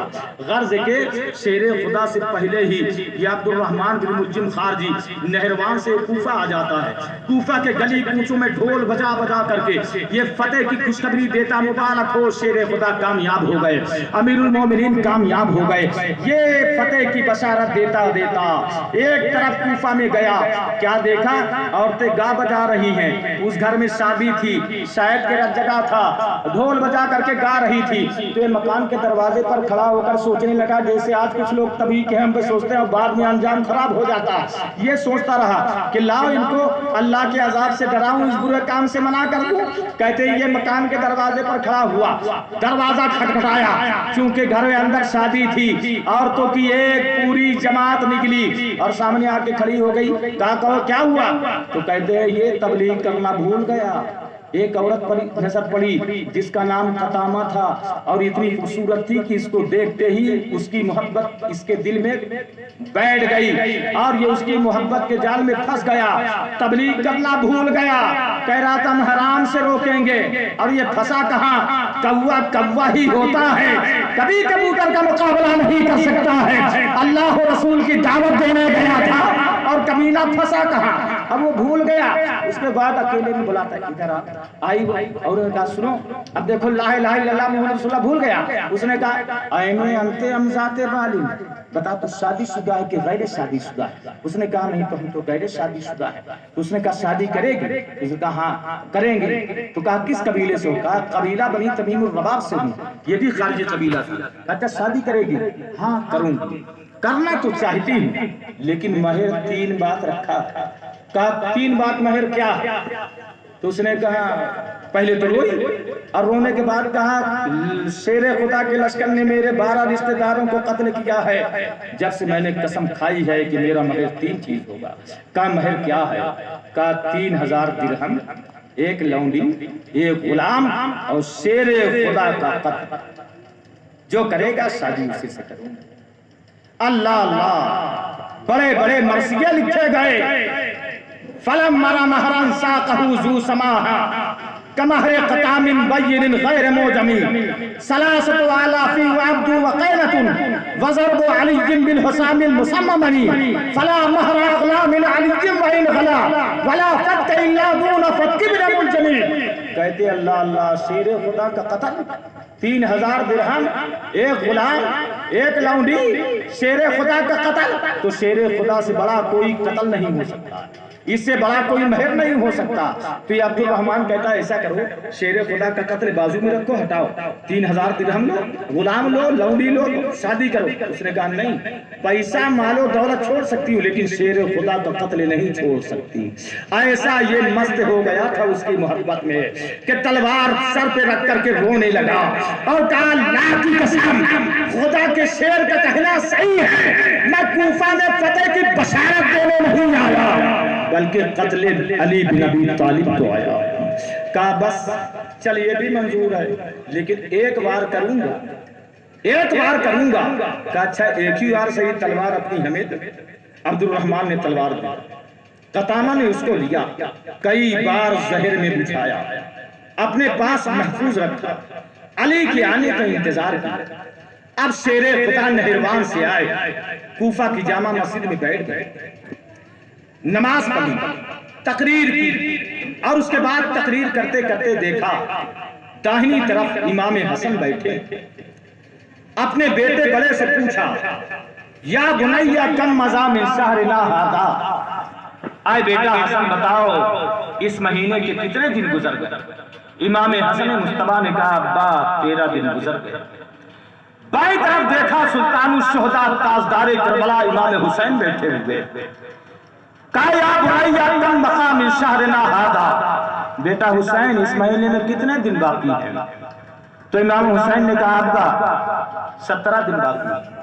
غرض کے شیر خدا سے پہلے ہی یہ عبد الرحمن بن ملجم خارجی نہروان سے کوفہ آ جاتا ہے، کوفہ کے گلی کوچوں میں ڈھول بجا کر کے یہ فتح کی خوشخبری دیتا مبارک ہو شیر خدا کامیاب ہو گئے، امیر المومنین کامیاب ہو گئے۔ یہ فتح کی بشارت دیتا ایک طرف کوفہ میں گیا، کیا دیکھا؟ عورتیں گا بجا رہی ہیں، اس گھر میں شادی تھی، شاید کے جگہ تھا، ڈھول بجا کر کے گا رہی تھی۔ تو یہ مکان کے دروازے پر کھڑا ہو کر سوچنے لگا جیسے آج کچھ لوگ طبیعی کے ہم پہ سوچتے ہیں اور بعد میں انجام خراب ہو جاتا۔ یہ سوچتا رہا کہ لاؤ ان کو اللہ کے عذاب سے ڈراؤں، اس برے کام سے منع کر دوں۔ کہتے ہیں یہ مکان کے دروازے پر کھڑا ہوا، دروازہ کھٹکھٹایا، چونکہ گھر میں اندر شادی تھی، عورتوں کی ایک پوری جماعت نکلی اور سامنے آ کے کھڑی ہو گئی۔ کہا کیا ہوا؟ تو کہتے ہیں یہ تبلیغ کرنا بھول گیا۔ ایک عورت پر نظر پڑی جس کا نام قطامہ تھا اور اتنی خوبصورت تھی کہ اس کو دیکھتے ہی اس کی محبت اس کے دل میں بیٹھ گئی اور یہ اس کی محبت کے جال میں پھنس گیا، تبلیغ کرنا بھول گیا، کہہ رہا تھا ہم حرام سے روکیں گے اور یہ پھنسا کہاں؟ کوا ہی ہوتا ہے، کبھی کبوتر کا مقابلہ نہیں کر سکتا ہے۔ اللہ و رسول کی دعوت دینے گیا تھا اور کمینہ پھنسا کہاں؟ اب وہ بھول گیا، اس کے بعد اکیلے میں بلاتا ہے ادھر آئی اور انہوں نے کہا سنو اب دیکھو لا الہ الا اللہ محمد رسول اللہ بھول گیا۔ اس نے کہا اینے انت ام ذات بالین، بتا تو شادی شدہ ہے کہ غیر شادی شدہ ہے؟ اس نے کہا نہیں تو ہم تو غیر شادی شدہ ہے۔ اس نے کہا شادی کرے گی؟ اس نے کہا ہاں کریں گے۔ تو کہا کس قبیلے سے ہو؟ کہا قبیلہ بنی تمیم الرباب سے ہوں، یہ بھی خارجی قبیلہ تھا۔ کہتا شادی کرے گی؟ ہاں کروں گی، کرنا تو چاہتی ہوں لیکن مہر 3 بات رکھا تھا۔ کہا 3 بات مہر کیا؟ تو اس نے کہا پہلے تو روئی اور رونے کے بعد کہا شیر خدا کے لشکر نے میرے 12 رشتہ داروں کو قتل کیا ہے، جب سے میں نے قسم کھائی ہے کہ میرا مہر 3 چیز ہوگا۔ کہا مہر کیا ہے؟ کہا 3000 درہم، ایک لونڈی، ایک غلام اور شیر خدا کا قتل، جو کرے گا شادی اسی سے کروں گا۔ اللہ اللہ، بڑے بڑے مرثیے لکھے گئے۔ فلم مرا مہران ساقہو ذو سماہا کمہر قطام بین غیر موجمی سلاست آلافی وعبد وقینت وضرب علی بالحسام المسممنی فلا مہر اغلا من علی وعین غلا ولا فتح الا دون فتح بن ملجمی۔ کہتے اللہ اللہ، شیر خدا کا قتل، 3000 درہم، ایک غلام، ایک لونڈی، شیر خدا کا قتل، تو شیر خدا سے بڑا کوئی قتل نہیں ہو سکتا، اس سے بڑا کوئی مہر نہیں ہو سکتا۔ تو یہ عبد الرحمن کہتا ہے ایسا کرو، شیر خدا کا قتل بازو میں رکھو، ہٹاؤ، 3000 درہم لو، غلام لو، لونڈی لو، شادی کرو۔ اس نے کہا نہیں، پیسہ مال و دولت چھوڑ سکتی ہوں لیکن شیر خدا کا قتل نہیں چھوڑ سکتی۔ ایسا یہ مست ہو گیا تھا اس کی محبت میں کہ تلوار سر پہ رکھ کر کے رونے لگا اور کہا اللہ کی قسم، خدا کے شیر کا کہنا صحیح ہے، میں کوفہ میں فتح کی بشارت دینے نہیں آیا بلکہ قتل علی بن ابی طالب کو آیا۔ کہا بس چل یہ بھی منظور ہے لیکن ایک بار کروں گا، ایک بار کروں گا۔ کہا اچھا ایک ہی بار صحیح، تلوار اپنی ہمیں دے۔ عبد الرحمن نے تلوار دی، قطامہ نے اس کو لیا، کئی بار زہر میں بچھایا، اپنے پاس محفوظ رکھا، علی کے آنے کا انتظار کیا۔ اب شیر خدا نہروان سے آئے، کوفہ کی جامع مسجد میں بیٹھ گئے، نماز پڑھی، تقریر کی، اور اس کے بعد تقریر کرتے کرتے دیکھا داہنی طرف امام حسن بیٹھے۔ اپنے بیٹے بڑے سے پوچھا یا بنیا کم مزا من شہرنا ھذا، آئے بیٹا حسن بتاؤ اس مہینے کے کتنے دن گزر گئے؟ امام حسن مجتبیٰ نے کہا ابا 13 دن گزر گئے۔ بائیں طرف دیکھا سلطان الشہداء تاجدار کربلا امام حسین بیٹھے ہوئے۔ کہا یا بنیا کم بقا من شہرنا ھذا، بیٹا حسین اس مہینے میں کتنے دن باقی ہیں؟ تو امام حسین نے کہا ابا 17 دن باقی ہیں۔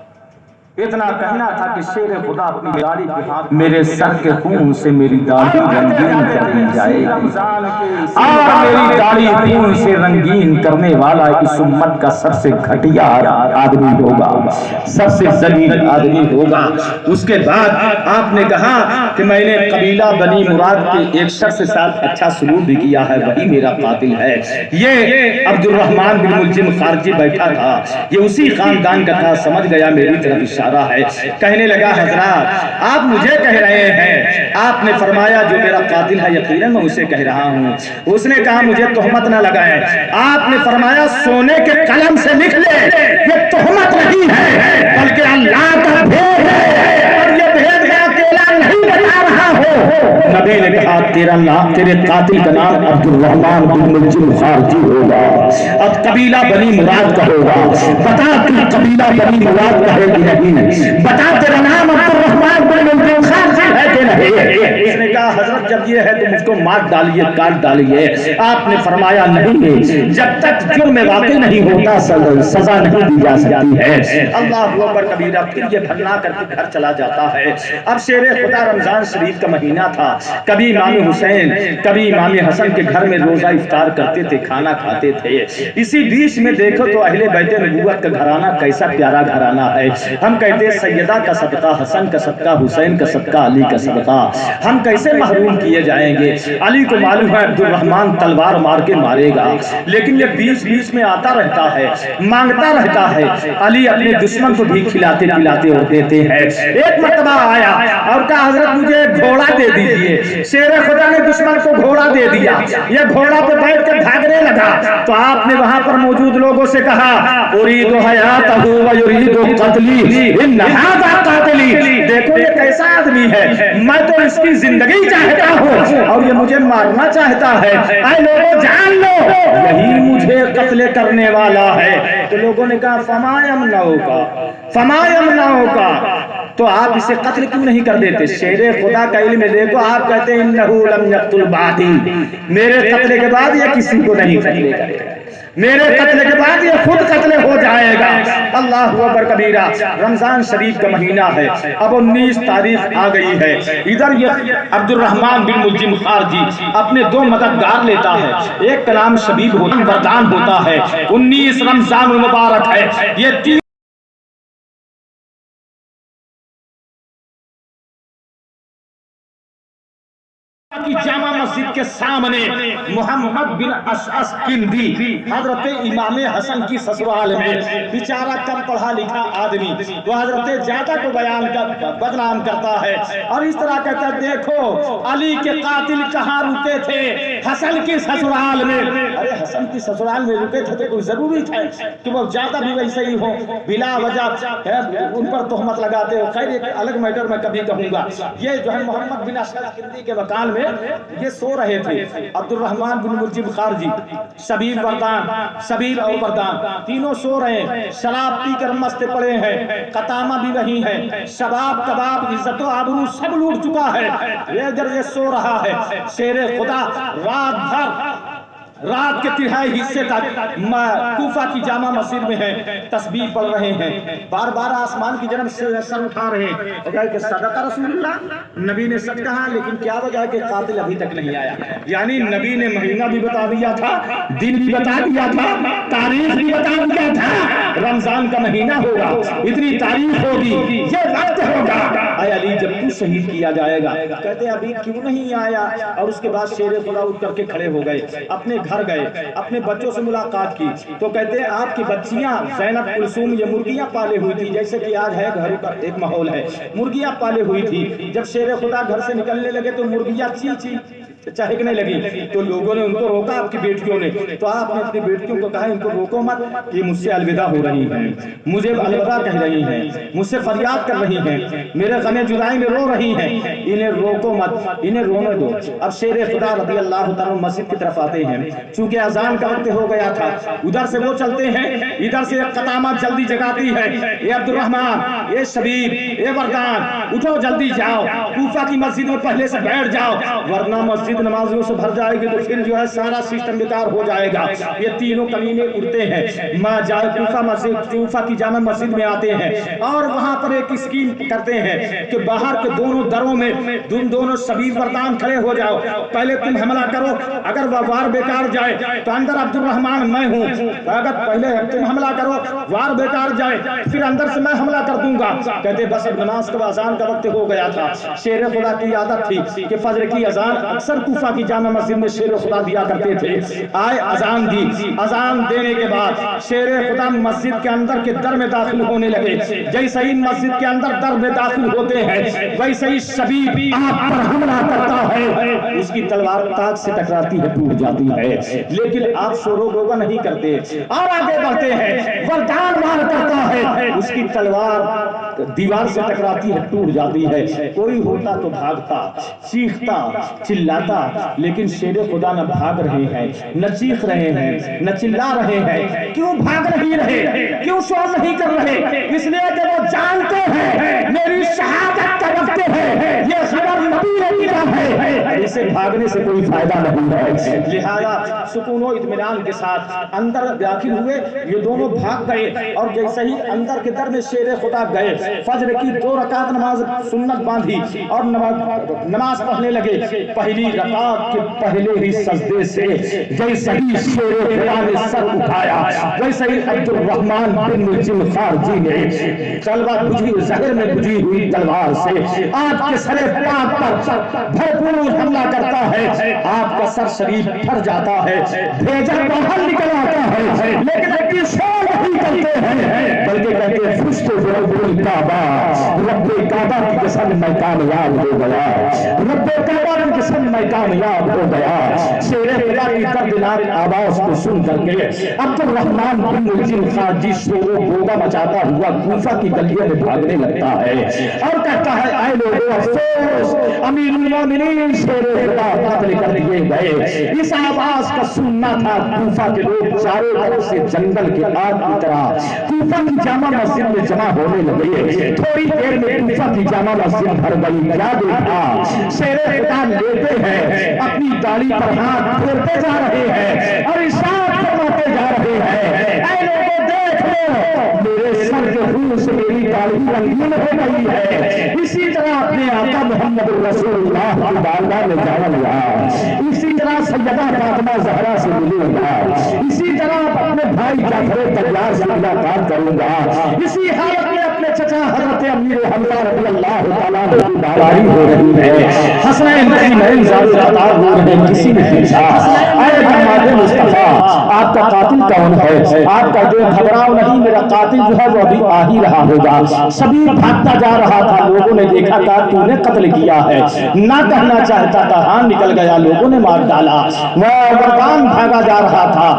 اتنا کہنا تھا کہ شیر خدا اپنی داڑھی کے ہاتھ میرے سر کے خون سے میری داڑھی رنگین کر دی جائے گی، اور میری داڑھی خون سے رنگین کرنے والا اس امت کا سب سے گھٹیا آدمی ہوگا، سب سے ذلیل آدمی ہوگا۔ اس کے بعد آپ نے کہا کہ میں نے قبیلہ بنی مراد کے ایک شخص کے ساتھ اچھا سلوک بھی کیا ہے، وہی میرا قاتل ہے۔ یہ عبد الرحمن بن ملجم خارجی بیٹھا تھا، یہ اسی خاندان کا تھا، سمجھ گیا میری طرف اشارہ ہے۔ کہنے لگا حضرات آپ مجھے کہہ رہے ہیں، آپ نے فرمایا جو میرا قاتل ہے یقیناً میں اسے کہہ رہا ہوں۔ اس نے کہا مجھے تہمت نہ لگائیں، آپ نے فرمایا سونے کے قلم سے لکھ لے، یہ تہمت نہیں ہے بلکہ اللہ کا بھید ہے، اور یہ بھید میں اکیلا نہیں بتا رہا ہو۔ نبی نے کہا تیرے قاتل کا نام عبد الرحمن بن ملجم خارجی ہوگا، اب قبیلہ بنی مراد کا ہوگا، بتا تو قبیلہ بنی مراد کا ہے کہ نہیں، بتا تیرا نام عبد الرحمن بن ملجم خارجی ہے کہ نہیں؟ اس نے کہا حضرت جب یہ ہے تو مجھ کو مار ڈالیے، کاٹ ڈالیے۔ آپ نے فرمایا نہیں، جب تک جرم واقع نہیں ہوتا سزا نہیں دی جا سکتی ہے۔ اللہ اکبر کبیرہ، پھر یہ بھگنا کر کے گھر چلا جاتا ہے۔ اب شیر خدا رمضان شریف کا مہینہ تھا، کبھی امام حسین کبھی امام حسن کے گھر میں روزہ افطار کرتے تھے، کھانا کھاتے تھے۔ اسی بیچ میں دیکھو تو اہل بیت نبوت کا گھرانہ کیسا پیارا گھرانہ ہے۔ ہم کہتے ہیں سیدہ کا صدقہ، حسن کا صدقہ، حسین کا صدقہ، علی کا صدقہ، ہم کیسے محروم کیے جائیں گے؟ علی کو معلوم ہے عبد الرحمن تلوار مار کے مارے گا، لیکن یہ بیچ بیچ میں آتا رہتا ہے، مانگتا رہتا ہے۔ علی اپنے دشمن کو بھی کھلاتے پلاتے اور دیتے ہیں۔ ایک مرتبہ آیا اور کہا حضرت مجھے گھوڑا دے دیجئے۔ شیر خدا نے دشمن کو گھوڑا دے دیا، یہ گھوڑا پہ بیٹھ کر بھاگنے لگا تو آپ نے وہاں پر موجود لوگوں سے کہا اريد حیاتہ و یرید قتلی ان ھذا قاتلی، دیکھو یہ کیسا آدمی ہے، میں تو اس کی زندگی چاہتا ہوں اور یہ مجھے مارنا چاہتا ہے، اے لوگوں جان لو یہی مجھے قتل کرنے والا ہے۔ تو لوگوں نے کہا فما یمنعک، فما یمنعک، تو آپ اسے قتل کیوں نہیں کر دیتے؟ شیر خدا کا علم دیکھو، آپ کہتے ہیں انہو لم یقتل بعدی، میرے قتل کے بعد یہ کسی کو نہیں قتل کرے گا، میرے قتل کے بعد یہ خود قتل ہو جائے گا۔ اللہ اکبر کبیرہ۔ رمضان شریف کا مہینہ ہے، اب 19 تاریخ آ گئی ہے۔ ادھر یہ عبد الرحمن بن ملجم خارجی اپنے 2 مددگار لیتا ہے، ایک کا نام شبیب وردان ہوتا ہے، 19 رمضان المبارک ہے، یہ 3 کی جامع مسجد کے سامنے محمد بن اشعث کندی حضرت امام حسن کی سسرال میں بیچارہ کم پڑھا لکھا آدمی وہ حضرت زیادہ کو بیان کر بدنام کرتا ہے اور اس طرح کہتا ہے دیکھو علی کے قاتل کہاں رکے تھے؟ حسن کی سسرال میں۔ ارے حسن کی سسرال میں رکے تھے تو کوئی ضروری تھا کہ وہ زیادہ بھی ویسے ہی ہو، بلا وجہ ان پر تہمت لگاتے ہو؟ خیر ایک الگ میٹر میں کبھی کہوں گا۔ یہ جو ہے محمد بن اشعث کندی کے مکان میں یہ سو رہے تھے، عبد الرحمن بن ملجم خارجی، شبیب اور وردان تینوں سو رہے ہیں، شراب پی کر مست پڑے ہیں، قطامہ بھی وہی ہے، شباب کباب عزت و آبرو سب لوٹ چکا ہے، یہ ادھر یہ سو رہا ہے۔ شیر خدا رات کے 3 حصے تک کوفہ کی جامع مسجد میں ہیں، تسبیح پڑھ رہے ہیں، بار بار آسمان کی جانب سے سر اٹھا رہے ہیں، وجہ کہ صدق رسول اللہ، نبی نے سچ کہا، لیکن کیا وجہ ہے کہ قاتل ابھی تک نہیں آیا؟ یعنی نبی نے مہینہ بھی بتا دیا تھا، دن بھی بتا دیا تھا، تاریخ بھی بتا دیا تھا، رمضان کا مہینہ ہوگا، اتنی تاریخ ہوگی، یہ وقت ہوگا، اے علی جب تو شہید کیا جائے گا۔ کہتے ہیں ابھی کیوں نہیں آیا؟ اور اس کے بعد شیر خدا اٹھ کر کے کھڑے ہو گئے، اپنے گھر گئے، اپنے بچوں سے ملاقات کی تو کہتے ہیں آپ کی بچیاں زینب کلثوم یہ مرغیاں پالے ہوئی تھی، جیسے کہ آج ہے گھروں کا ایک ماحول ہے، مرغیاں پالے ہوئی تھی، جب شیر خدا گھر سے نکلنے لگے تو مرغیاں چی چی چہکنے لگی تو لوگوں نے ان کو روکا، آپ کی بیٹیوں نے، تو آپ نے اپنی بیٹیوں کو کہا ان کو روکو مت، یہ مجھ سے الوداع ہو رہی ہیں، مجھے الوداع کہہ رہی ہیں، مجھ سے فریاد کر رہی ہیں، میرے غم جدائی میں رو رہی ہیں، انہیں روکو مت، انہیں رونے دو۔ اب شیر خدا رضی اللہ تعالیٰ مسجد کی طرف آتے ہیں، چونکہ اذان کا وقت ہو گیا تھا، ادھر سے وہ چلتے ہیں، ادھر سے قطامہ جلدی جگاتی ہے، اے عبد الرحمن، اے شبیب، اے وردان، اٹھو جلدی جاؤ، کوفہ کی مسجد میں پہلے سے بیٹھ جاؤ، ورنہ مسجد نمازیوں سے بھر جائے گی تو پھر جو ہے سارا سسٹم بیکار ہو جائے گا۔ یہ تینوں کمینے اڑتے ہیں، کوفہ کی جامع مسجد میں آتے ہیں اور وہاں پر ایک اسکیم کرتے ہیں کہ باہر کے دونوں دروں میں تم دونوں شبیب وردان کھڑے ہو جاؤ، پہلے تم حملہ کرو، اگر وہ وار بیکار جائے تو اندر عبد الرحمن میں ہوں، اگر پہلے تم حملہ کرو وار بیکار جائے پھر اندر سے میں حملہ کر دوں گا۔ کہتے بس اب نماز کا اذان کا وقت ہو گیا تھا۔ شیر خدا کی عادت تھی کہ فجر کی اذان اکثر کوفہ کی جامع مسجد میں شیر خدا دیا کرتے تھے، آئے اذان دی، اذان دینے کے بعد شیر خدا مسجد کے اندر کے در میں داخل ہونے لگے، جیسے ہی مسجد کے اندر در میں داخل ہوتے ہیں ویسے ہی شبیب آپ پر حملہ کرتا ہے، اس کی تلوار تاج سے ٹکراتی ہے، ٹوٹ جاتی ہے، لیکن آپ شورو گوگا نہیں کرتے اور آگے بڑھتے ہیں، وردان وار کرتا ہے، اس کی تلوار دیوار سے ٹکراتی ہے، ٹوٹ جاتی ہے، کوئی ہوتا تو بھاگتا، چیختا، چلاتا، لیکن شیر خدا نہ بھاگ رہے ہیں، نہ چیخ رہے ہیں، نہ چلا رہے ہیں۔ کیوں بھاگ نہیں رہے؟ کیوں شور نہیں کر رہے؟ اس لیے کہ وہ جانتے ہیں میری شہادت کا وقت ہے، یہ خبر نبی نے دیا ہے، اسے بھاگنے سے کوئی فائدہ نہیں ہے۔ لہذا سکون و اطمینان کے ساتھ اندر داخل ہوئے، یہ دونوں بھاگ گئے اور جیسے ہی اندر کے در میں شیر خدا گئے، فجر کی 2 رکعت نماز سنت باندھی اور نماز پڑھنے لگے۔ پہلی رکعت کے پہلے ہی سجدے سے جیسے ہی شیر خدا نے سر اٹھایا، ویسے ہی عبد الرحمن بن ملجم خارجی نے تلوار بجھی زہر میں بجھی ہوئی تلوار سے آپ کے سر پاک پر بھرپور حملہ کرتا ہے، آپ کا سر شریف پھر جاتا ہے، بھیجا باہر نکل آتا ہے، لیکن اپنی شور نہیں کرتے ہیں بلکہ کہتے ہیں فشت رب الکعبہ، رب کعبہ کی قسم میں کامیاب ہو گیا، رب کعبہ کی قسم میں کامیاب ہو گیا۔ شیر خدا کی دردناک آواز کو سن کر کے عبد الرحمن بن ملجم خارجی شور و غوغا مچاتا ہوا کوفہ کی گلیوں میں بھاگنے لگتا ہے اور کہتا ہے اے لوگوں افسوس، امیر المومنین شیر خدا قتل کر دیے گئے۔ اس آواز کا سننا تھا کوفہ کے لوگ چاروں طرف سے جنگل کے آگ کی طرح کوفہ کی جامع مسجد میں جمع ہو ہونے لگے. تھوڑی دیر میں کوفہ کی جامع مسجد بھر گئی. کیا دیکھا؟ شیر خدا لیتے ہیں, اپنی داڑھی پر ہاتھ پھیرتے جا رہے ہیں اور ارشاد فرماتے جا رہے ہیں, اے لوگوں دیکھ لو میرے سر کے خون سے میری داڑھی رنگین ہو گئی ہے. اسی طرح اپنے آقا محمد رسول اللہ کی بارگاہ میں جاؤں گا, اسی طرح سیدہ فاطمہ زہرا سے ملوں گا, اسی طرح اپنے بھائی جعفر طیار سے ملاقات کروں گا, اسی حالت میں اپنے چچا حضرت امیر حمزہ رضی اللہ تعالیٰ عنہ کی باری ہو رہی ہے. حسنین کی نئی ذات قطار ہو رہے ہیں. کسی نے پوچھا اے جماعت مصطفیٰ آپ کا قاتل کون ہے؟ آپ کا جو گھبراؤ نہیں, میرا قاتل جو ہے وہ ابھی آ ہی رہا ہوگا. سبھی بھاگتا جا رہا تھا. لوگوں نے دیکھا تھا تو نے قتل کیا ہے. نہ کہنا چاہتا تھا, ہاں نکل گیا, لوگوں نے مار ڈالا. وہ مردان بھاگا جا رہا تھا.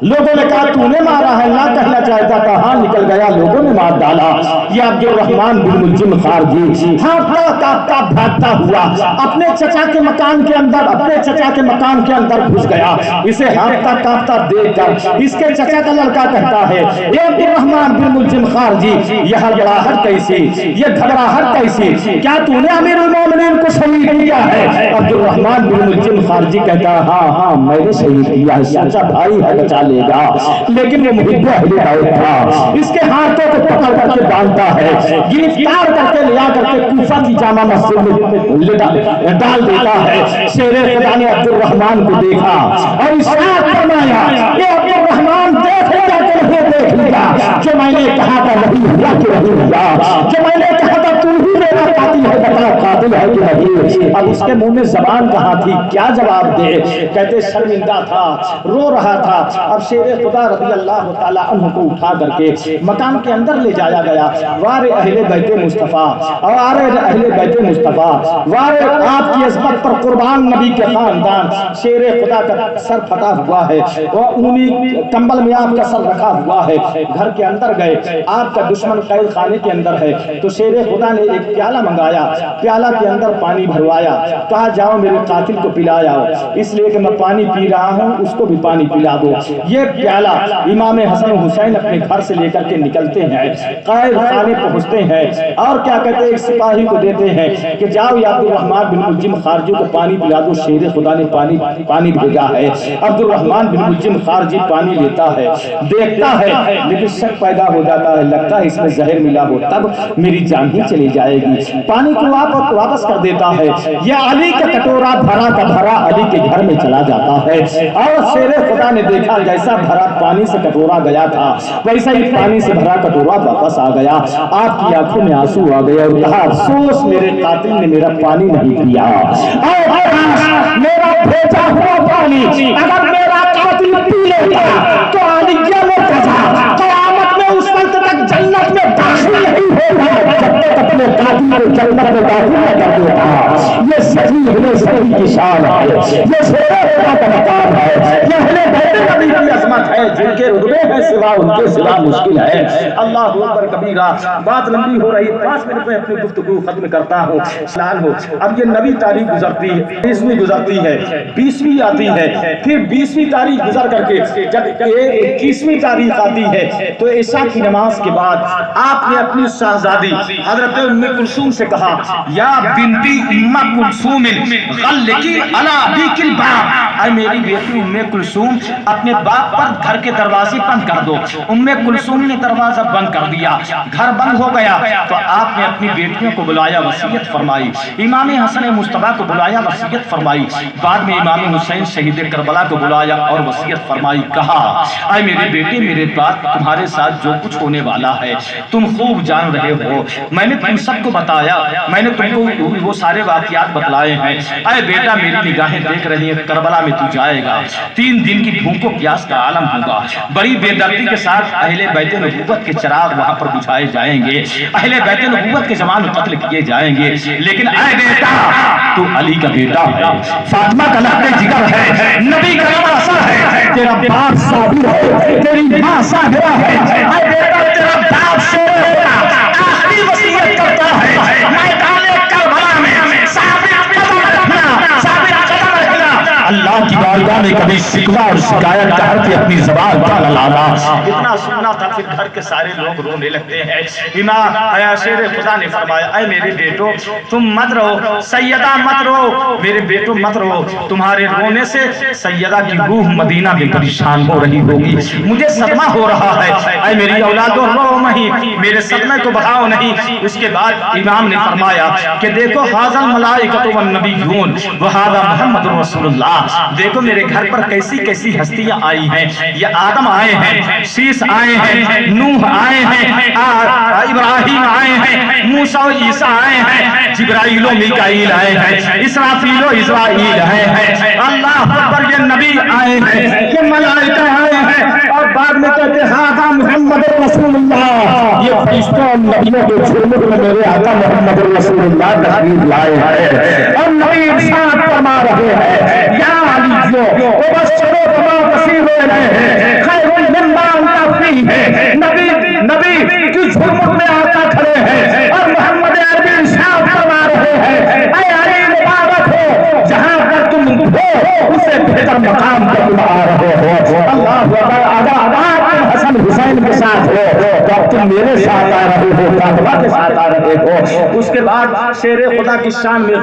لوگوں نے کہا تو نے مارا ہے. نہ کہنا چاہتا تھا, ہاں نکل گیا, لوگوں نے مار ڈالا. یہ عبد الرحمن بن ملجم خارجی ہاں بھاگتا ہوا اپنے چچا کے مکان کے اندر گھس گیا. اسے ہانپتا کانپتا دیکھ کر اس کے چچا کا لڑکا کہتا ہے, اے عبد الرحمن بن ملجم خارجی, یہ ہڑبڑاہٹ کیسی, یہ گھبراہٹ کیسی, کیا تو نے امیر المومنین کو شہید کیا ہے؟ عبد الرحمن بن ملجم خارجی کہتا ہے, ہاں میں نے شہید کیا ہے. چچا بھائی ہے, بچا لے گا. لیکن وہ محب اہل بیت تھا. اس کے ہاتھوں کو پکڑ کر کے باندھتا ہے, گرفتار کر کے لیا کر کے کوفہ کی جامع مسجد میں ڈال دیتا ہے. شیر خدا نے عبد الرحمن کو دیکھا اور ارشاد فرمایا, یہ عبد الرحمن دیکھ لیا کہ نہیں دیکھ لیا, جو میں نے کہا تھا وہی ہوا کہ نہیں ہوا, جو میں نے کہا تھا تو ہی میرا قاتل ہے, بتا قاتل ہے کہ نہیں. اب اس کے منہ میں زبان کہاں تھی, کیا جواب دے. کہتے شرمندہ تھا, رو رہا تھا. اب شیر خدا رضی اللہ تعالیٰ عنہ کو اٹھا کر کے مکان کے اندر لے جایا گیا. وارے اہل بیت مصطفیٰ, وارے اہل بیت مصطفیٰ, وارے آپ کی عظمت پر قربان نبی کے خاندان. شیر خدا کا سر پھٹا ہوا ہے, وہ اونی کمبل میں آپ کا سر رکھا ہوا ہے. گھر کے اندر گئے, آپ کا دشمن قید خانے کے اندر ہے. تو شیر خدا نے ایک پیالہ منگایا, پیالہ کے اندر پانی بھروایا, کہا جاؤ میرے قاتل کو پلایا, اس لیے کہ میں پانی پی رہا ہوں, اس کو بھی پانی پلا دو. یہ پیالہ امام حسن حسین اپنے گھر سے لے کر کے نکلتے ہیں, قید خانے پہنچتے ہیں اور کیا کہتے ہیں, ایک سپاہی کو دیتے ہیں کہ جاؤ یا عبد الرحمن بن ملجم خارجی کو پانی پلا دو. شیر خدا نے پانی بھیجا ہے. عبد الرحمن بن ملجم خارجی پانی لیتا ہے, دیکھتا ہے, لیکن شک پیدا ہو جاتا ہے, لگتا ہے اس میں زہر ملا ہو, تب میری جان ہی چلی جائے گی. پانی کو واپس کر دیتا ہے. یہ علی کا کٹورا بھرا کا بھرا علی کے گھر میں چلا جاتا ہے. اور شیر خدا نے دیکھا جیسا بھرا پانی سے کٹورا گیا تھا ویسا ہی پانی سے بھرا کٹورا واپس آ گیا. آپ کی آنکھوں میں آنسو آ گئے اور کہا, افسوس میرے قاتل نے میرا پانی نہیں پیا. میرا بھیجا ہوا پانی اگر میرا قاتل پی لیتا تو علیہ مرتضیٰ قیامت میں اس وقت تک جنت میں داخل نہیں ہوگا جب تک اپنے قاتل کو جنت میں داخل نہ کر دیتا. یہ صحیح کی شان ہے, یہ شیر خدا کا مقام ہے, یہ اہل بیت نبی کی عظمت ہے, جن کے رتبے ہیں سوا ان کے سوا مشکل ہے. اللہ اکبر کبیرہ. بات لمبی ہو رہی, 5 منٹ میں اپنی گفتگو ختم کرتا ہوں. سلام ہو. اب یہ نویں تاریخ گزرتی ہے, 20ویں گزرتی ہے, 20ویں آتی ہے, پھر 20ویں تاریخ گزر کر کے جب 21ویں تاریخ آتی ہے تو عشاء کی نماز کے بعد آپ نے اپنی شہزادی حضرت ام کلثوم سے کہا, یا بنتی ام کلثوم غلقی علی ابیک الباب, اے میری بیٹی ام کلثوم اپنے باپ پر گھر کے دروازے بند کر دو. ام کلثوم نے دروازہ بند کر دیا, گھر بند ہو گیا. تو آپ نے اپنی بیٹیوں کو بلایا, وصیت فرمائی. امام حسن مصطفیٰ کو بلایا, وصیت فرمائی. بعد میں امام حسین شہید کربلا کو بلایا اور وصیت فرمائی. کہا, اے میری بیٹی میرے بعد تمہارے ساتھ جو کچھ ہونے والا ہے تم خوب جان رہے ہو. میں نے تم سب کو بتایا, میں نے تم کو وہ سارے واقعات بتلائے ہیں. اے بیٹا میری نگاہیں دیکھ رہی ہیں, کربلا میں تو جائے گا, 3 دن کی بھوک و پیاس کا عالم ہوگا. بڑی بے دردی کے ساتھ اہل بیت نبوت کے چراغ وہاں پر بجھائے جائیں گے, اہل بیت نبوت کے زمان قتل کیے جائیں گے. لیکن اے بیٹا تو علی کا بیٹا ہے, فاطمہ کا لقب جگر ہے, نبی کا نواسا ہے, تیرا باپ صابر ہے, تیری ماں صابرہ ہے. اے بیٹا تیرا باپ شیر ہوتا آخری وصیت کرتا ہے, میدان کربلا میں صابر قدم رکھنا, صابر قدم رکھنا. اللہ کی بارگاہ میں کبھی شکوہ اور شکایت کر کے اپنی زبان پر نہ لانا۔ اتنا سننا تھا پھر گھر کے سارے لوگ رونے لگتے ہیں۔ امام شیر خدا نے فرمایا اے میرے بیٹو تم مت رو، سیدہ مت رو، میرے بیٹو مت رو، تمہارے رونے سے سیدہ کی روح مدینہ میں پریشان ہو رہی ہوگی، مجھے صدمہ ہو رہا ہے، اے میری اولادو رو نہیں، میرے صدمے کو بڑھاؤ نہیں۔ اس کے بعد امام نے فرمایا کہ دیکھو حاضر ملائکۃ والنبیون وہذا محمد رسول اللہ، دیکھو میرے گھر پر کیسی کیسی ہستیاں آئی ہیں، یہ آدم آئے ہیں، شیس آئے ہیں، نوح آئے ہیں، ابراہیم آئے ہیں، موسیٰ و عیسیٰ آئے ہیں، جبرائیل و میکائیل آئے ہیں، اسرافیل و اسرائیل آئے ہیں، اللہ اکبر یہ نبی آئے ہیں، یہ ملائکہ آئے ہیں، اور بعد میں کہتے ہیں ہاں محمد رسول اللہ، یہ فرشتوں اور نبیوں کے چھوڑنے میں میرے آقا محمد رسول اللہ تشریف لائے ہیں، اور نبی ارشاد فرما رہے ہیں یا علیو وبشروا بما بشیر رہے ہیں خیر مما انت فیہ، نبی کی جھومٹ میں آقا کھڑے ہیں اور محمد عربی ارشاد فرما رہے ہیں اے علی مبارک ہو جہاں پر تم ہو اسے بہتر مقام پر تم آ رہے ہو، اللہ اگر تم حسن حسین کے ساتھ ہو تو اب تم میرے ساتھ آ رہے ہو، فاطمہ کے ساتھ آ رہے ہو۔ اس کے بعد شیر خدا کی شان میں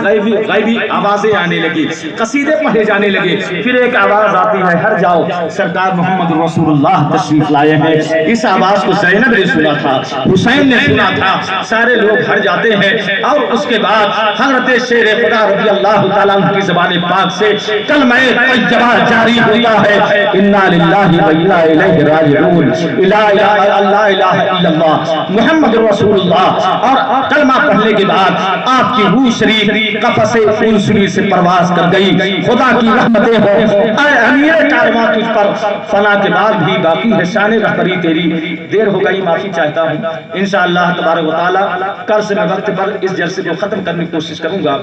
غیبی آوازیں آنے لگی، قصیدے پڑھے جانے لگے، پھر ایک آواز آتی ہے ہر جاؤ سرکار محمد رسول اللہ تشریف لائے ہیں۔ اس آواز کو زینب نے سنا تھا، حسین نے سنا تھا، سارے لوگ ہر جاتے ہیں، اور اس کے بعد حضرت شیر خدا رضی اللہ تعالیٰ عنہ کی زبان پاک سے کلمہ طیبہ جاری ہوتا ہے انا للہ و انا الیہ راجعون، لا الہ الا اللہ محمد رسول اللہ، اور کلمہ پڑھنے کے بعد آپ کی روح شریف قفس انسری سے پرواز کر گئی۔ خدا کی رحمتیں ہو اے امیر کارواں تجھ پر فنا کے بعد بھی باقی ہے شان رہبری تیری۔ دیر ہو گئی معافی چاہتا ہوں، انشاءاللہ تبارک و تعالی کل سے میں وقت پر اس جلسے کو ختم کرنے کی کوشش کروں گا۔